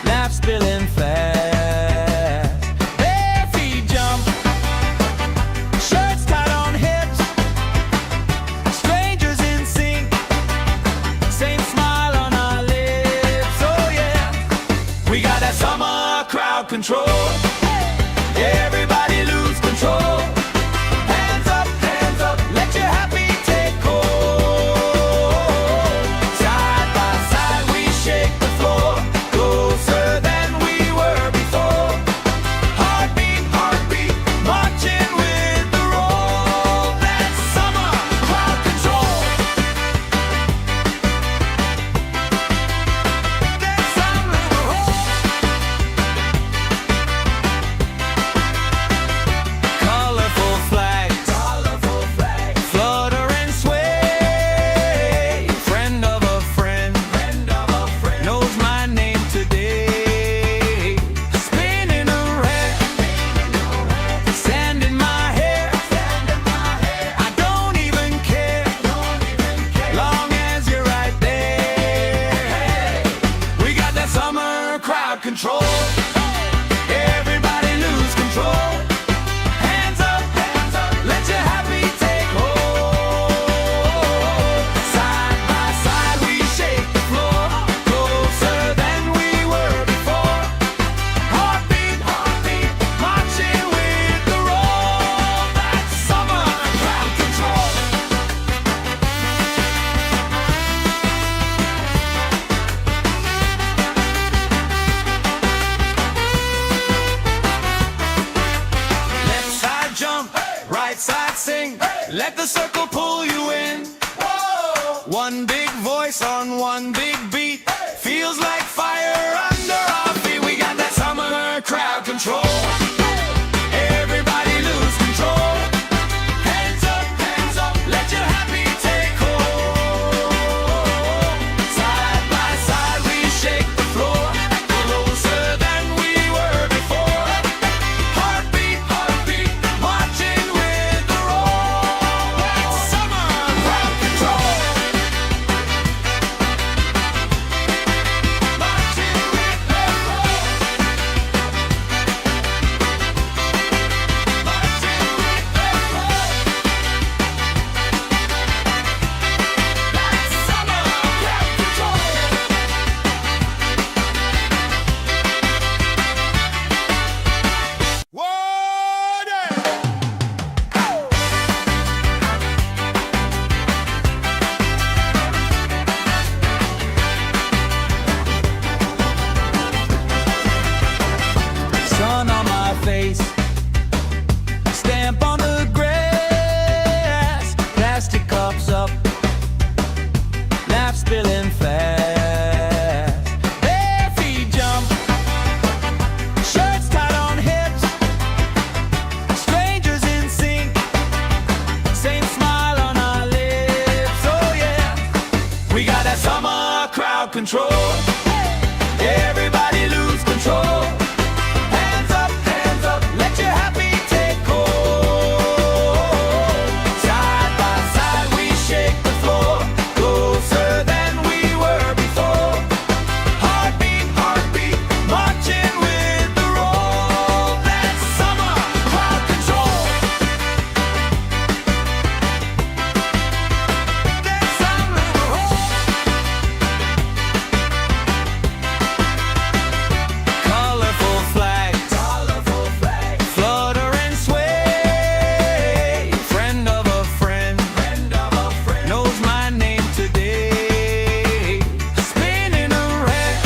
laugh spilling fast. Bare feet jump, shirts tied on hips, strangers in sync, same smile on our lips. Oh yeah, we got that summer crowd control. Everybody lose control. Hands up, let your happy take hold. Side by side we shake the floor, closer than we were summer crowd control. Everybody lose control. Hands up, let your happy take hold. Side by side we shake the floor, closer than we were before. Heartbeat, marching with the roll. That's summer crowd control. Left side jump, right side sing. Let the circle pull you in. One big voice on one big beat. Feels like fire under our feet. We got that summer crowd control. Everybody lose control. Hands up, let your happy take hold. Side by side we shake the floor, closer than we were before. Heartbeat, marching with the roll. That's summer crowd control. Marching with the roll. Marching with the roll. That's summer crowd control. Sun on my face, stamp on the grass, plastic cups up, laugh spilling fast. Bare feet jump, shirts tied on hips, strangers in sync, same smile on our lips. Oh yeah, we got that summer crowd control. Everybody lose control. Hands up, let your happy take hold. Side by side we shake the floor, closer than we were before. Heartbeat, marching with the roll. That's summer crowd control. That's summer control. Colorful flags, flutter and sway. Friend of a friend, knows my name today. Spinning around,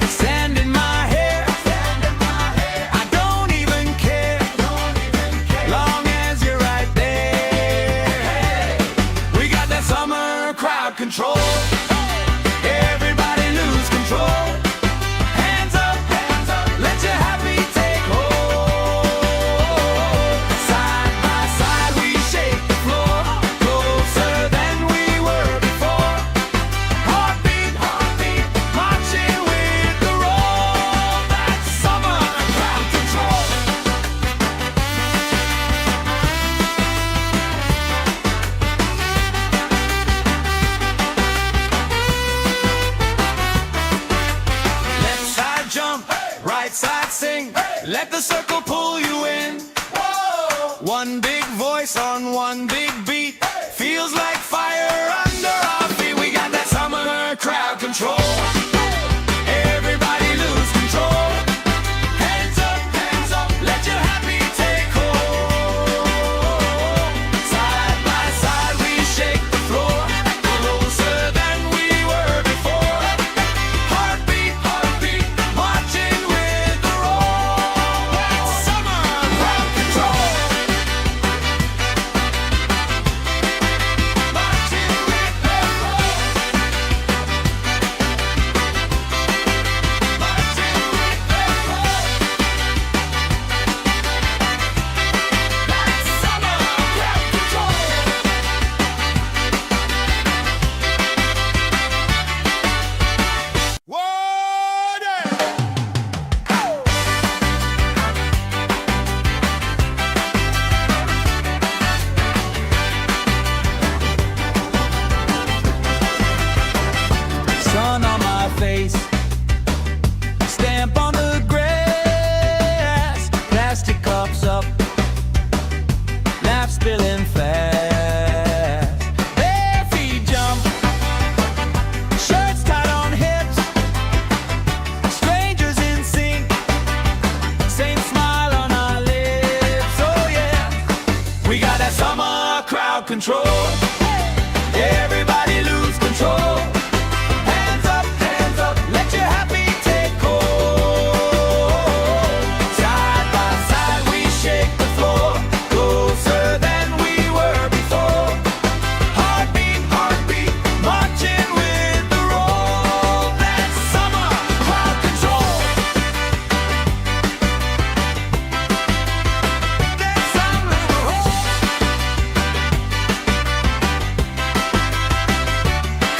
sand in my hair. I don't even care, long as you're right there. We got that summer crowd control. Everybody lose control. Hands up, let your happy take hold. Side by side we shake the floor, closer than we were before. Heartbeat, marching with the roll. That's summer crowd control. Left side jump, right side sing. Let the circle pull you in. One big voice on one big beat. Feels like fire under our feet. We got that summer crowd control. Everybody lose control. Hands up, let your happy take hold. Side by side we shake the floor, closer than we were before. Heartbeat, marching with the roll. That's summer control. Everybody lose control. Hands up, let your happy take hold. Side by side we shake the floor, closer than we were before. Heartbeat, heartbeat, marching with the roll. That's summer crowd control. That's summer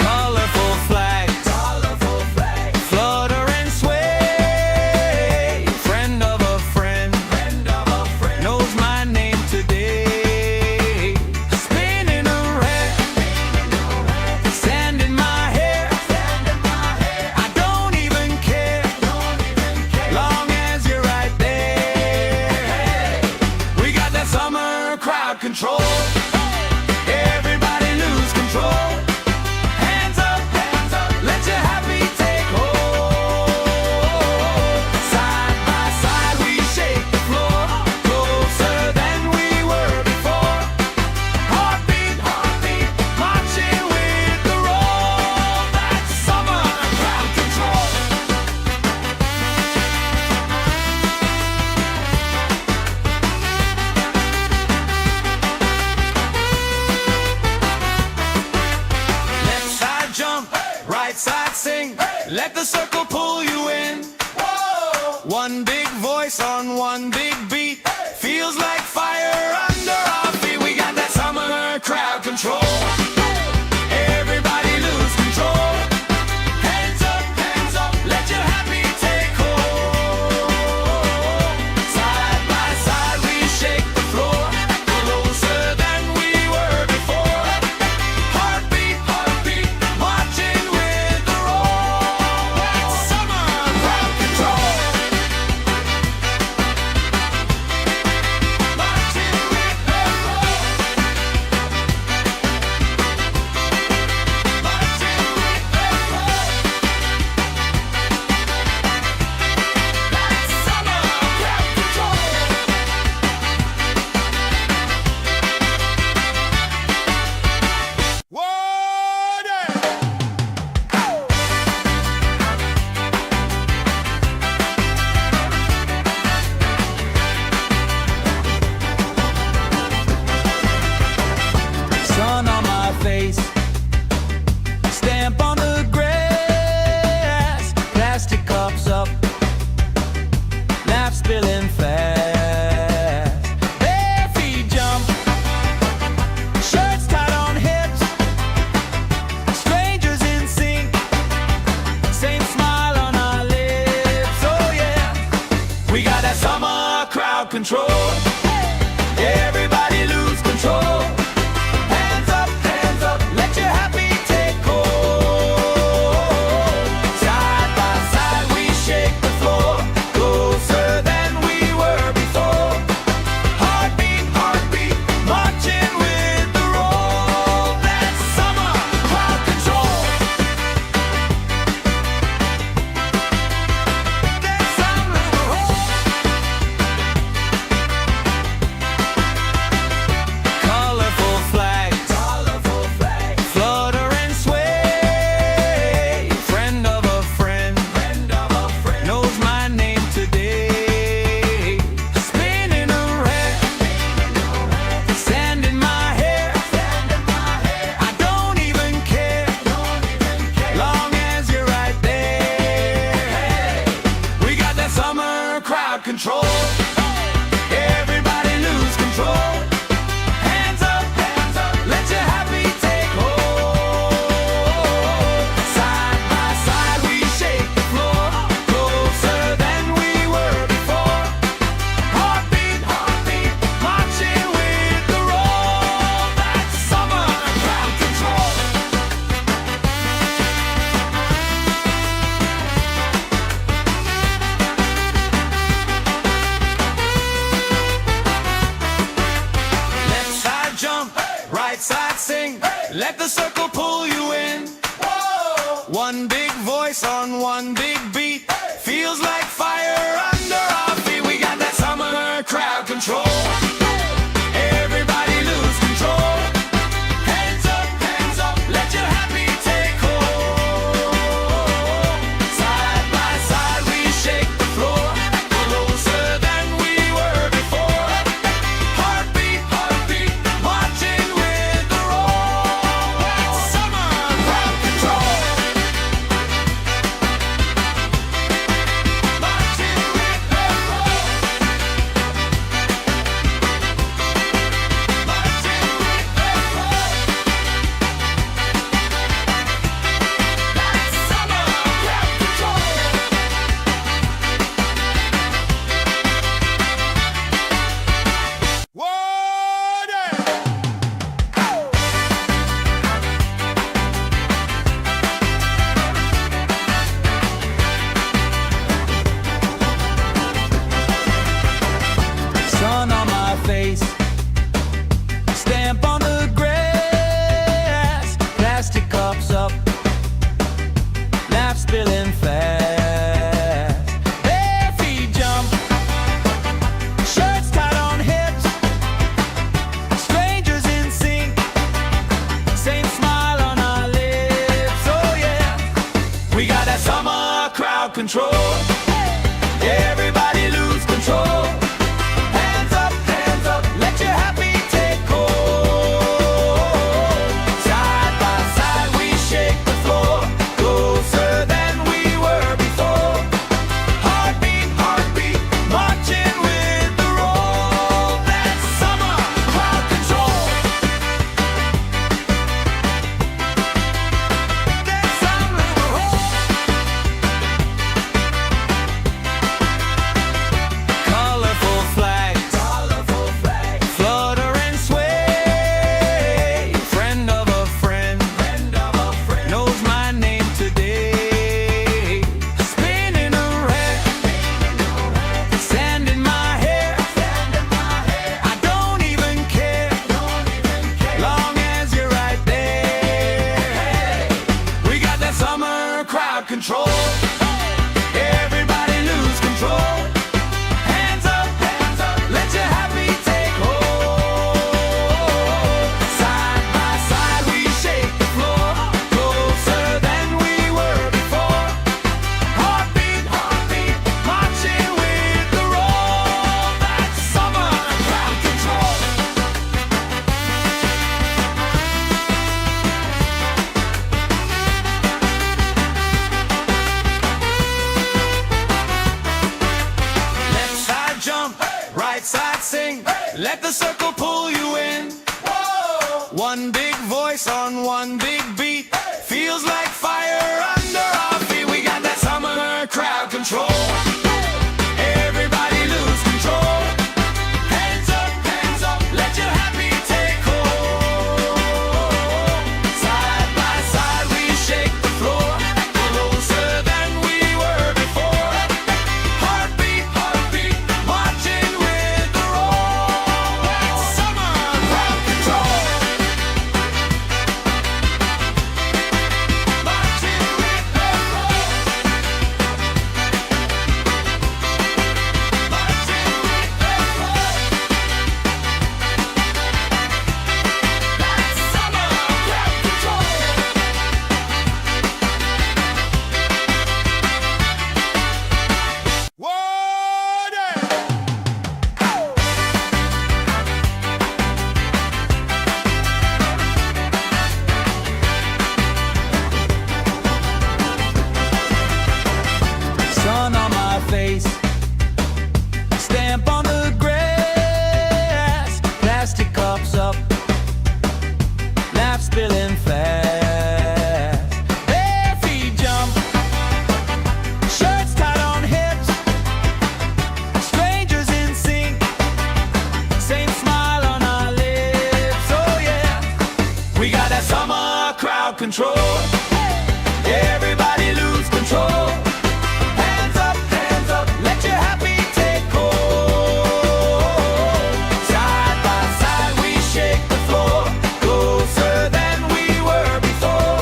colorful flags, flutter and sway. Friend of a friend, knows my name today. Spinning around, sand in my hair. I don't even care, long as you're right there. We got that summer crowd control. Everybody lose control. Hands up, let your happy take hold. Side by side we shake the floor, closer than we were before. Heartbeat, heartbeat, marching with the roll. That's summer crowd control. Left side jump, right side sing. Let the circle pull you in. One big voice on one big beat. Feels like fire under our feet. We got that summer crowd control. Everybody lose control. Hands up, let your happy take hold. Side by side we shake the floor, closer than we were before. Heartbeat, heartbeat, marching with the roll. That's summer crowd control. Marching with the roll. Marching with the roll. That's summer crowd control. Sun on my face, stamp on the grass, plastic cups up, laugh spilling fast. Bare feet jump, shirts tied on hips, strangers in sync, same smile on our lips. Oh yeah, we got that summer crowd control. Everybody lose control. Hands up, let your happy take hold. Side by side we shake the floor, closer than we were before. Heartbeat, heartbeat, marching with the roll. That's summer crowd control. That's summer colorful flags, flutter and sway. Friend of a friend, knows my name today. Spinning around, sand in my hair. I don't even care, long as you're right there. We got that summer crowd control. Everybody lose control. Hands up, let your happy take hold. Side by side we shake the floor, closer than we were before. Heartbeat, heartbeat, marching with the roll. That's summer crowd control. control. Everybody lose control. Hands up, let your happy take hold. Side by side we shake the floor, closer than we were before. Heartbeat, heartbeat, marching with the roll. That's summer crowd control. That's summer control. Colorful flags, flutter and sway. Friend of a friend, knows my name today. Spinning around, sand in my hair. I don't even care, long as you're right there. We got that summer crowd control. Everybody lose control. Hands up, let your happy take hold. Side by side we shake the floor, closer than we were before. Heartbeat, heartbeat, marching with the roll. That's summer crowd control. Left side jump, right side sing. Let the circle pull you in. One big voice on one big beat. Feels like fire under our feet. We got that summer crowd control. Everybody lose control. Hands up, let your happy take hold. Side by side we shake the floor, closer than we were before. Heartbeat, heartbeat, marching with the roll. That's summer crowd control. Marching with the roll. Marching with the roll. That's summer crowd control. Sun on my face, stamp on the grass, plastic cups up, laugh spilling fast. Bare feet jump, shirts tied on hips, strangers in sync, same smile on our lips. Oh yeah, we got that summer crowd control. Everybody lose control. Hands up, let your happy take hold. Side by side we shake the floor, closer than we were before.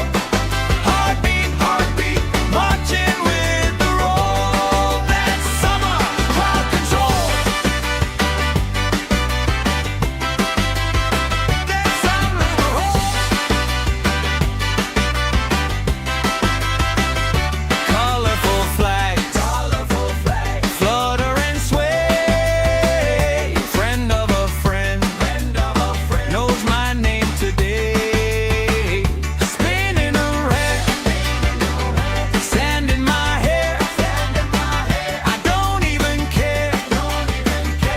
Heartbeat, heartbeat, marching with the roll. That's summer crowd control. That's summer control. Colorful flags, flutter and sway. Friend of a friend, knows my name today. Spinning around, sand in my hair. I don't even care,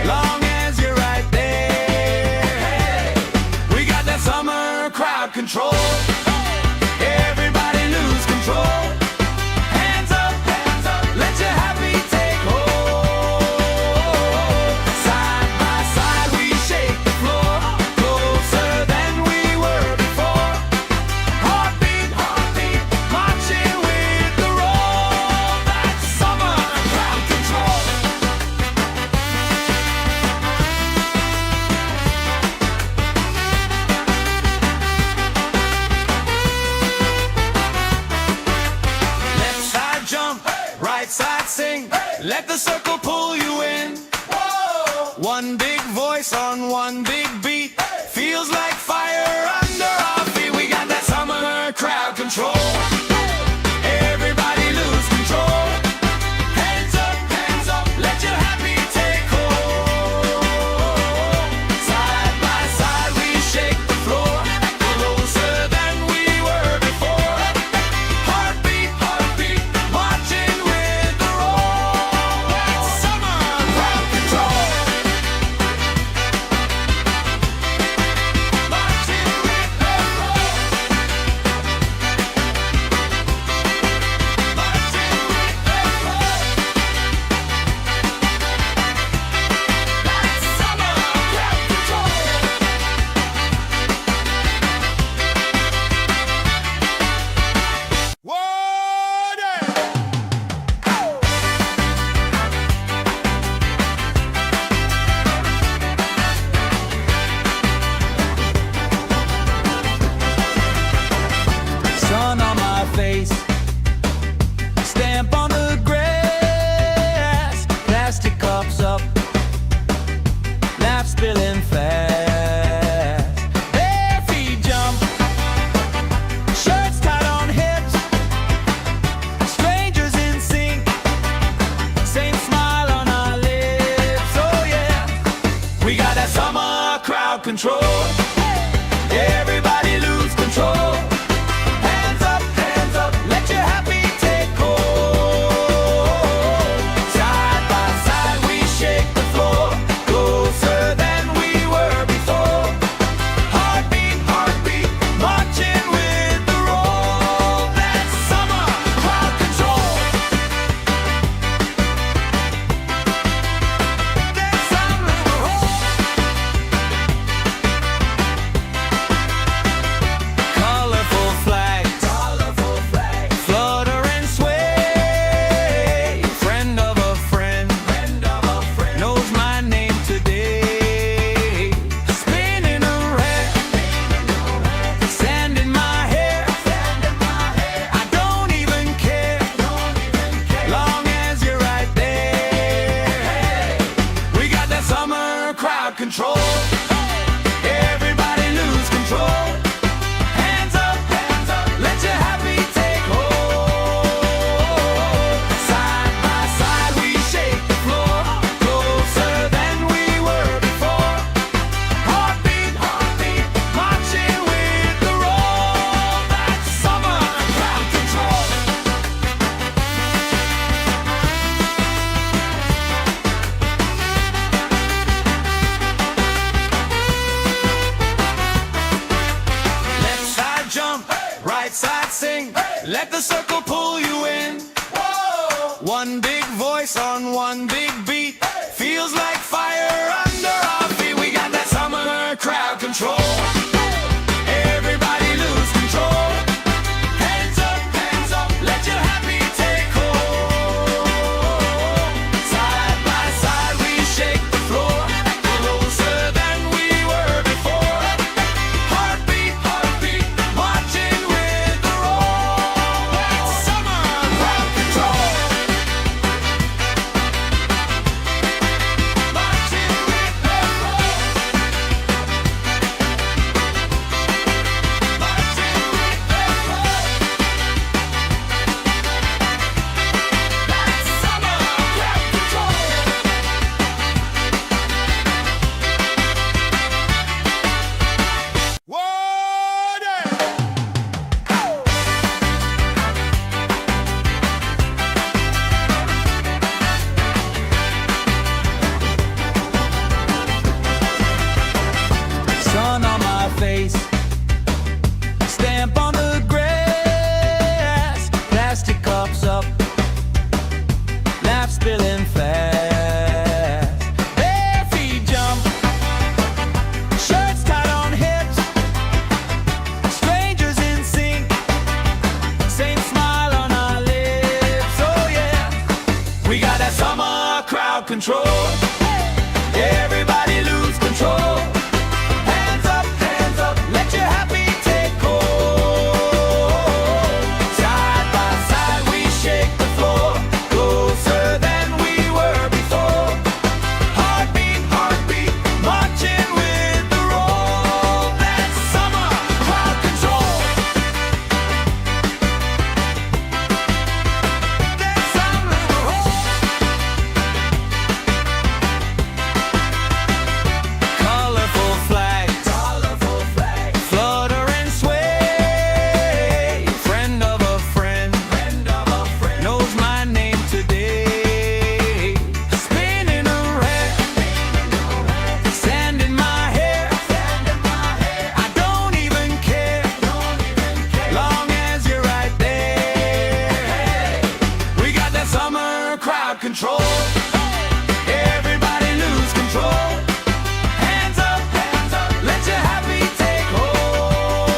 long as you're right there. We got that summer crowd control. Everybody lose control. Hands up, let your happy take hold. Side by side we shake the floor, closer than we were before. Heartbeat, heartbeat, marching with the roll. That's summer crowd control. Left side jump, right side sing. Let the circle pull you in. One big voice on one big beat. Feels like fire under our feet. We got that summer crowd control. Everybody lose control. control. Everybody lose control. Hands up, let your happy take hold. Side by side we shake the floor, closer than we were before. Heartbeat, heartbeat, marching with the roll. That's summer crowd control. That's summer roll. Colorful flags, flutter and sway. Friend of a friend, knows my name today. Spinning around, sand in my hair. I don't even care, long as you're right there. We got that summer crowd control. Everybody lose control. Hands up, let your happy take hold. Side by side we shake the floor, closer than we were before. Heartbeat, heartbeat, marching with the roll. That's summer crowd control. Left side jump, right side sing. Let the circle pull you in. One big voice on one big beat. Feels like fire under our feet. We got that summer crowd control. Everybody lose control. Hands up, let your happy take hold. Side by side we shake the floor, closer than we were before. Heartbeat, heartbeat, marching with the roll. That's summer crowd control. Marching with the roll. Marching with the roll. That's summer crowd control. Sun on my face, stamp on the grass, plastic cups up, laugh spilling fast. Bare feet jump, shirts tied on hips, strangers in sync, same smile on our lips. Oh yeah, we got that summer crowd control. Everybody lose control. Hands up, let your happy take hold. Side by side we shake the floor, closer than we were before. Heartbeat, heartbeat, marching with the roll. That's summer crowd control. That's summer roll. Colorful flags, flutter and sway. Friend of a friend, knows my name today. Spinning around, sand in my hair. I don't even care, long as you're right there. We got that summer crowd control. Everybody lose control. Hands up, let your happy take hold.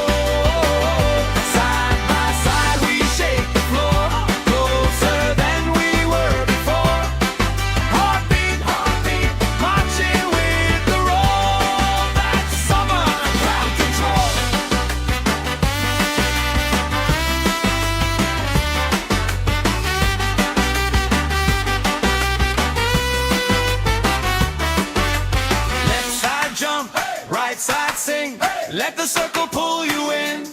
Side by side we shake the floor, closer than we were before. Heartbeat, heartbeat, marching with the roll. That's summer crowd control. Left side jump, right side sing. Let the circle pull you in.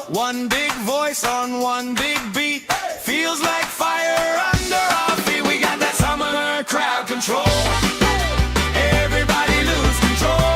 One big voice on one big beat. Feels like fire under our feet. We got that summer crowd control. Everybody lose control.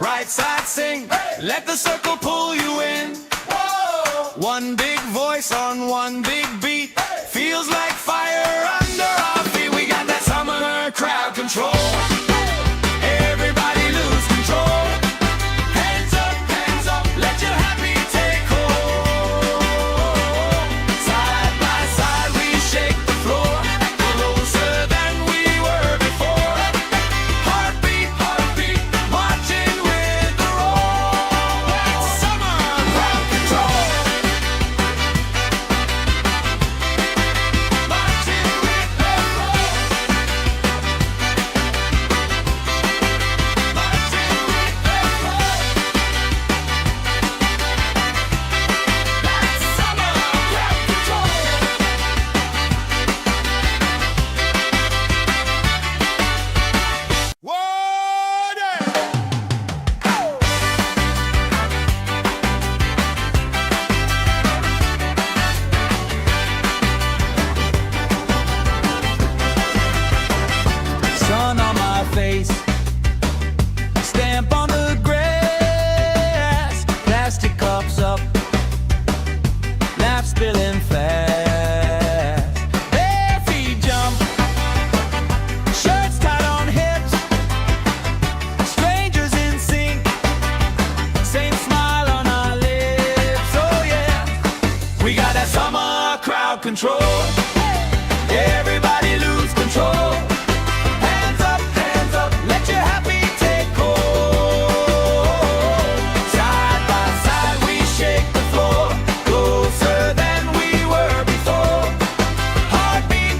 right side sing. Let the circle pull you in. One big voice on one big beat. Feels like fire under our feet. We got that summer crowd control. Everybody lose control. Hands up, let your happy take hold. Side by side we shake the floor, closer than we were before. Heartbeat, marching with the roll. That's summer crowd control. Marching with the roll. Marching with the roll. That's summer crowd control. Sun on my face, stamp on the grass, plastic cups up, laugh spilling fast. Bare feet jump, shirts tied on hips, strangers in sync, same smile on our lips. Oh yeah, we got that summer crowd control. Everybody lose control. Hands up, let your happy take hold. Side by side we shake the floor, closer than we were before. Heartbeat,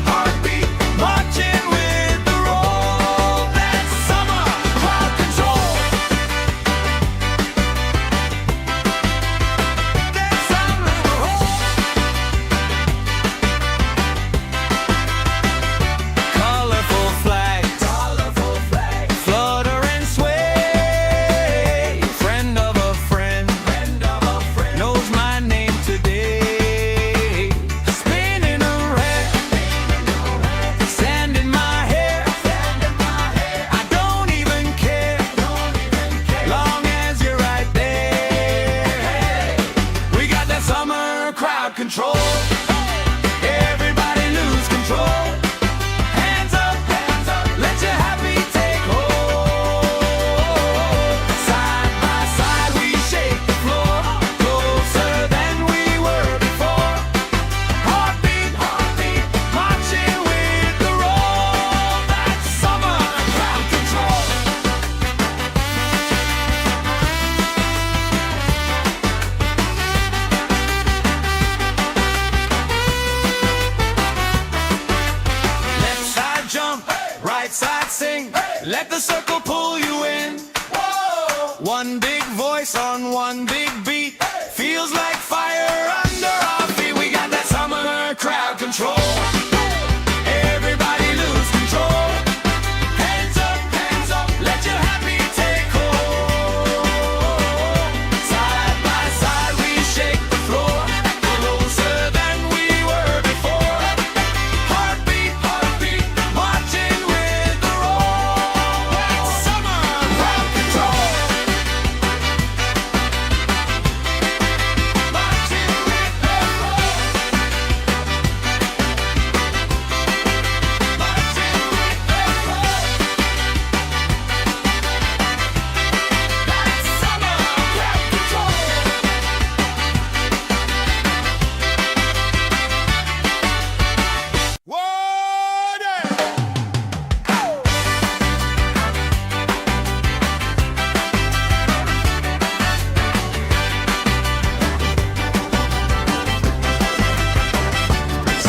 marching with the roll. That's summer crowd control. That's summer crowd. Colorful flags, flutter and sway. Friend of a friend, knows my name today. Spinning around, sand in my hair. I don't even care, long as you're right there. We got that summer crowd control. Everybody lose control. Hands up, let your happy take hold. Side by side we shake the floor, closer than we were before. Heartbeat, marching with the roll. That's summer crowd control. Left side jump, right side sing. Let the circle pull you in. One big voice on one big beat. Feels like fire under our feet. We got that summer crowd control. Everybody lose control. Hands up, let your happy take hold. Side by side we shake the floor, closer than we were before. Heartbeat, marching with the roll. That's summer crowd control. Marching with the roll. Marching with the roll. That's summer crowd control.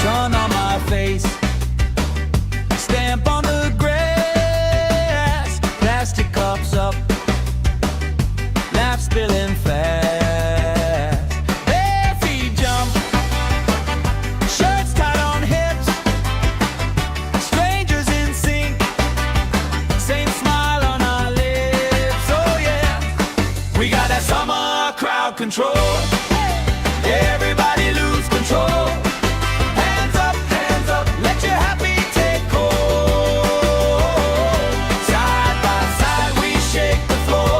Sun on my face, stamp on the grass, plastic cups up, laugh spilling fast. Bare feet jump, shirts tied on hips, strangers in sync, same smile on our lips. Oh yeah, we got that summer crowd control. Everybody lose control. Hands up, let your happy take hold. Side by side we shake the floor.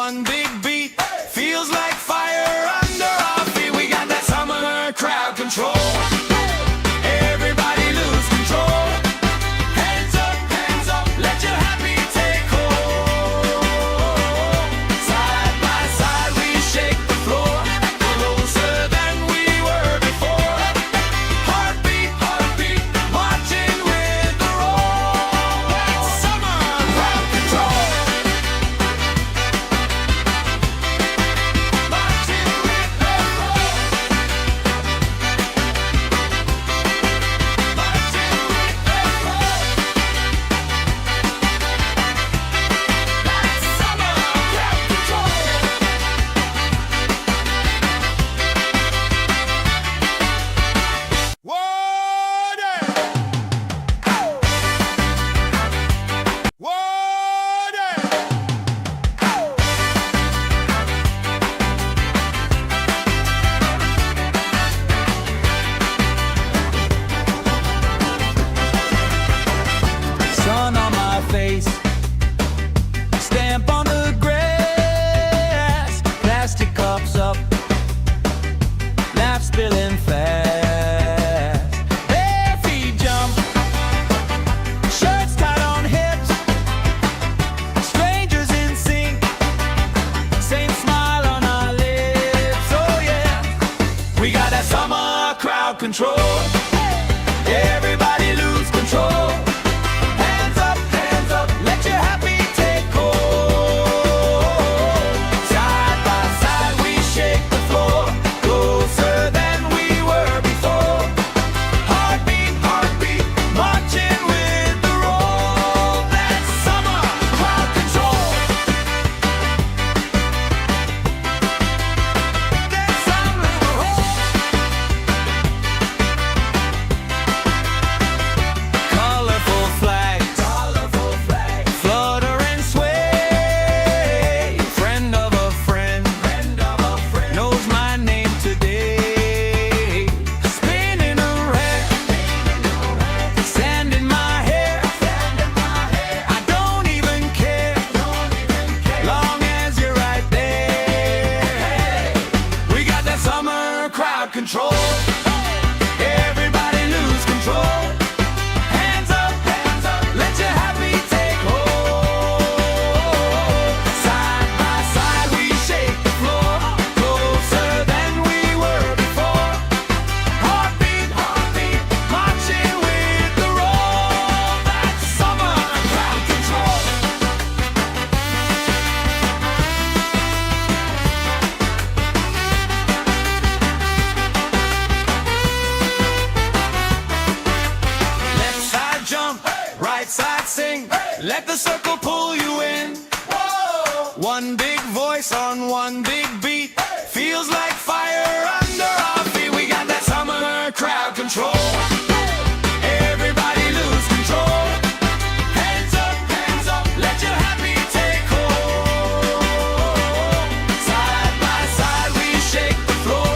one big beat. Feels like fire under our feet. We got that summer crowd control. Everybody lose control. Hands up, let your happy take hold. Side by side we shake the floor, closer than we were before. Heartbeat, marching with the roll. That's summer crowd control. Marching with the roll. Marching with the roll. That's summer crowd control. Water! Water! Sun on my face, stamp on the grass, plastic cups up, laugh spilling fast. Bare feet jump, shirts tied on hips, strangers in sync, same smile on our lips. Oh yeah, we got that summer crowd control. Everybody lose control. Hands up, let your happy take hold. Side by side we shake the floor, closer than we were before. Heartbeat, marching with the roll. That's summer crowd control. That's summer crowd. Colorful flags, flutter and sway. Friend of a friend, knows my name today. Spinning around, sand in my hair. I don't even care, long as you're right there. We got that summer crowd control. Everybody lose control. Hands up, let your happy take hold. Side by side we shake the floor, closer than we were before. Heartbeat, marching with the roll. That's summer crowd control. Left side jump, right side sing. Let the circle pull you in. One big voice on one big beat. Feels like fire under our feet. We got that summer crowd control. Everybody lose control. Hands up, let your happy take hold. Side by side we shake the floor,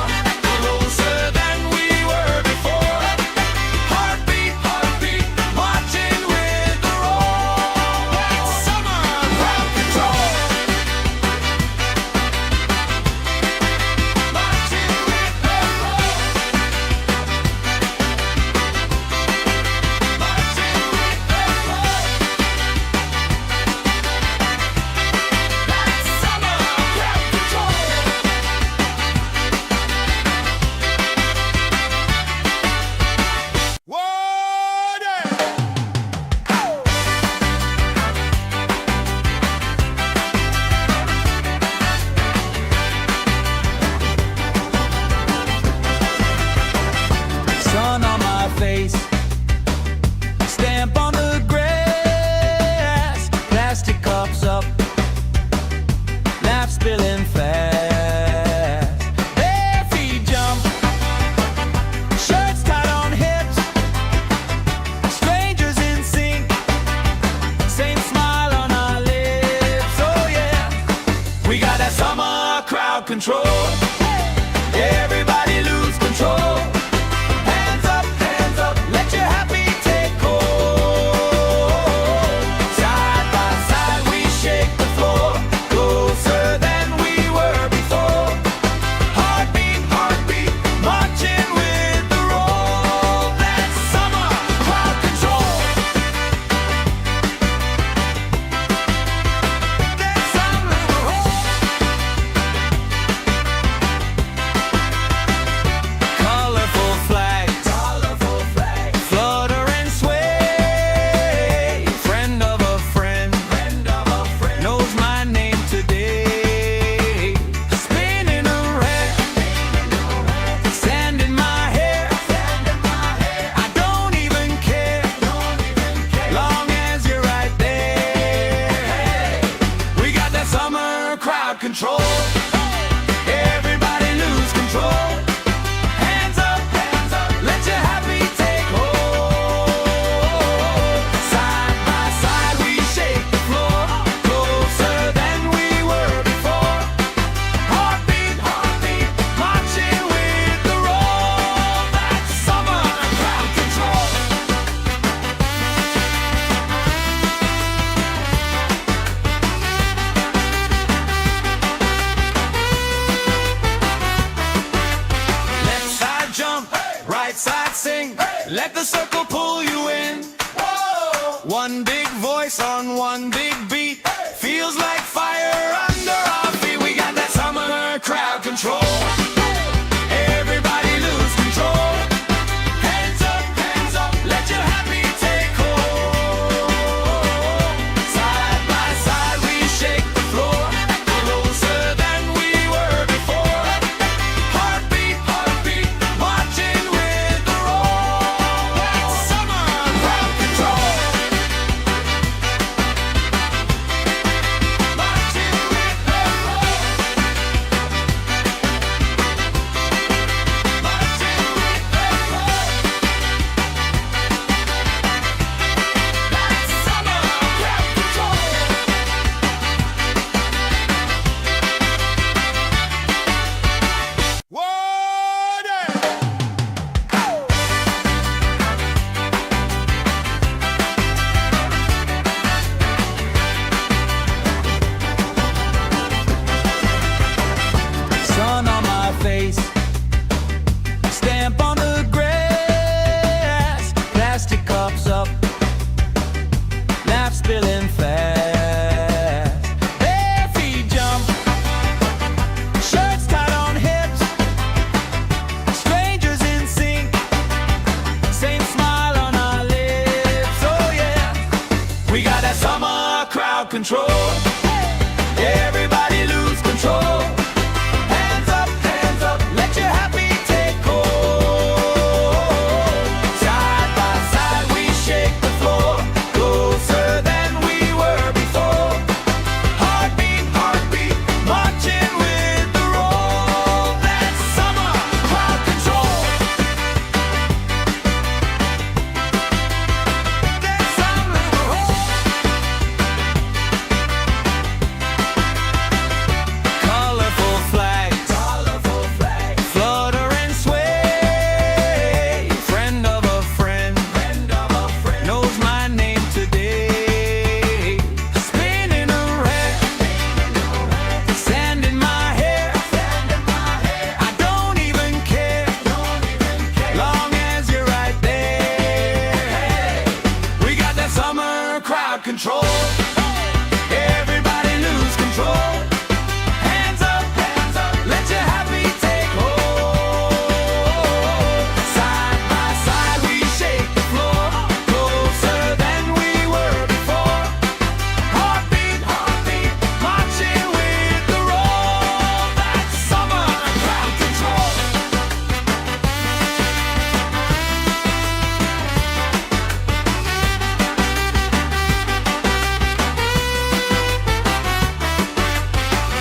closer than we were before. Heartbeat, marching with the roll. That's summer crowd control. Marching with the roll. Marching with the roll. That's summer crowd control. Water! Sun on my face, stamp on the grass, plastic cups up, laugh spilling fast. Bare feet jump, shirts tied on hips, strangers in sync, same smile on our lips. Oh yeah, we got that summer crowd control. Everybody lose control. Hands up, let your happy take hold. Side by side we shake the floor, closer than the circle pull you in. Whoa! One big voice on one big beat. Feels like fire under our feet. We got that summer crowd control. Everybody lose control. Hands up, let your happy take hold. Side by side we shake the floor, closer than we were before. Heartbeat, marching with the roll. That's summer crowd control. Marching with the roll. Marching with the roll. That's summer crowd control. Sun on my face, stamp on the grass, plastic cups up, laugh spilling fast. Bare feet jump, shirts tied on hips, strangers in sync, same smile on our lips. Oh yeah, we got that summer crowd control. Everybody lose control. Hands up, let your happy take hold. Side by side we shake the floor, closer than we were before. Heartbeat, marching with the roll. That's summer crowd control. That's summer crowd. Colorful flags, flutter and sway. Friend of a friend, knows my name today. Spinning around, sand in my hair. I don't even care, long as you're right there. We got that summer crowd control. Everybody lose control. Hands up, let your happy take hold. Side by side we shake the floor, closer than we were before. Heartbeat, marching with the roll. That's summer crowd control.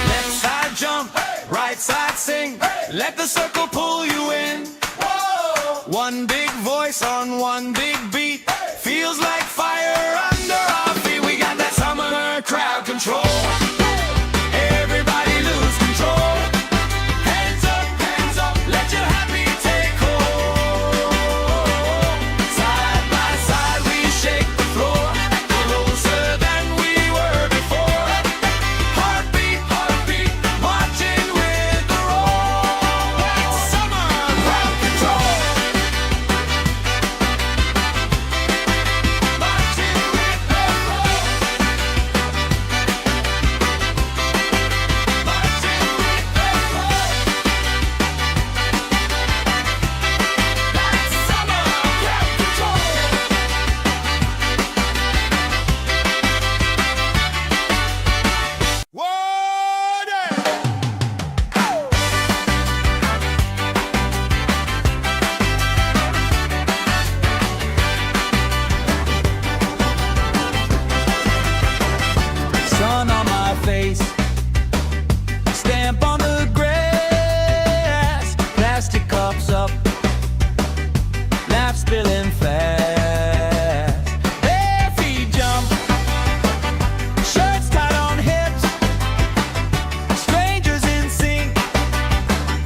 Left side jump, right side sing. Let the circle pull you in. One big voice on one big beat. Feels like fire under our feet. We got that summer crowd control. Everybody lose control. Hands up, let your happy take hold. Side by side we shake the floor, closer than we were before. Heartbeat, marching with the roll. That's summer crowd control. Marching with the roll. Marching with the roll. That's summer crowd control. Sun on my face, stamp on the grass, plastic cups up, laugh spilling fast. Bare feet jump, shirts tied on hips, strangers in sync,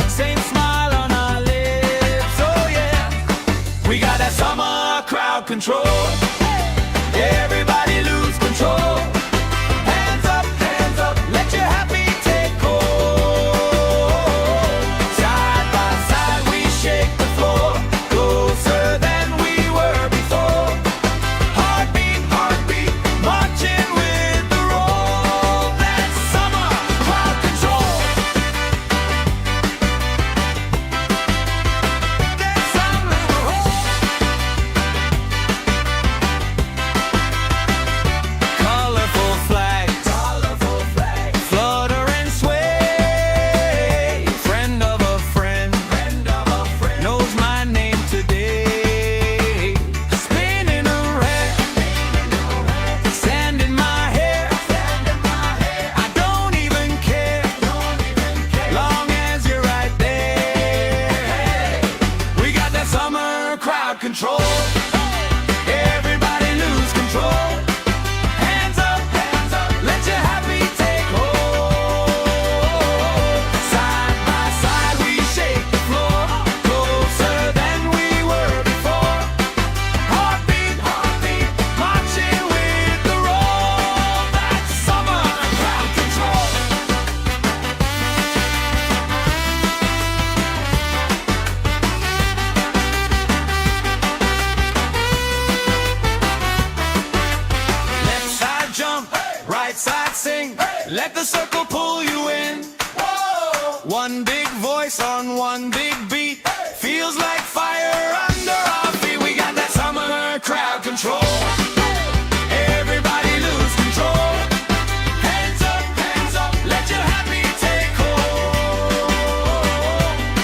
same smile on our lips. Oh yeah, we got that summer crowd control. Everybody lose control. Hands up, let your happy take hold. Side by side we shake the floor, closer than we were One big voice on one big beat. Feels like fire under our feet. We got that summer crowd control. Everybody lose control. Hands up, let your happy take hold.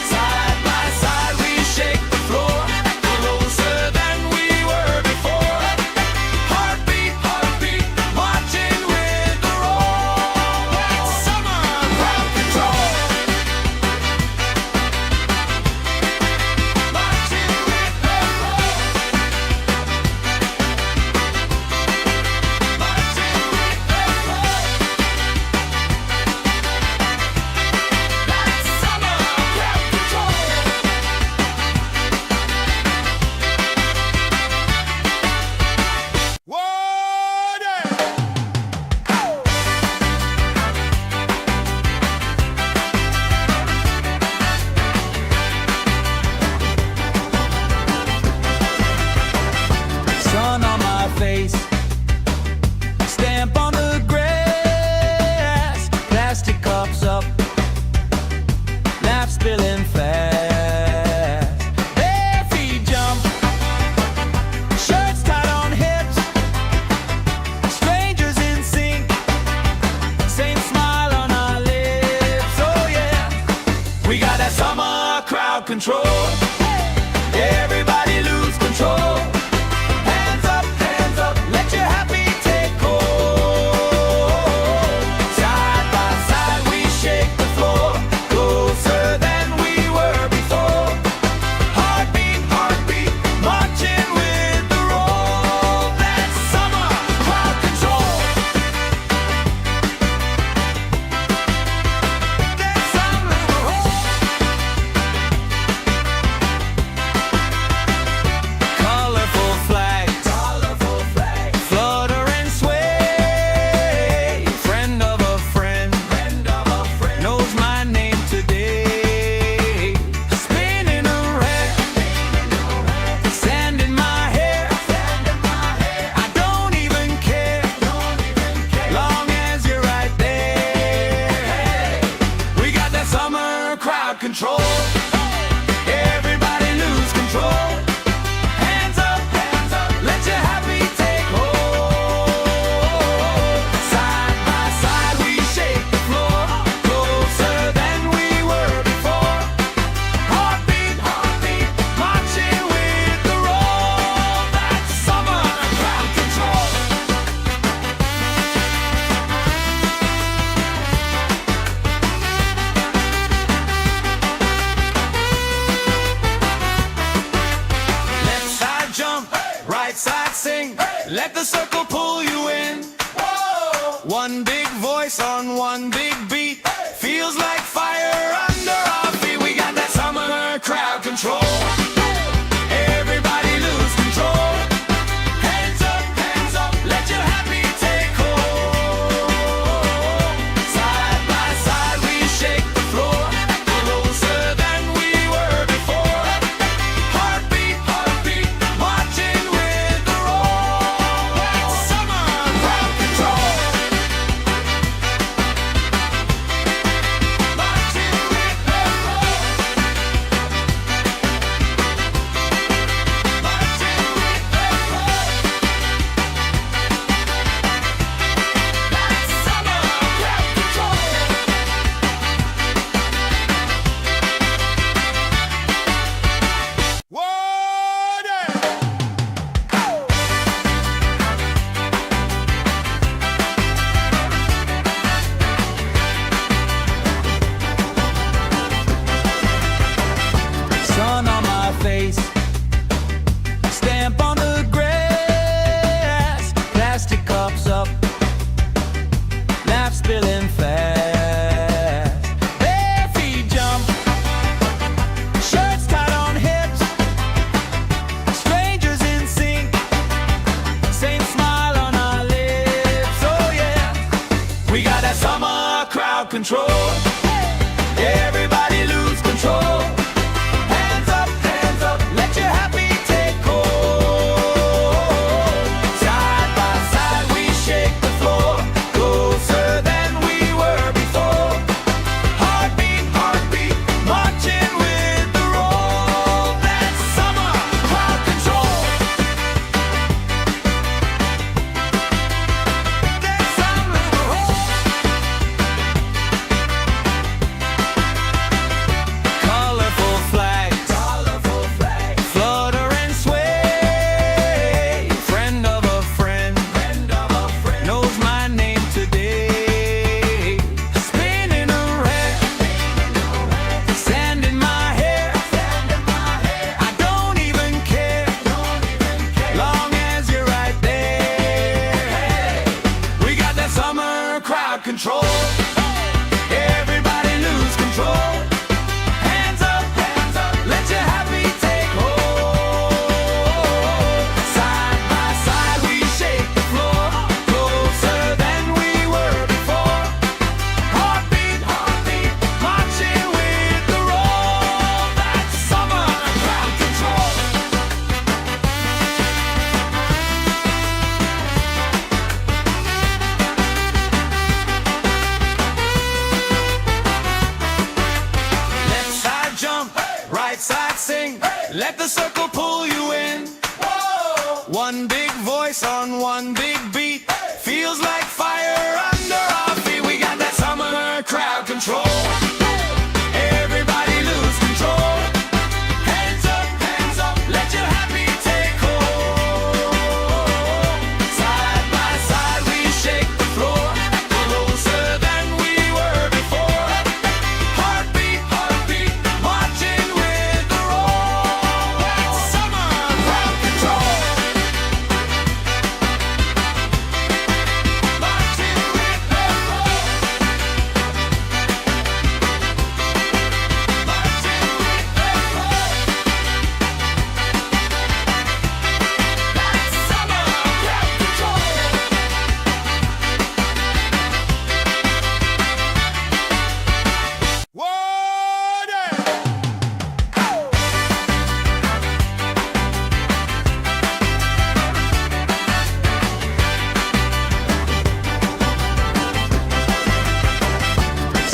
Side by side we shake the floor, closer than we were before. Heartbeat, marching with the roll. That's summer crowd control. Marching with the roll. Marching with the roll. That's summer crowd control. Sun on my face, stamp on the grass, plastic cups up, laugh spilling fast. Bare feet jump, shirts tied on hips, strangers in sync, same smile on our lips. Oh yeah, we got that summer crowd control. Everybody lose control. Hands up, let your happy take hold. Side by side we shake the floor, closer than we were before. Heartbeat, marching with the roll. That's summer crowd control. That's summer colorful flags, flutter and sway. Friend of a friend, knows my name today. Spinning around, sand in my hair. I don't even care, long as you're right there. We got that summer crowd control. Everybody lose control. Hands up, let your happy take hold. Side by side we shake the floor, closer than we were before. Heartbeat, marching with the roll. That's summer crowd control. Left side jump, right side sing. Let the circle pull you in. One big voice on one big beat. Feels like fire under our feet. We got that summer crowd control. Everybody lose control. Hands up, let your happy take hold. Side by side we shake the floor, closer than we were before. Heartbeat, marching with the roll. That's summer crowd control. let the circle pull you in. Whoa! One big voice on one big beat, feels like fire under our feet. We got that summer crowd control. Everybody lose control. Hands up, let your happy take hold. Side by side we shake the floor, closer than we were before. Heartbeat, marching with the roll. That's summer crowd control. Marching with the roll. Marching with the roll. That's summer crowd control.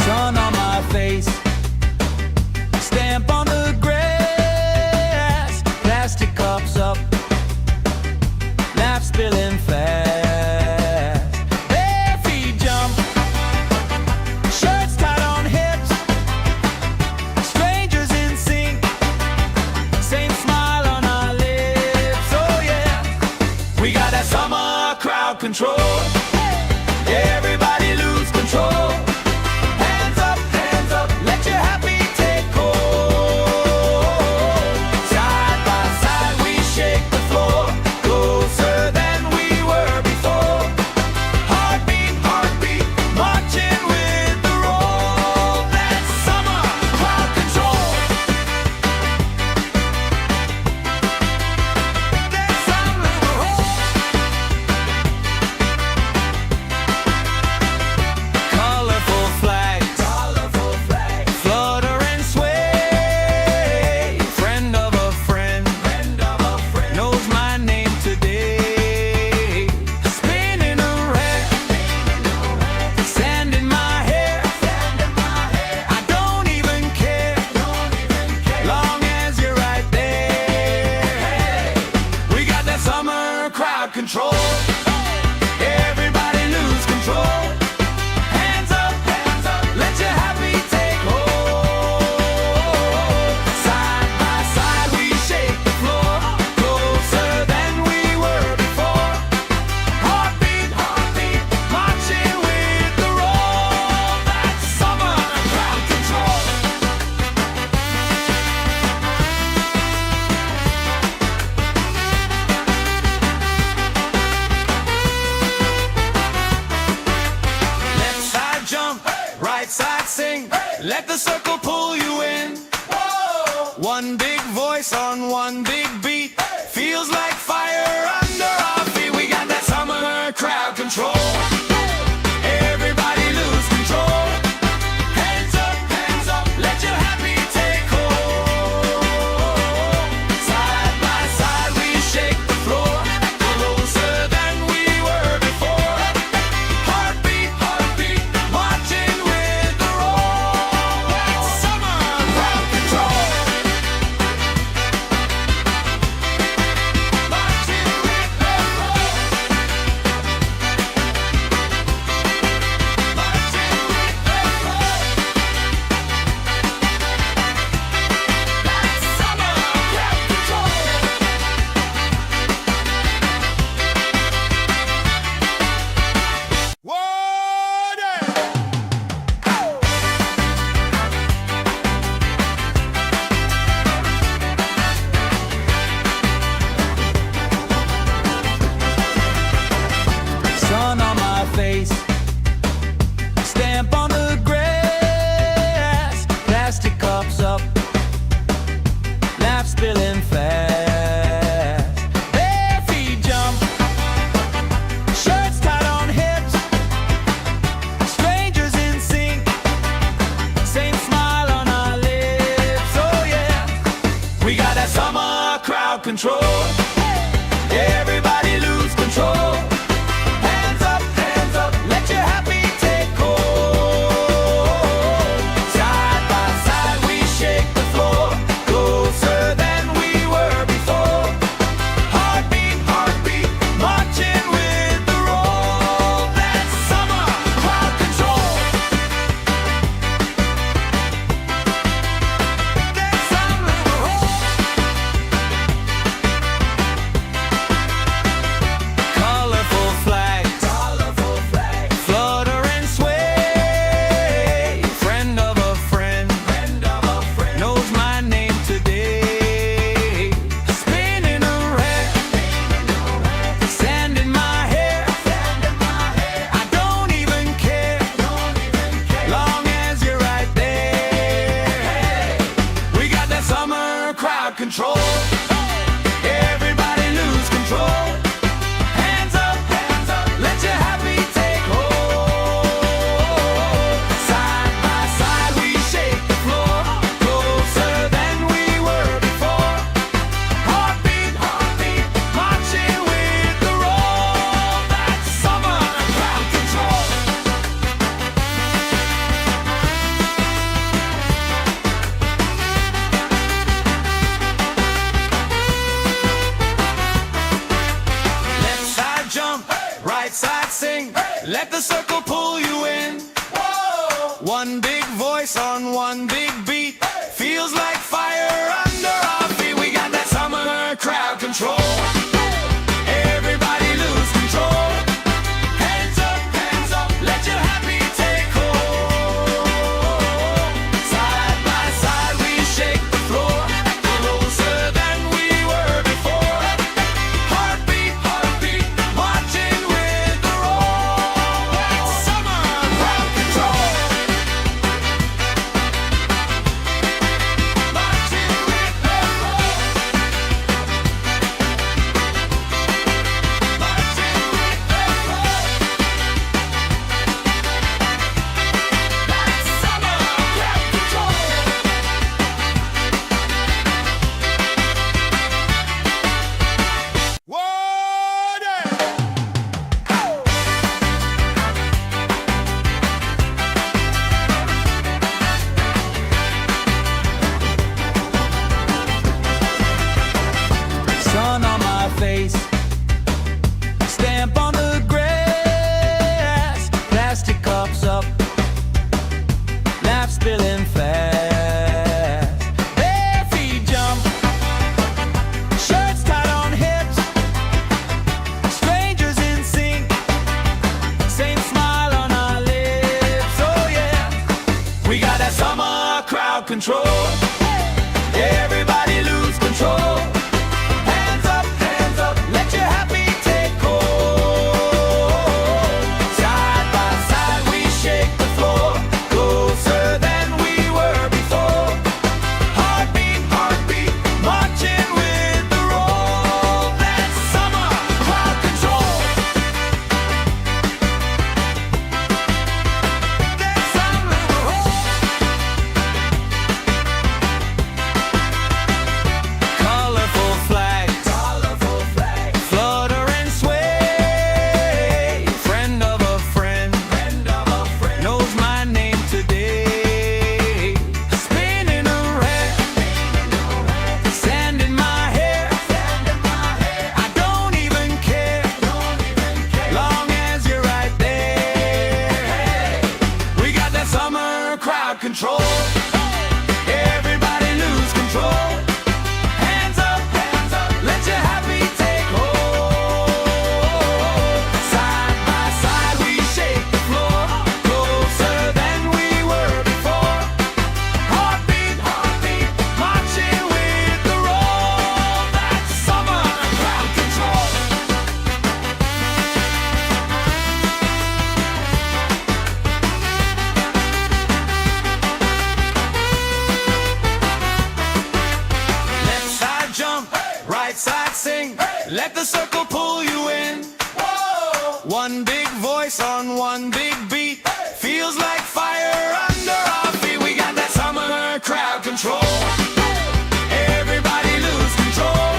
Sun on my face, stamp on the grass, plastic cups up, laugh spilling fast. Bare feet jump, shirts tied on hips, strangers in sync, same smile on our lips. Oh yeah, we got that summer crowd control. Everybody lose control. Hands up, let your happy take hold. Side by side we shake the floor, closer than we were before. Heartbeat, marching with the roll. That's summer crowd control. That's summer roll. Colorful flags, flutter and sway. Friend of a friend, knows my name today. Spinning around, sand in my hair. I don't even care, long as you're right there. We got that summer crowd control. Everybody lose control. Hands up, let your happy take hold. Side by side we shake the floor, closer than we were before. Heartbeat, marching with the roll. That's summer crowd control. Left side jump, right side sing, let the circle pull you in. Whoa! One big voice on one big beat, feels like fire under our feet. We got that summer crowd control. Everybody lose control. Hands up, let your happy take hold. Side by side we shake the floor, closer than we were before. Heartbeat, marching with the roll. That's summer crowd control. Marching with the roll. Marching with the roll. That's summer crowd control. Sun on my face, stamp on the grass, plastic cups up, laugh spilling fast. Bare feet jump, shirts tied on hips, strangers in sync, same smile on our lips. Oh yeah, we got that summer crowd control. Everybody lose control. Hands up, let your happy take hold. Side by side we shake the floor, closer than we were control. Everybody lose control. Hands up, let your happy take hold. Side by side we shake the floor, closer than we were before. Heartbeat, marching with the roll. That's summer crowd control. Left side jump, right side sing. Let the circle pull you in. One big voice on one big beat. Feels like fire under our feet. We got that summer crowd control. Everybody lose control. Hands up, let your happy take hold. Side by side we shake the floor, closer than we were before. Heartbeat, marching with the roll. That's summer crowd control. Marching with the roll. Marching with the roll. That's summer crowd control. Sun on my face, stamp on the grass, plastic cups up, laugh spilling fast. Bare feet jump, shirts tied on hips, strangers in sync, same smile on our lips. Oh yeah, we got that summer crowd control. Everybody lose control. Hands up, let your happy take hold. Side by side we shake the floor, closer than we were before. Heartbeat, marching with the roll. That's summer crowd control. That's summer colorful flags, flutter and sway. Friend of a friend, knows my name today. Spinning around, sand in my hair. I don't even care, long as you're right there. We got that summer crowd control. Everybody lose control. Hands up, let your happy take hold. Side by side we shake the floor, closer than we were before. Heartbeat, marching with the roll. That's summer crowd control. Left side jump, right side sing. Let the circle pull you in. One big voice on one big beat. Feels like fire under our feet. We got that summer crowd control. Everybody lose control.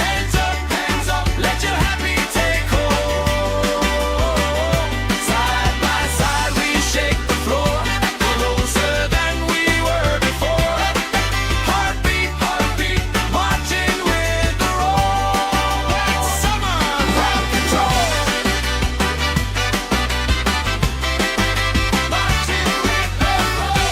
Hands up, let your happy take hold. Side by side we shake the floor, closer than we were before. Heartbeat, marching with the roll. That's summer crowd control. Marching with the roll.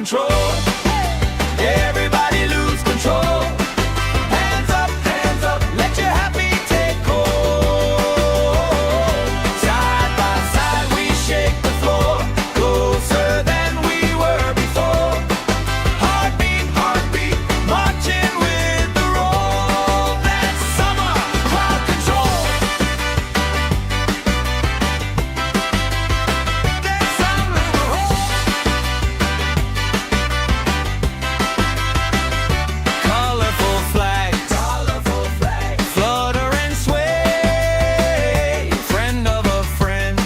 control. Everybody lose control. Hands up, let your happy take hold. Side by side we shake the floor, closer than we were before. Heartbeat, heartbeat, marching with the roll. That's summer crowd control. That's summer. Colorful flags, flutter and sway. Friend of a friend,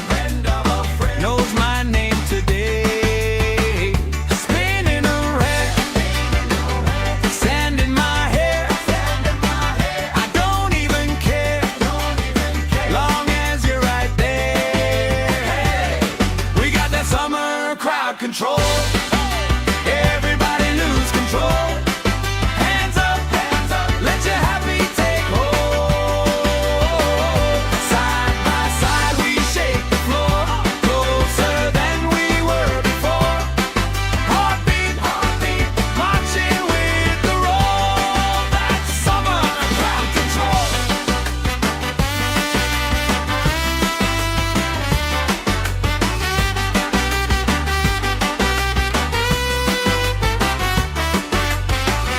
knows my name today. Spinning around, sand in my hair. I don't even care, long as you're right there. We got that summer crowd control. Everybody lose control. Hands up, let your happy take hold. Side by side we shake the floor, closer than we were before. Heartbeat, heartbeat, marching with the roll. That's summer crowd control.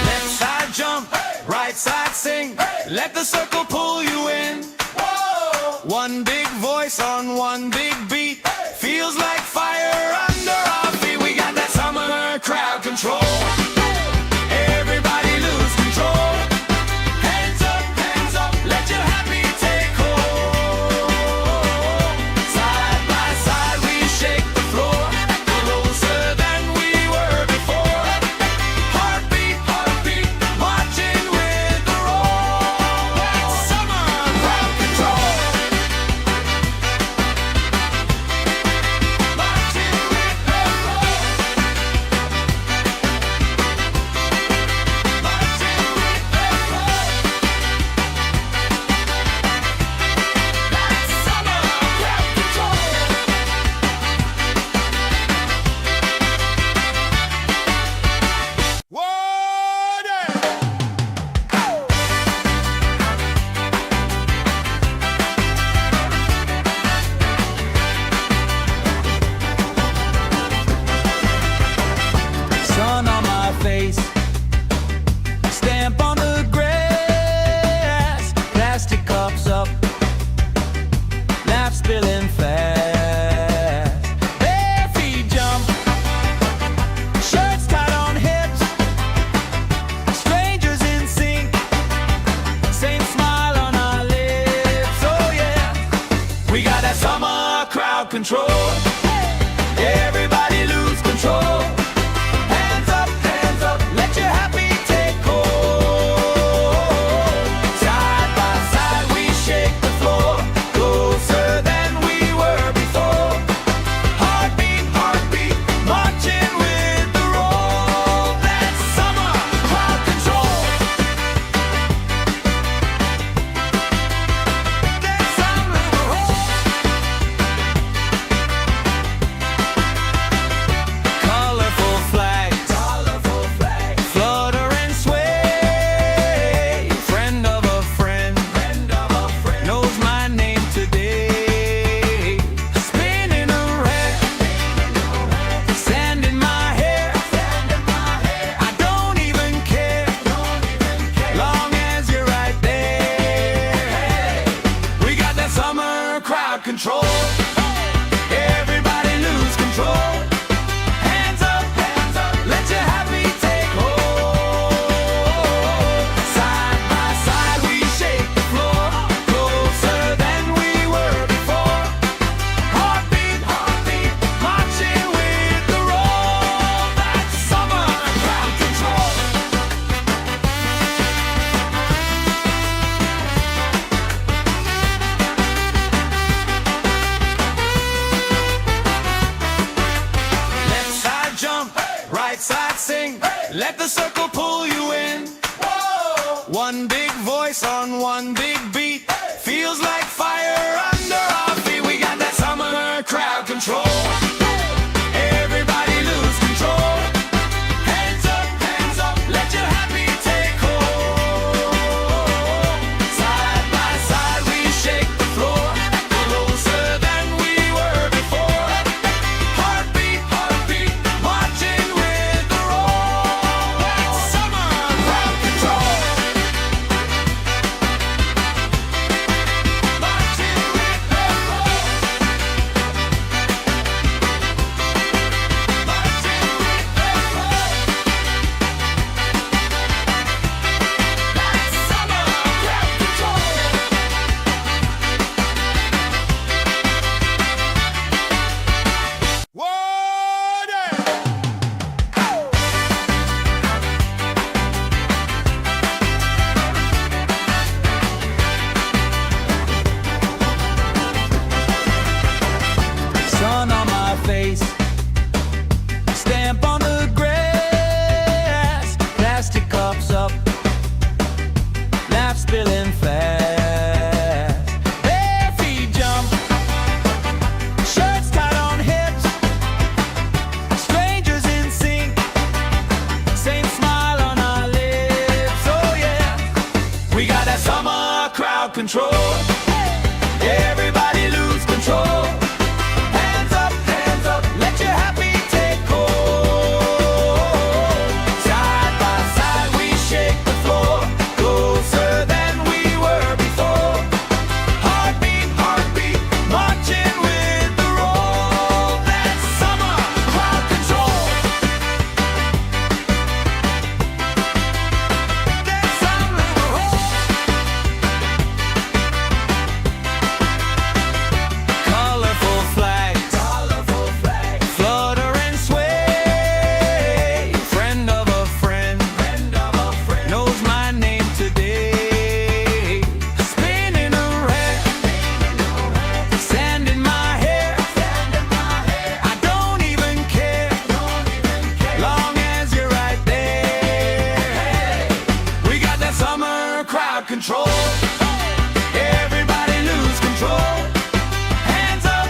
Left side jump, right side sing. Let the circle pull you in. One big voice on one big beat. Feels like fire under our feet. We got that summer crowd control. Everybody lose control. Hands up, let your happy take hold. Side by side we shake the floor, closer than we were before. Heartbeat, heartbeat, marching with the roll. That's summer crowd control. Marching with the roll. Marching with the roll. That's summer crowd control. Sun on my face, stamp on the grass, plastic cups up, laugh spilling fast. Bare feet jump, shirts tied on hips, strangers in sync, same smile on our lips. Oh yeah, we got that summer crowd control. Everybody lose control. Hands up, let your happy take hold. Side by side we shake the floor, closer than we were before. Heartbeat, heartbeat, marching with the roll. That's summer crowd control. That's summer. Colorful flags, flutter and sway. Friend of a friend, knows my name today. Spinning around, sand in my hair. I don't even care, long as you're right there. We got that summer crowd control. Everybody lose control. Hands up, let your happy take hold. Side by side we shake the floor, closer than we were before. Heartbeat, heartbeat, marching with the roll. That's summer crowd control. Left side jump, right side sing. Let the circle pull you in. One big voice on one big beat. Feels like fire under our feet. We got that summer crowd control. Everybody lose control. We got that summer crowd control. Everybody lose control. Hands up, let your happy take hold. Side by side we shake the floor, closer than we were before. Heartbeat, heartbeat, marching with the roll. That's summer crowd control. That's summer crowd. Colorful flags, flutter and sway. Friend of a friend, knows my name today. Spinning around, sand in my hair. I don't even care, long as you're right there. We got that summer crowd control. Everybody lose control. Hands up,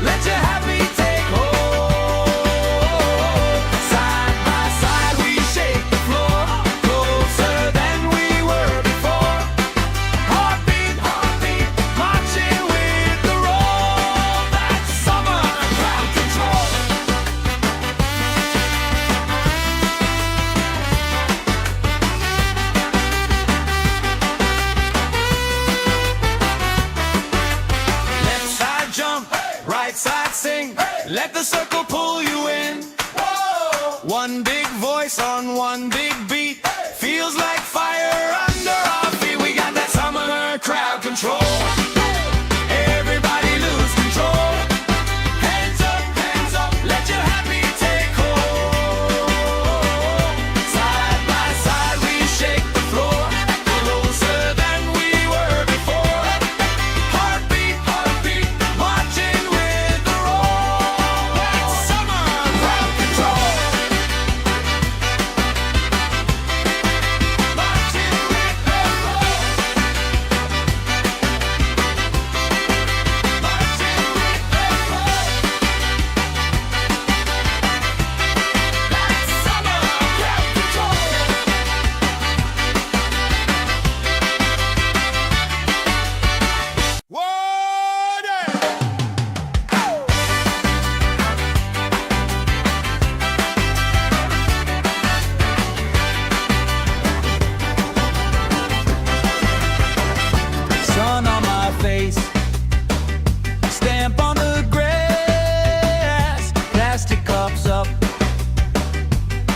let your happy take hold. Side by side we shake the floor, closer than we were before. Heartbeat, heartbeat, marching with the roll. That's summer crowd control. Left side jump, right side sing. Let the circle pull you in. One big voice on one big beat. Feels like fire under our feet. We got that summer crowd control. Everybody lose control. Hands up, let your happy take hold. Side by side we shake the floor, closer than we were before. Heartbeat, heartbeat, marching with the roll. That's summer crowd control. Marching with the roll. Marching with the roll. That's summer crowd control. Sun on my face, stamp on the grass, plastic cups up,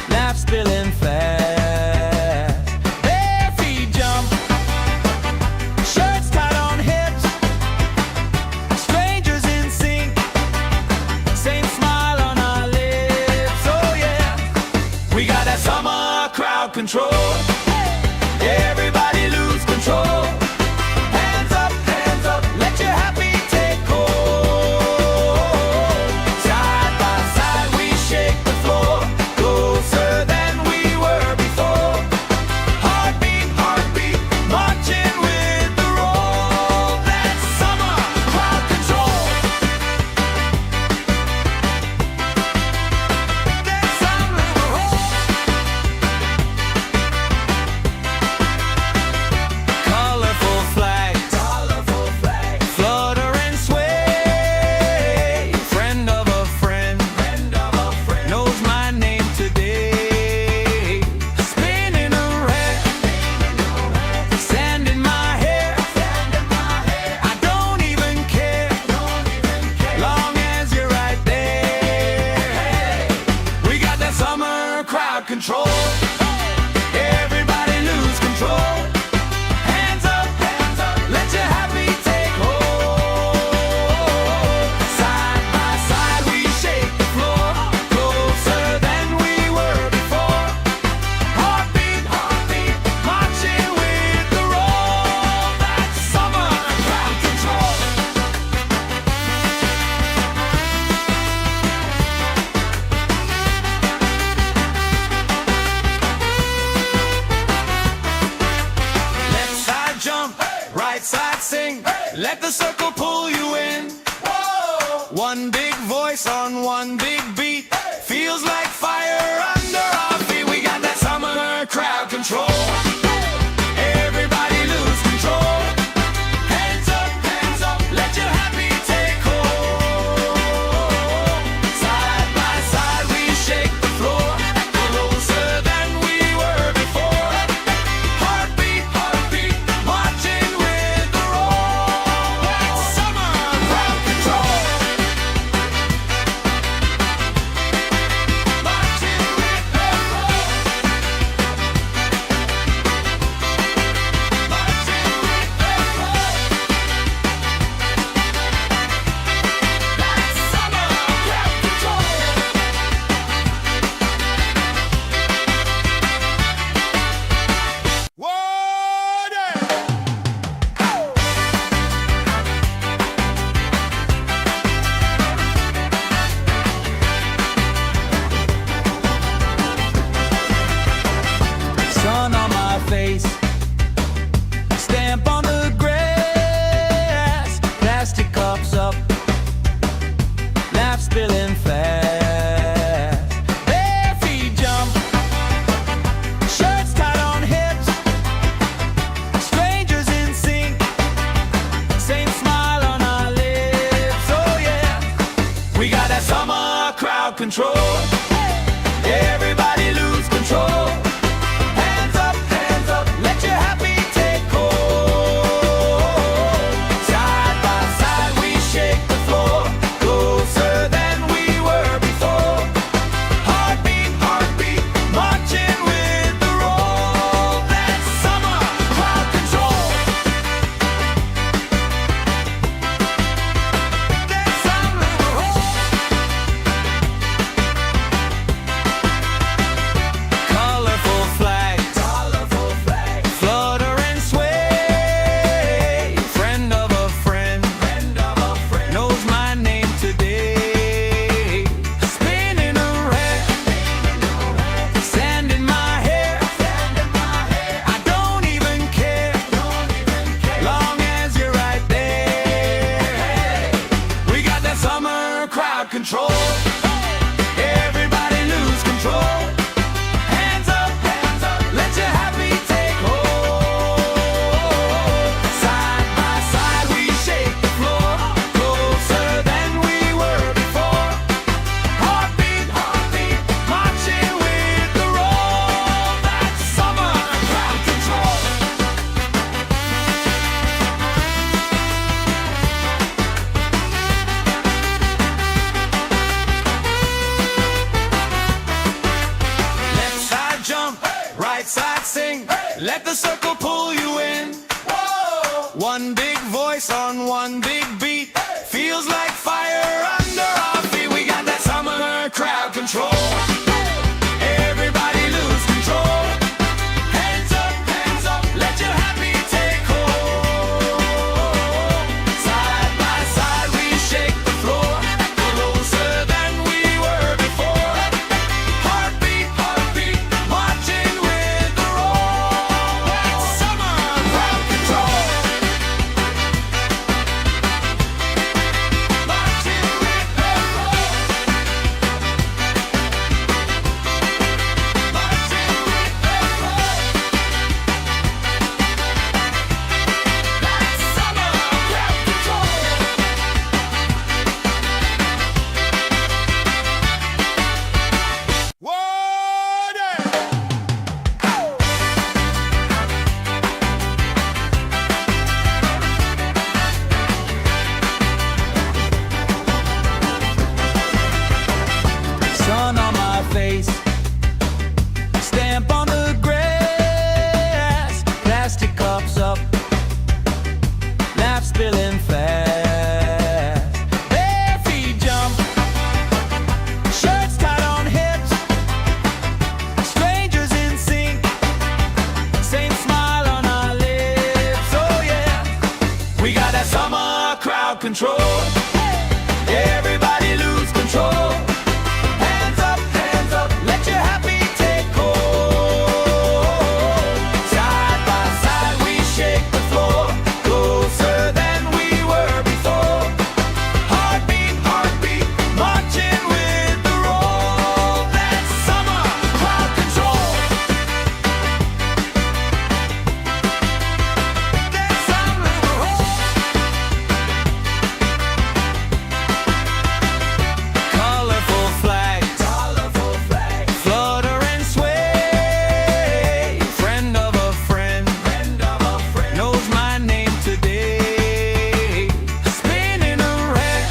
laugh spilling fast. Bare feet jump, shirts tied on hips, strangers in sync, same smile on our lips. Oh yeah, we got that summer crowd control. Everybody lose control. Hands up, let your happy take hold. Side by side we shake the floor, closer than we were before. Heartbeat, heartbeat, marching with the roll. That's summer crowd control. That's summer crowd. Colorful flags, flutter and sway. Friend of a friend, knows my name today. Spinning around, sand in my hair. I don't even care, long as you're right there. We got that summer crowd control. Everybody lose control. Hands up, let your happy take hold. Side by side we shake the floor, closer than we were before. Heartbeat, heartbeat, marching with the roll. That's summer crowd control. Left side jump, right side sing. Let the circle pull you in. One big voice on one big beat. Feels like fire under our feet. We got that summer crowd control. Everybody control. Everybody lose control. Hands up, let your happy take hold. Side by side we shake the floor, closer than we were before. Heartbeat, heartbeat, marching with the roll. That's summer crowd control. That's summer roll. Colorful flags, flutter and sway. Friend of a friend, knows my name today. Spinning around, sand in my hair. I don't even care, long as you're right there. We got that summer crowd control. Everybody lose control. Hands up, let your happy take hold. Side by side we shake the floor, closer than we were before. Heartbeat, heartbeat, marching with the roll. That's summer crowd control. Left side jump, right side sing. Let the circle pull you in. One big voice on one big beat. Feels like fire under our feet. We got that summer crowd control. Everybody lose control. Hands up, let your happy take hold. Side by side we shake the floor, closer than we were before. Heartbeat, heartbeat, marching with the roll. That's summer crowd control. Marching with the roll. Marching with the roll. That's summer crowd control. Sun on my face, stamp on the grass, plastic cups up, laugh spilling fast. Bare feet jump, shirts tied on hips, strangers in sync, same smile on our lips. Oh yeah, we got that summer crowd control. Everybody lose control. Hands up, let your happy take hold. Side by side we shake the floor, closer than we were before. Heartbeat, heartbeat, marching with the roll. That's summer crowd control. That's summer roll. Colorful flags, flutter and sway. Friend of a friend, knows my name today. Spinning around,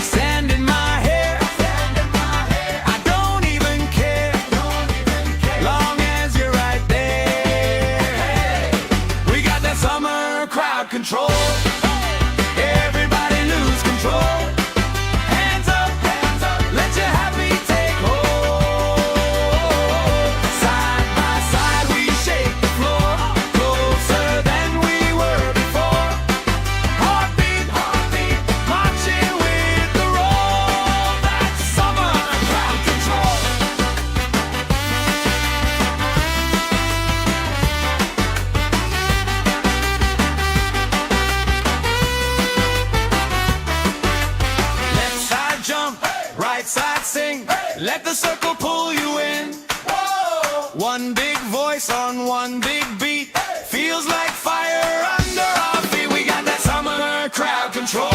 sand in my hair. I don't even care, long as you're right there. We got that summer crowd control. Everybody lose control. Hands up, let your happy take hold. Side by side we shake the floor, closer than we were before. Heartbeat, heartbeat, marching with the roll. That's summer crowd control. Left side jump, right side sing. Let the circle pull you in. One big voice on one big beat. Feels like fire under our feet. We got that summer crowd control.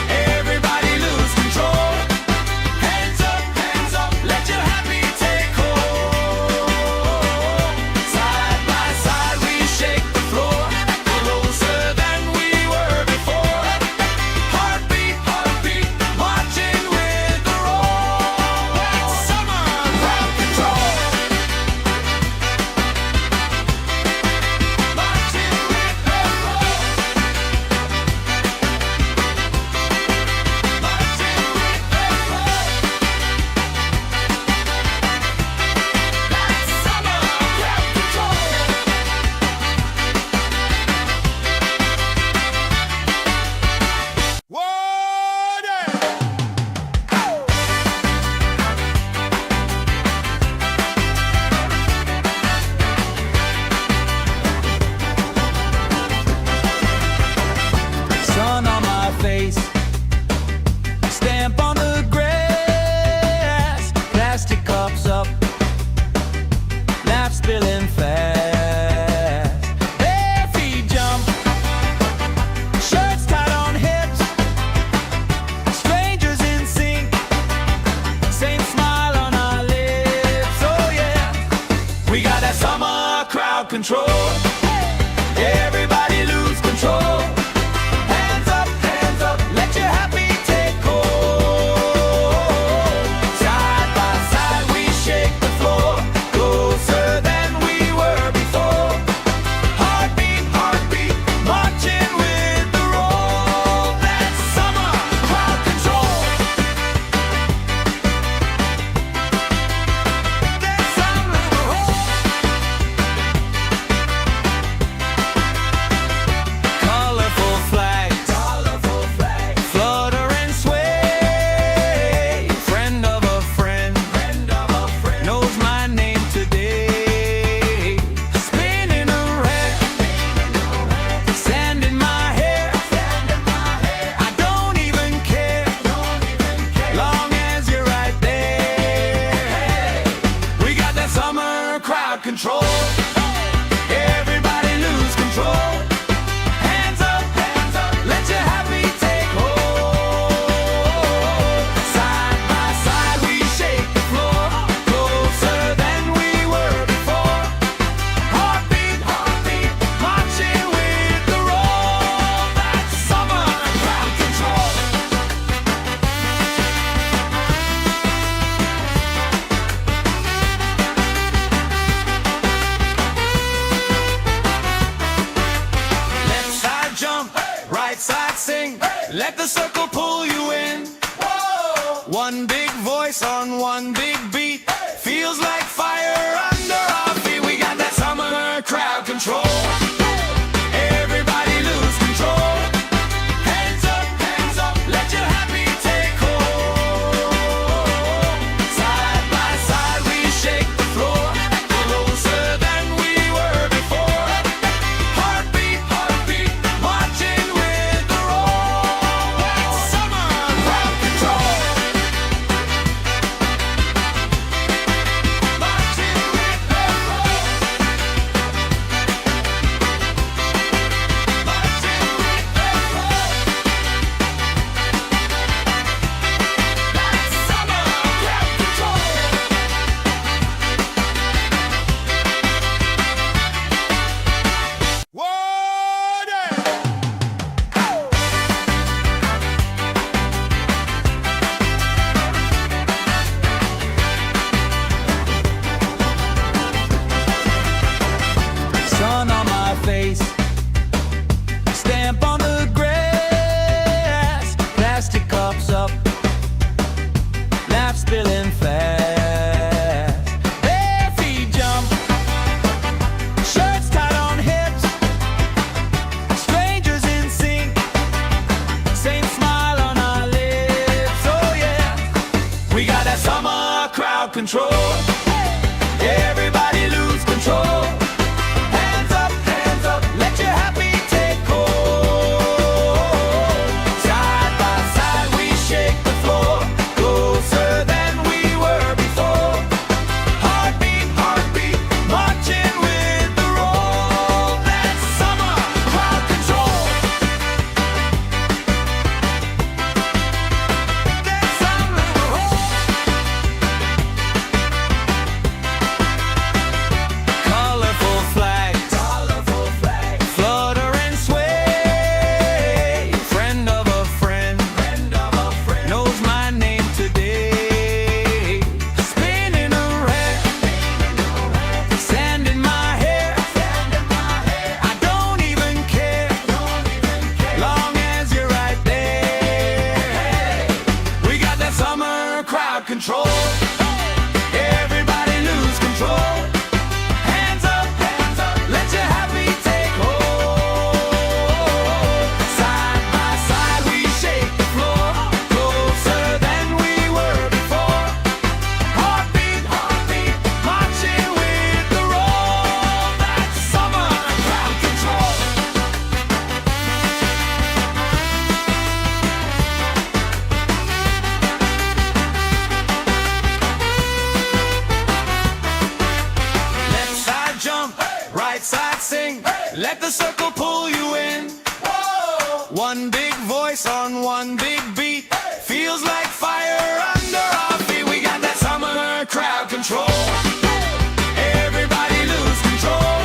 Everybody lose control. control. Everybody lose control. Hands up, let your happy take hold. Side by side we shake the floor, closer than we were before. Heartbeat, heartbeat, marching with the roll. That's summer crowd control. That's summer. Colorful flags, flutter and sway. Friend of a friend, knows my name today. Spinning around, sand in my hair. I don't even care, long as you're right there. We got that summer crowd control. Everybody lose control. Hands up, let your happy take hold. Side by side we shake the floor, closer than we were before. Heartbeat, heartbeat, marching with the roll. That's summer crowd control. Left side jump, right side sing. Let the circle pull you in. One big voice on one big beat. Feels like fire under our feet. We got that summer crowd control. Everybody lose control. Hands up, let your happy take hold. Side by side we shake the floor, closer than we were before. Heartbeat, heartbeat, marching with the roll. That's summer crowd control. Marching with the roll. Marching with the roll. That's summer crowd control. Sun on my face, stamp on the grass, plastic cups up, laugh spilling fast. Bare feet jump, shirts tied on hips, strangers in sync, same smile on our lips. Oh yeah, we got that summer crowd control. Everybody lose control. Hands up, let your happy take hold. Side by side we shake the floor, closer than we were before. Heartbeat, heartbeat, marching with the roll. That's summer crowd control. That's summer. Colorful flags, flutter and sway. Friend of a friend, knows my name today. Spinning around, sand in my hair. I don't even care, long as you're right there. We got that summer crowd control. Everybody lose control. Hands up, let your happy take hold. Side by side we shake the floor, closer than we were before. Heartbeat, heartbeat, marching with the roll. That's summer crowd control. Left side jump, right side sing. Let the circle pull you in. One big voice on one big beat. Feels like fire under our feet. We got that summer crowd control. Everybody lose control.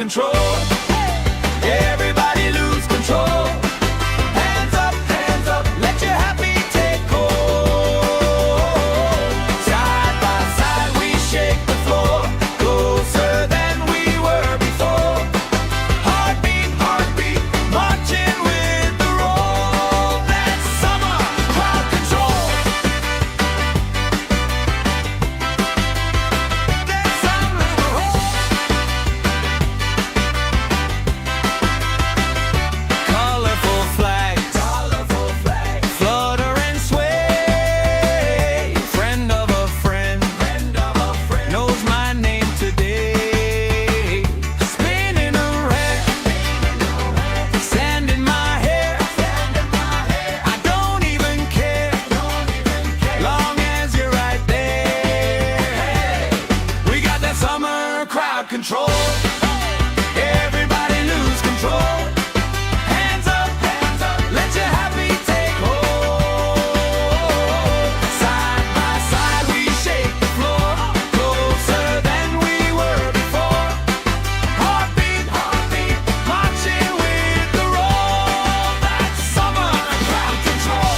control. Everybody lose control. Hands up, let your happy take hold. Side by side we shake the floor, closer than we were before. Heartbeat, heartbeat, marching with the roll. That's summer crowd control. That's summer. Colorful flags, flutter and sway. Friend of a friend, knows my name today. Spinning around, sand in my hair. I don't even care, long as you're right there. We got that summer crowd control. Everybody lose control. Hands up, let your happy take hold. Side by side we shake the floor, closer than we were before. Heartbeat, heartbeat, marching with the roll. That's summer crowd control.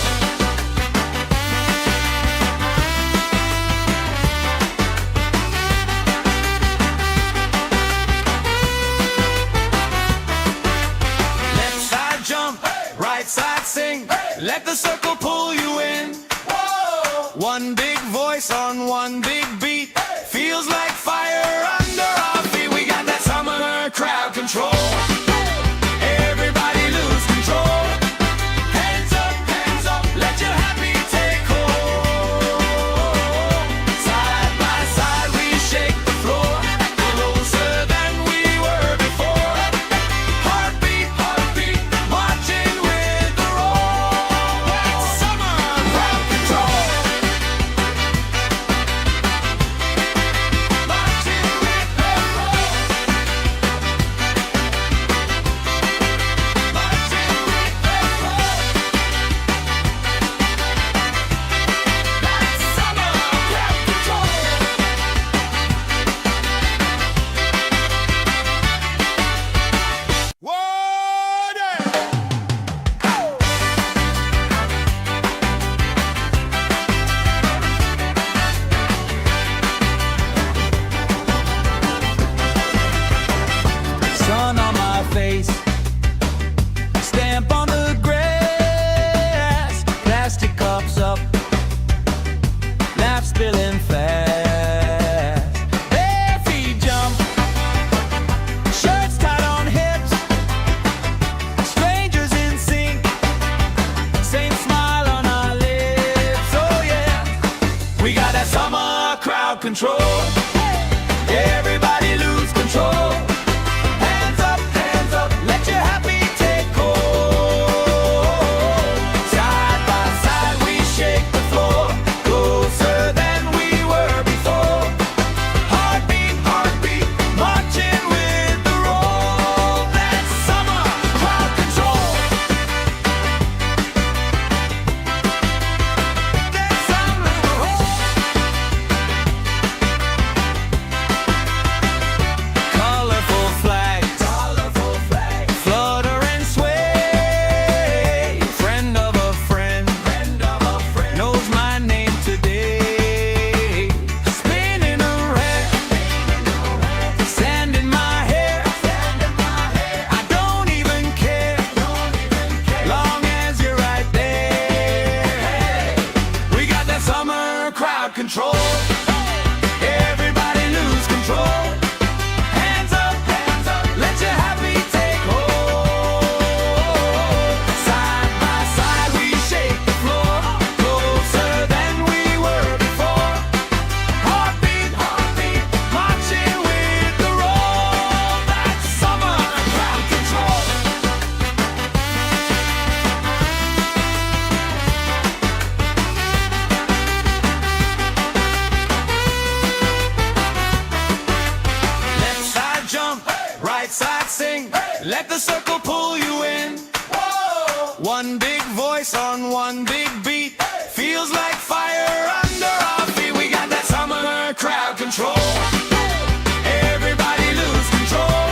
Left side jump, right side sing. Let the circle pull you in. One big voice on one big beat. Feels like fire under our feet. We got that summer crowd control. Everybody lose control. Hands up, let your happy take hold. Side by side we shake the floor, closer than we were before. Heartbeat, heartbeat, marching with the roll. That's summer crowd control. Marching with the roll. Marching with the roll. That's summer crowd control. Sun on my face, stamp on the grass, plastic cups up, laugh spilling fast. Bare feet jump, shirts tied on hips, strangers in sync, same smile on our lips. Oh yeah, we got that summer crowd control. Everybody lose control. Hands up, let your happy take hold. Side by side we shake the floor, closer than we were before. Heartbeat, heartbeat, marching with the roll. That's summer crowd control. That's summer. Colorful flags, flutter and sway. Friend of a friend, knows my name today. Spinning around, sand in my hair. I don't even care, long as you're right there. We got that summer crowd control. Everybody lose control. Hands up, let your happy take hold. Side by side we shake the floor, closer than we were before. Heartbeat, heartbeat, marching with the roll. That's summer crowd control. Left side jump, right side sing. Let the circle pull you in. One big voice on one big beat. Feels like fire under our feet. We got that summer crowd control. Everybody lose control.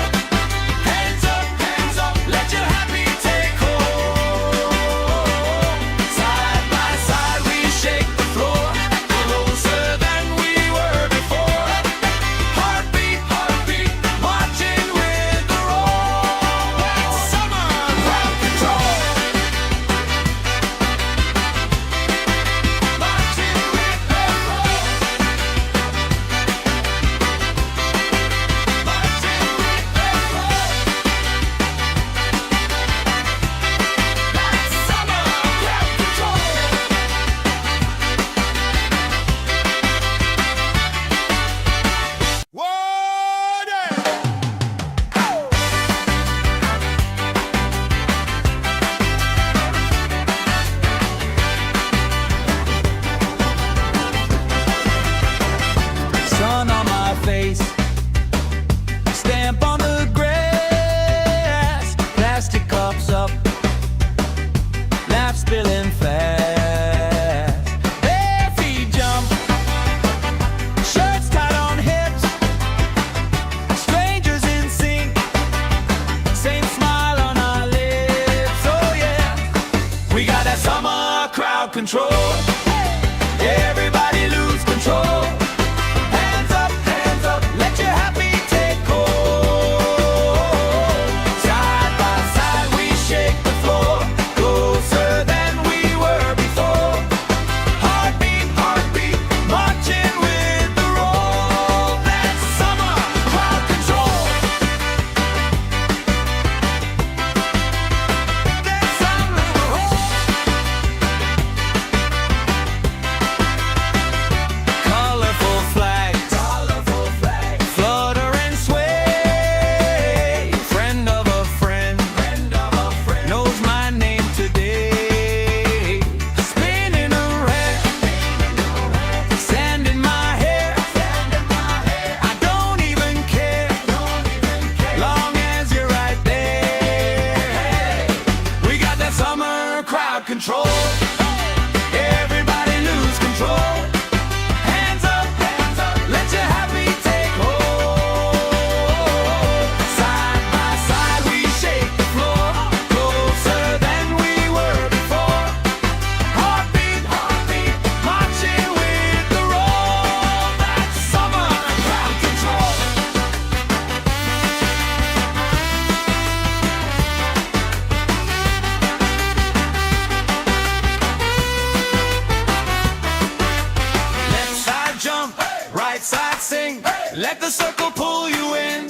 jump, right side sing. Let the circle pull you in.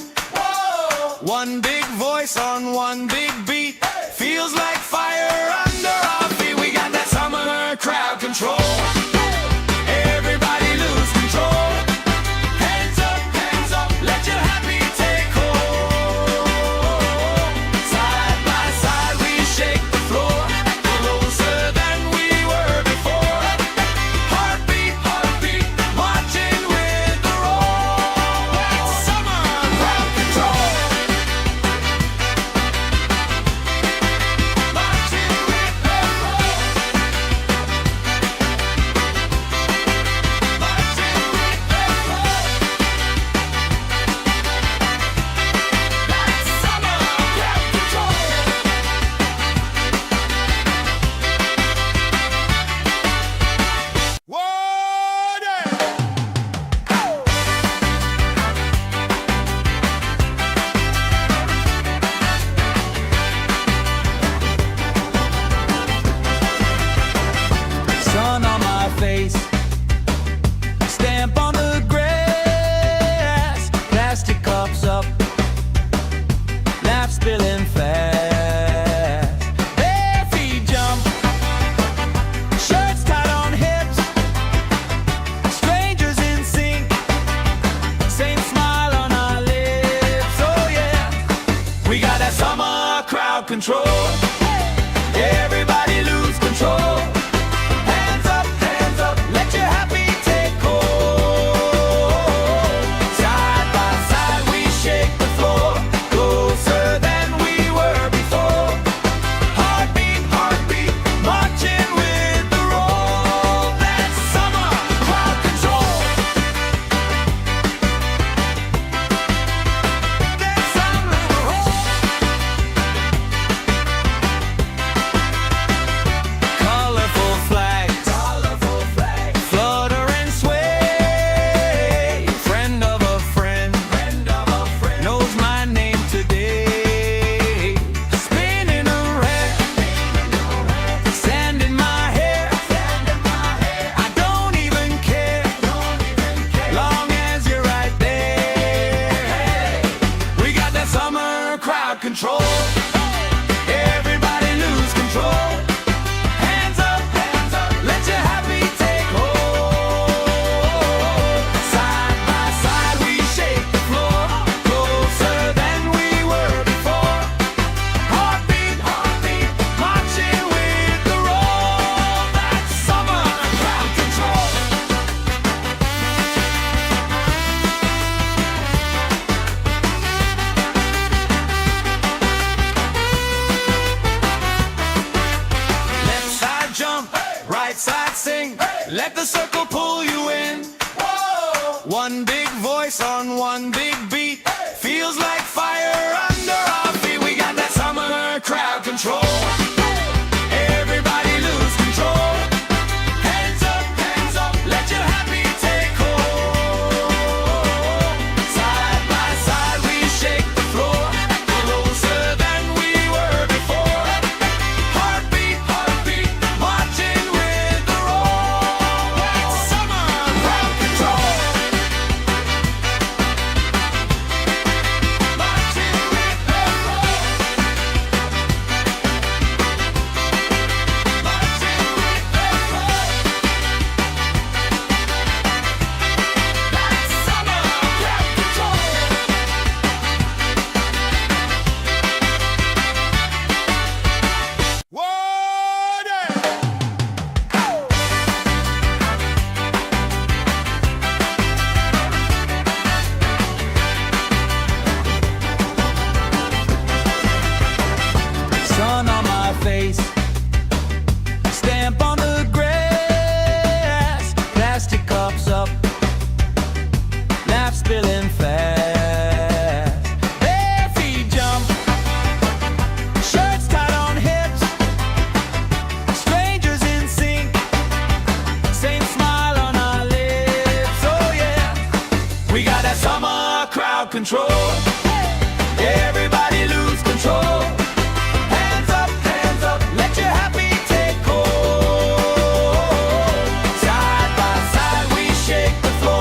One big voice on one big beat. Feels like fire under our feet. We got that summer crowd control. Everybody lose control. Hands up, let your happy take hold. Side by side we shake the floor, closer than we were before. Heartbeat, marching with the roll. That's summer crowd control. Marching with the roll. Marching with the roll. That's summer crowd control. Sun on my face, stamp on the grass, plastic cups up, laugh spilling fast. Bare feet jump, shirts tied on hips, strangers in sync, same smile on our lips. Oh yeah, we got that summer crowd control. Everybody lose control. Hands up, let your happy take hold. Side by side we shake the floor, closer than we were before. Heartbeat, marching with the roll. That's summer crowd control. That's summer colorful flags, flutter and sway. Friend of a friend, knows my name today. Spinning around, sand in my hair. I don't even care, long as you're right there. We got that summer crowd control. Everybody lose control. Hands up, let your happy take hold. Side by side we shake the floor, closer than we were before. Heartbeat, marching with the roll. That's summer crowd control. Left side jump, right side sing. Let the circle pull you in. One big voice on one big beat. Feels like fire under our feet. We got that summer crowd control. Everybody lose control. Hands up, let your happy take hold. Side by side we shake the floor, closer than we were before. Heartbeat, marching with the roll. That's summer crowd control. Marching with the roll. Marching with the roll. That's summer crowd control. Sun on my face, stamp on the grass, plastic cups up, laugh spilling fast. Bare feet jump, shirts tied on hips, strangers in sync, same smile on our lips. Oh yeah, we got that summer crowd control. Everybody lose control. Hands up, let your happy take hold. Side by side we shake the floor.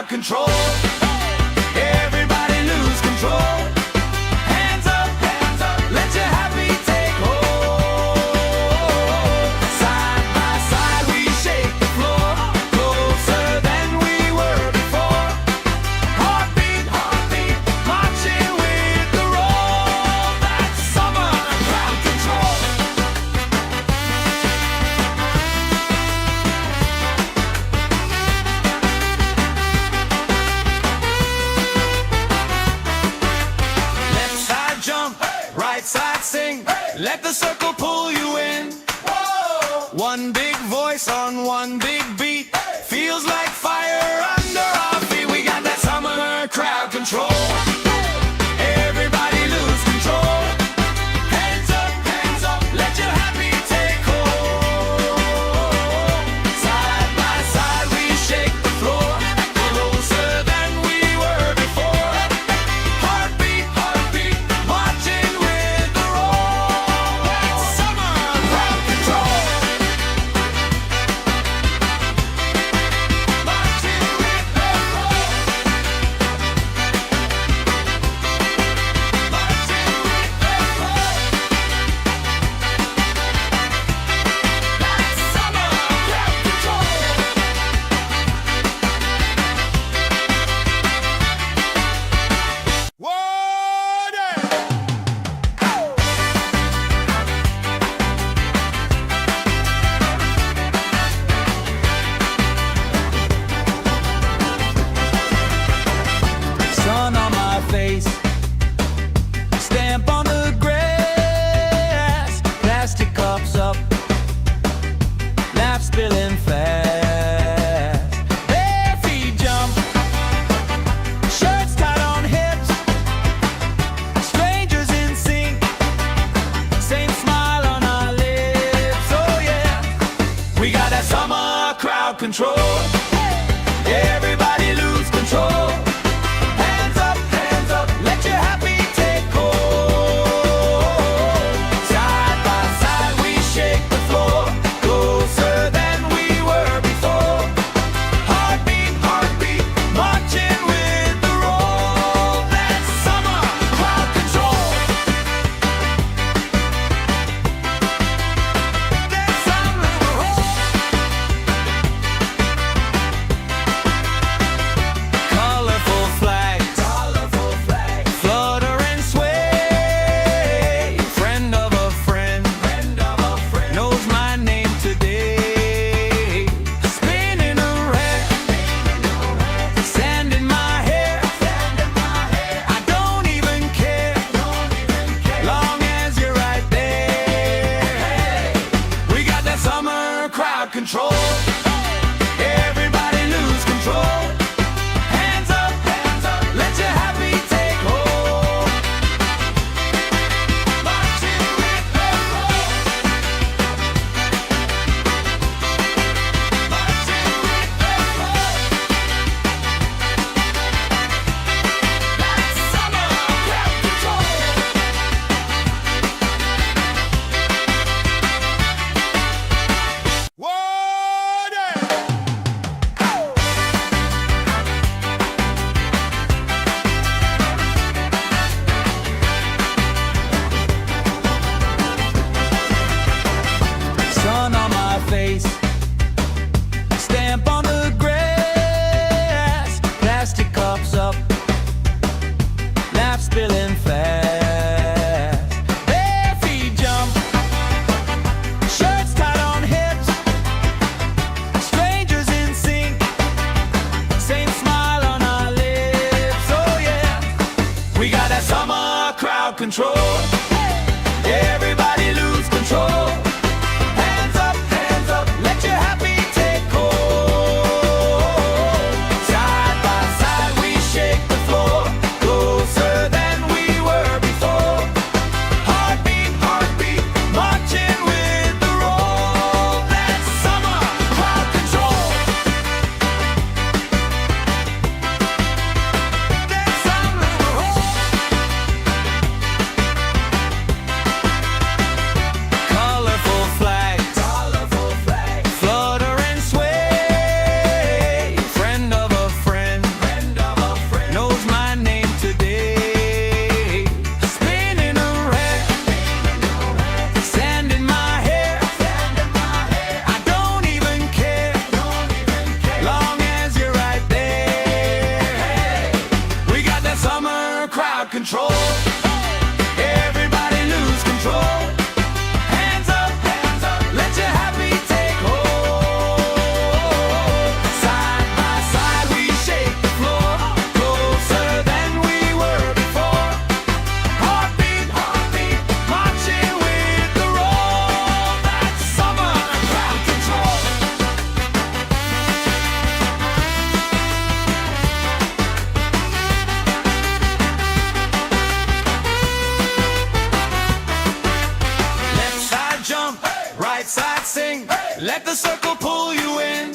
crowd control. Everybody lose control. Hands up, let your happy take hold. Side by side we shake the floor, closer than we were before. Heartbeat, marching with the roll. That's summer crowd control. Left side jump, right side sing. Let the circle pull you in. One big voice on one big beat. Feels like fire under our feet. We got that summer crowd control. Everybody lose control. Hands up, let your happy take hold. Side by side we shake the floor, closer than we were before. Heartbeat, marching with the roll. That's summer crowd control. Marching with the roll. Marching with the roll. That's summer crowd control. Sun on my face, stamp on the grass, plastic cups up, laugh spilling fast. Bare feet jump, shirts tied on hips, strangers in sync, same smile on our lips. Oh yeah, we got that summer crowd control. Everybody lose control. Hands up, let your happy take hold. Side by side we shake the floor, closer than we were before. Heartbeat, marching with the roll. That's summer crowd control. That's summer colorful flags, flutter and sway. Friend of a friend, knows my name today. Spinning around, sand in my hair. I don't even care, long as you're right there. We got that summer crowd control. Everybody lose control. Hands up, let your happy take hold. Marching with the roll. Marching with the roll. That's summer crowd control. Sun on my face, stamp on the grass, plastic cups up, laugh spilling fast. Bare feet jump, shirts tied on hips, strangers in sync, same smile on our lips. Oh yeah, we got that summer crowd control. Everybody lose control. Hands up, let your happy take hold. Side by side we shake the floor, closer than we were before. Heartbeat, marching with the roll. That's summer crowd control. That's summer. control. Everybody lose control. Hands up, let your happy take hold. Side by side we shake the floor, closer than we were before. Heartbeat, marching with the roll. That's summer crowd control. Left side jump, right side sing. Let the circle pull you in.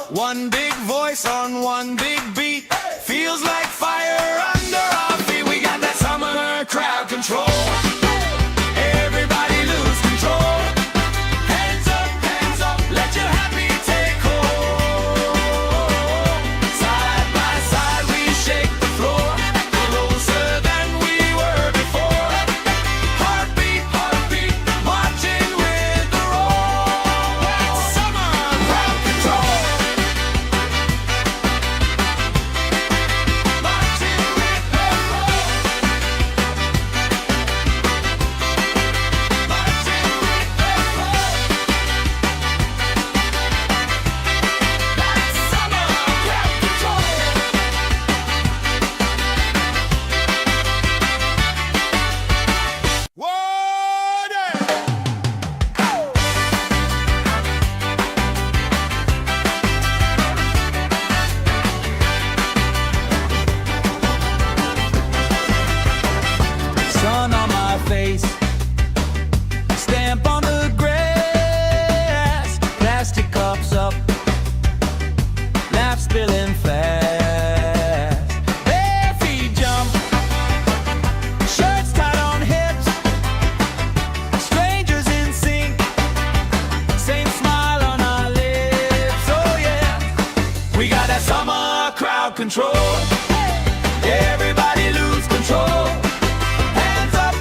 One big voice on one big beat. Feels like fire under our feet. We got that summer crowd control. Everybody lose control. Hands up, let your happy take hold. Side by side we shake the floor, closer than we were before. Heartbeat, marching with the roll. That's summer crowd control. Marching with the roll. Marching with the roll. That's summer crowd control. Sun on my face, stamp on the grass, plastic cups up, laugh spilling fast. Bare feet jump, shirts tied on hips, strangers in sync, same smile on our lips. Oh yeah, we got that summer crowd control. Everybody lose control. Hands up,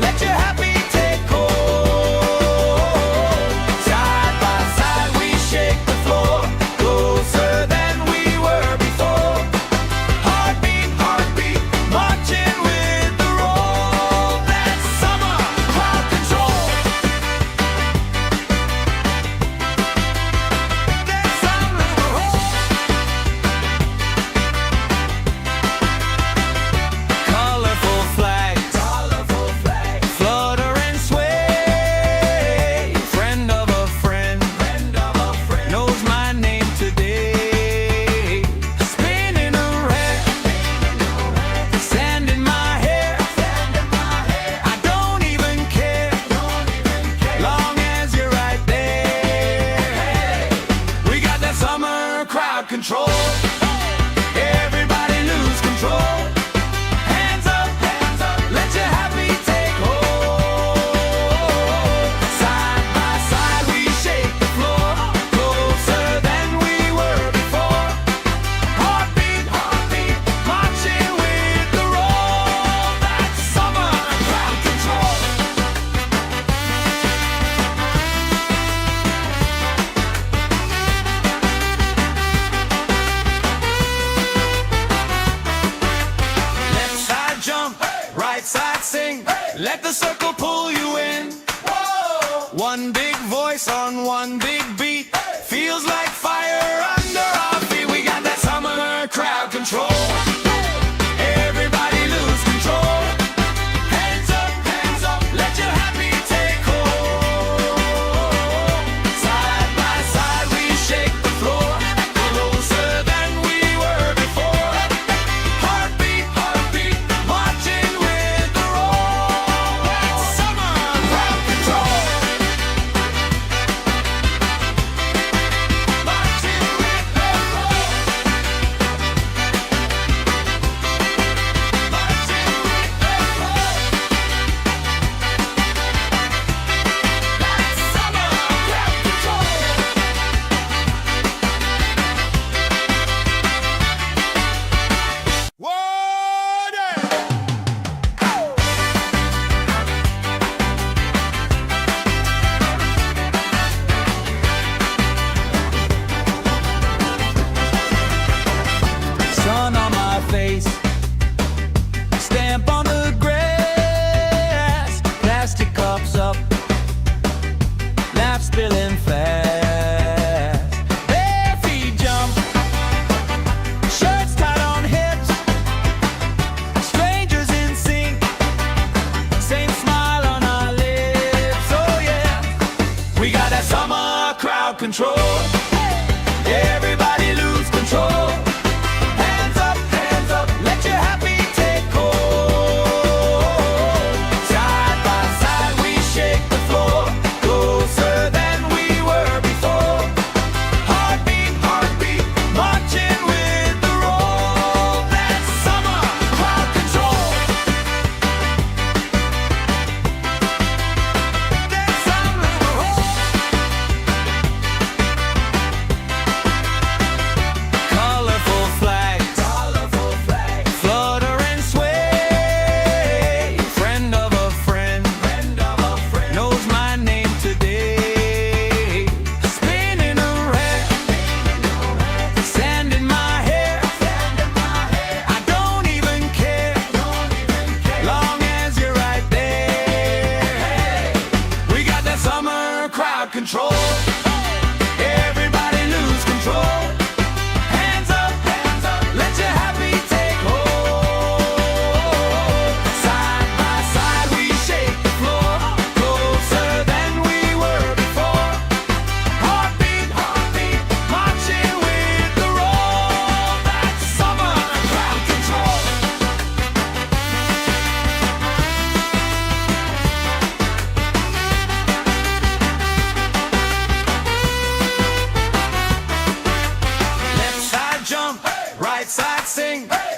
let your happy take hold. Side by side we shake the floor, closer than we were before. Heartbeat, marching with the roll. That's summer crowd control. That's summer colorful flags, flutter and sway. Friend of a friend, knows my name today. Spinning around, sand in my hair. I don't even care, long as you're right there. We got that summer crowd control. Everybody lose control. Hands up, let your happy take hold. Side by side we shake the floor, closer than we were before. Heartbeat, marching with the roll. That's summer crowd control. Left side jump, right side sing. Let the circle pull you in. One big voice on one big beat. Feels like fire under our feet. We got that summer crowd control. Everybody lose control. Hands up, let your happy take hold. Side by side we shake the floor, closer than we were before. Heartbeat, marching with the roll. That's summer crowd control.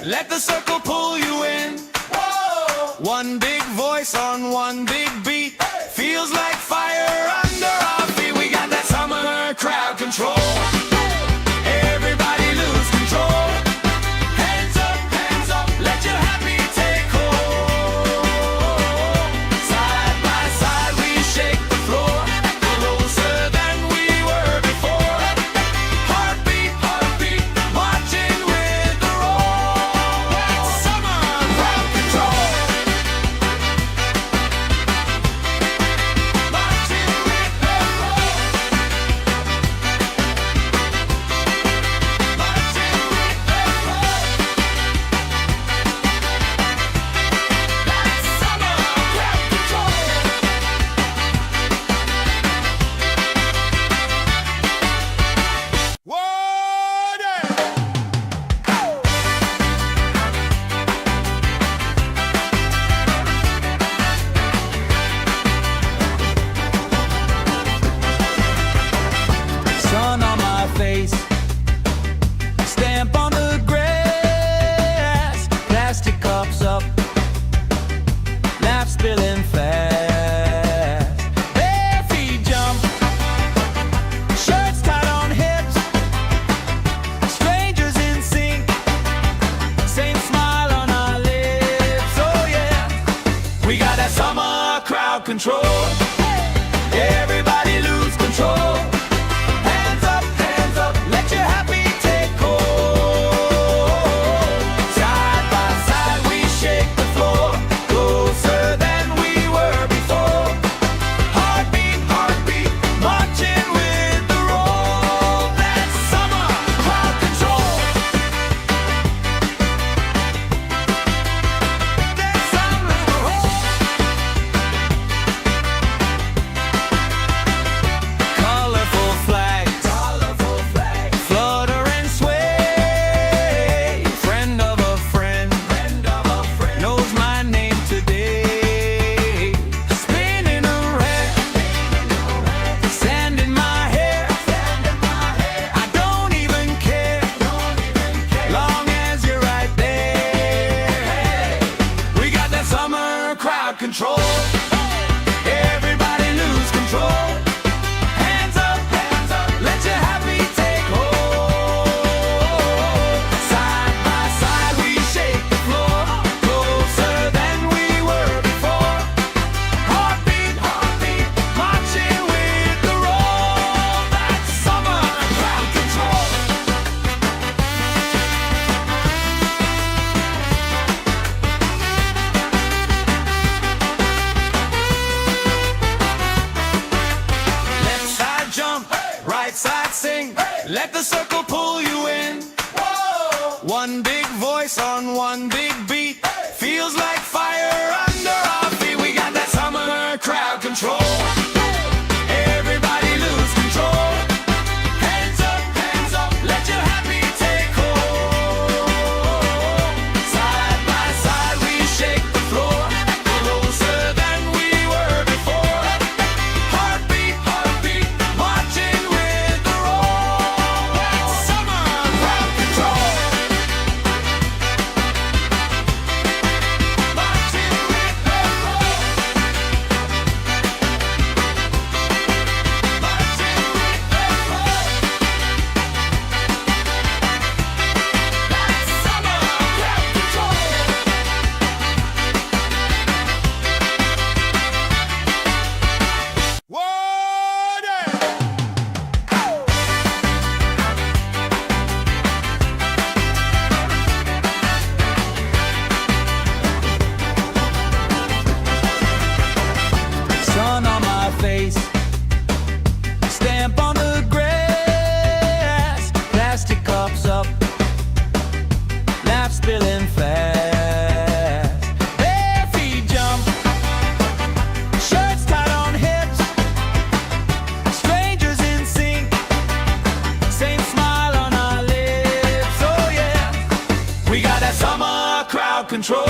let the circle pull you in. Whoa. One big voice on one big beat, feels like fire under our feet. We got that summer crowd control. Everybody lose control. Hands up, let your happy take hold. Side by side we shake the floor, closer than we were before. Heartbeat, marching with the roll. That's summer crowd control. Marching with the roll. Marching with the roll. That's summer crowd control. Sun on my face, stamp on the grass, plastic cups up, laugh spilling fast. Bare feet jump, shirts tied on hips, strangers in sync, same smile on our lips. Oh yeah, we got that summer crowd control. Everybody lose control. Hands up, let your happy take hold. Side by side we shake the floor, closer than we were before. Heartbeat, marching with the roll. That's summer crowd control. That's summer crowd. Colorful flags, flutter and sway. Friend of a friend, knows my name today. Spinning around, sand in my hair. I don't even care, long as you're right there. We got that summer crowd control. Everybody lose control. Hands up, let your happy take hold. Side by side we shake the floor, closer than we were before. Heartbeat, marching with the roll. That's summer crowd control. Left side jump, right side sing, let the circle pull you in. Whoa. One big voice on one big beat, feels like fire under our feet. We got that summer crowd control. Everybody lose control. Hands up, let your happy take hold. Side by side we shake the floor, closer than we were before. Heartbeat, marching with the roll. That's summer crowd control. Marching with the roll. Marching with the roll. That's summer crowd control. Sun on my face, stamp on the grass, plastic cups up, laugh spilling fast. Bare feet jump, shirts tied on hips, strangers in sync, same smile on our lips. Oh yeah, we got that summer crowd control.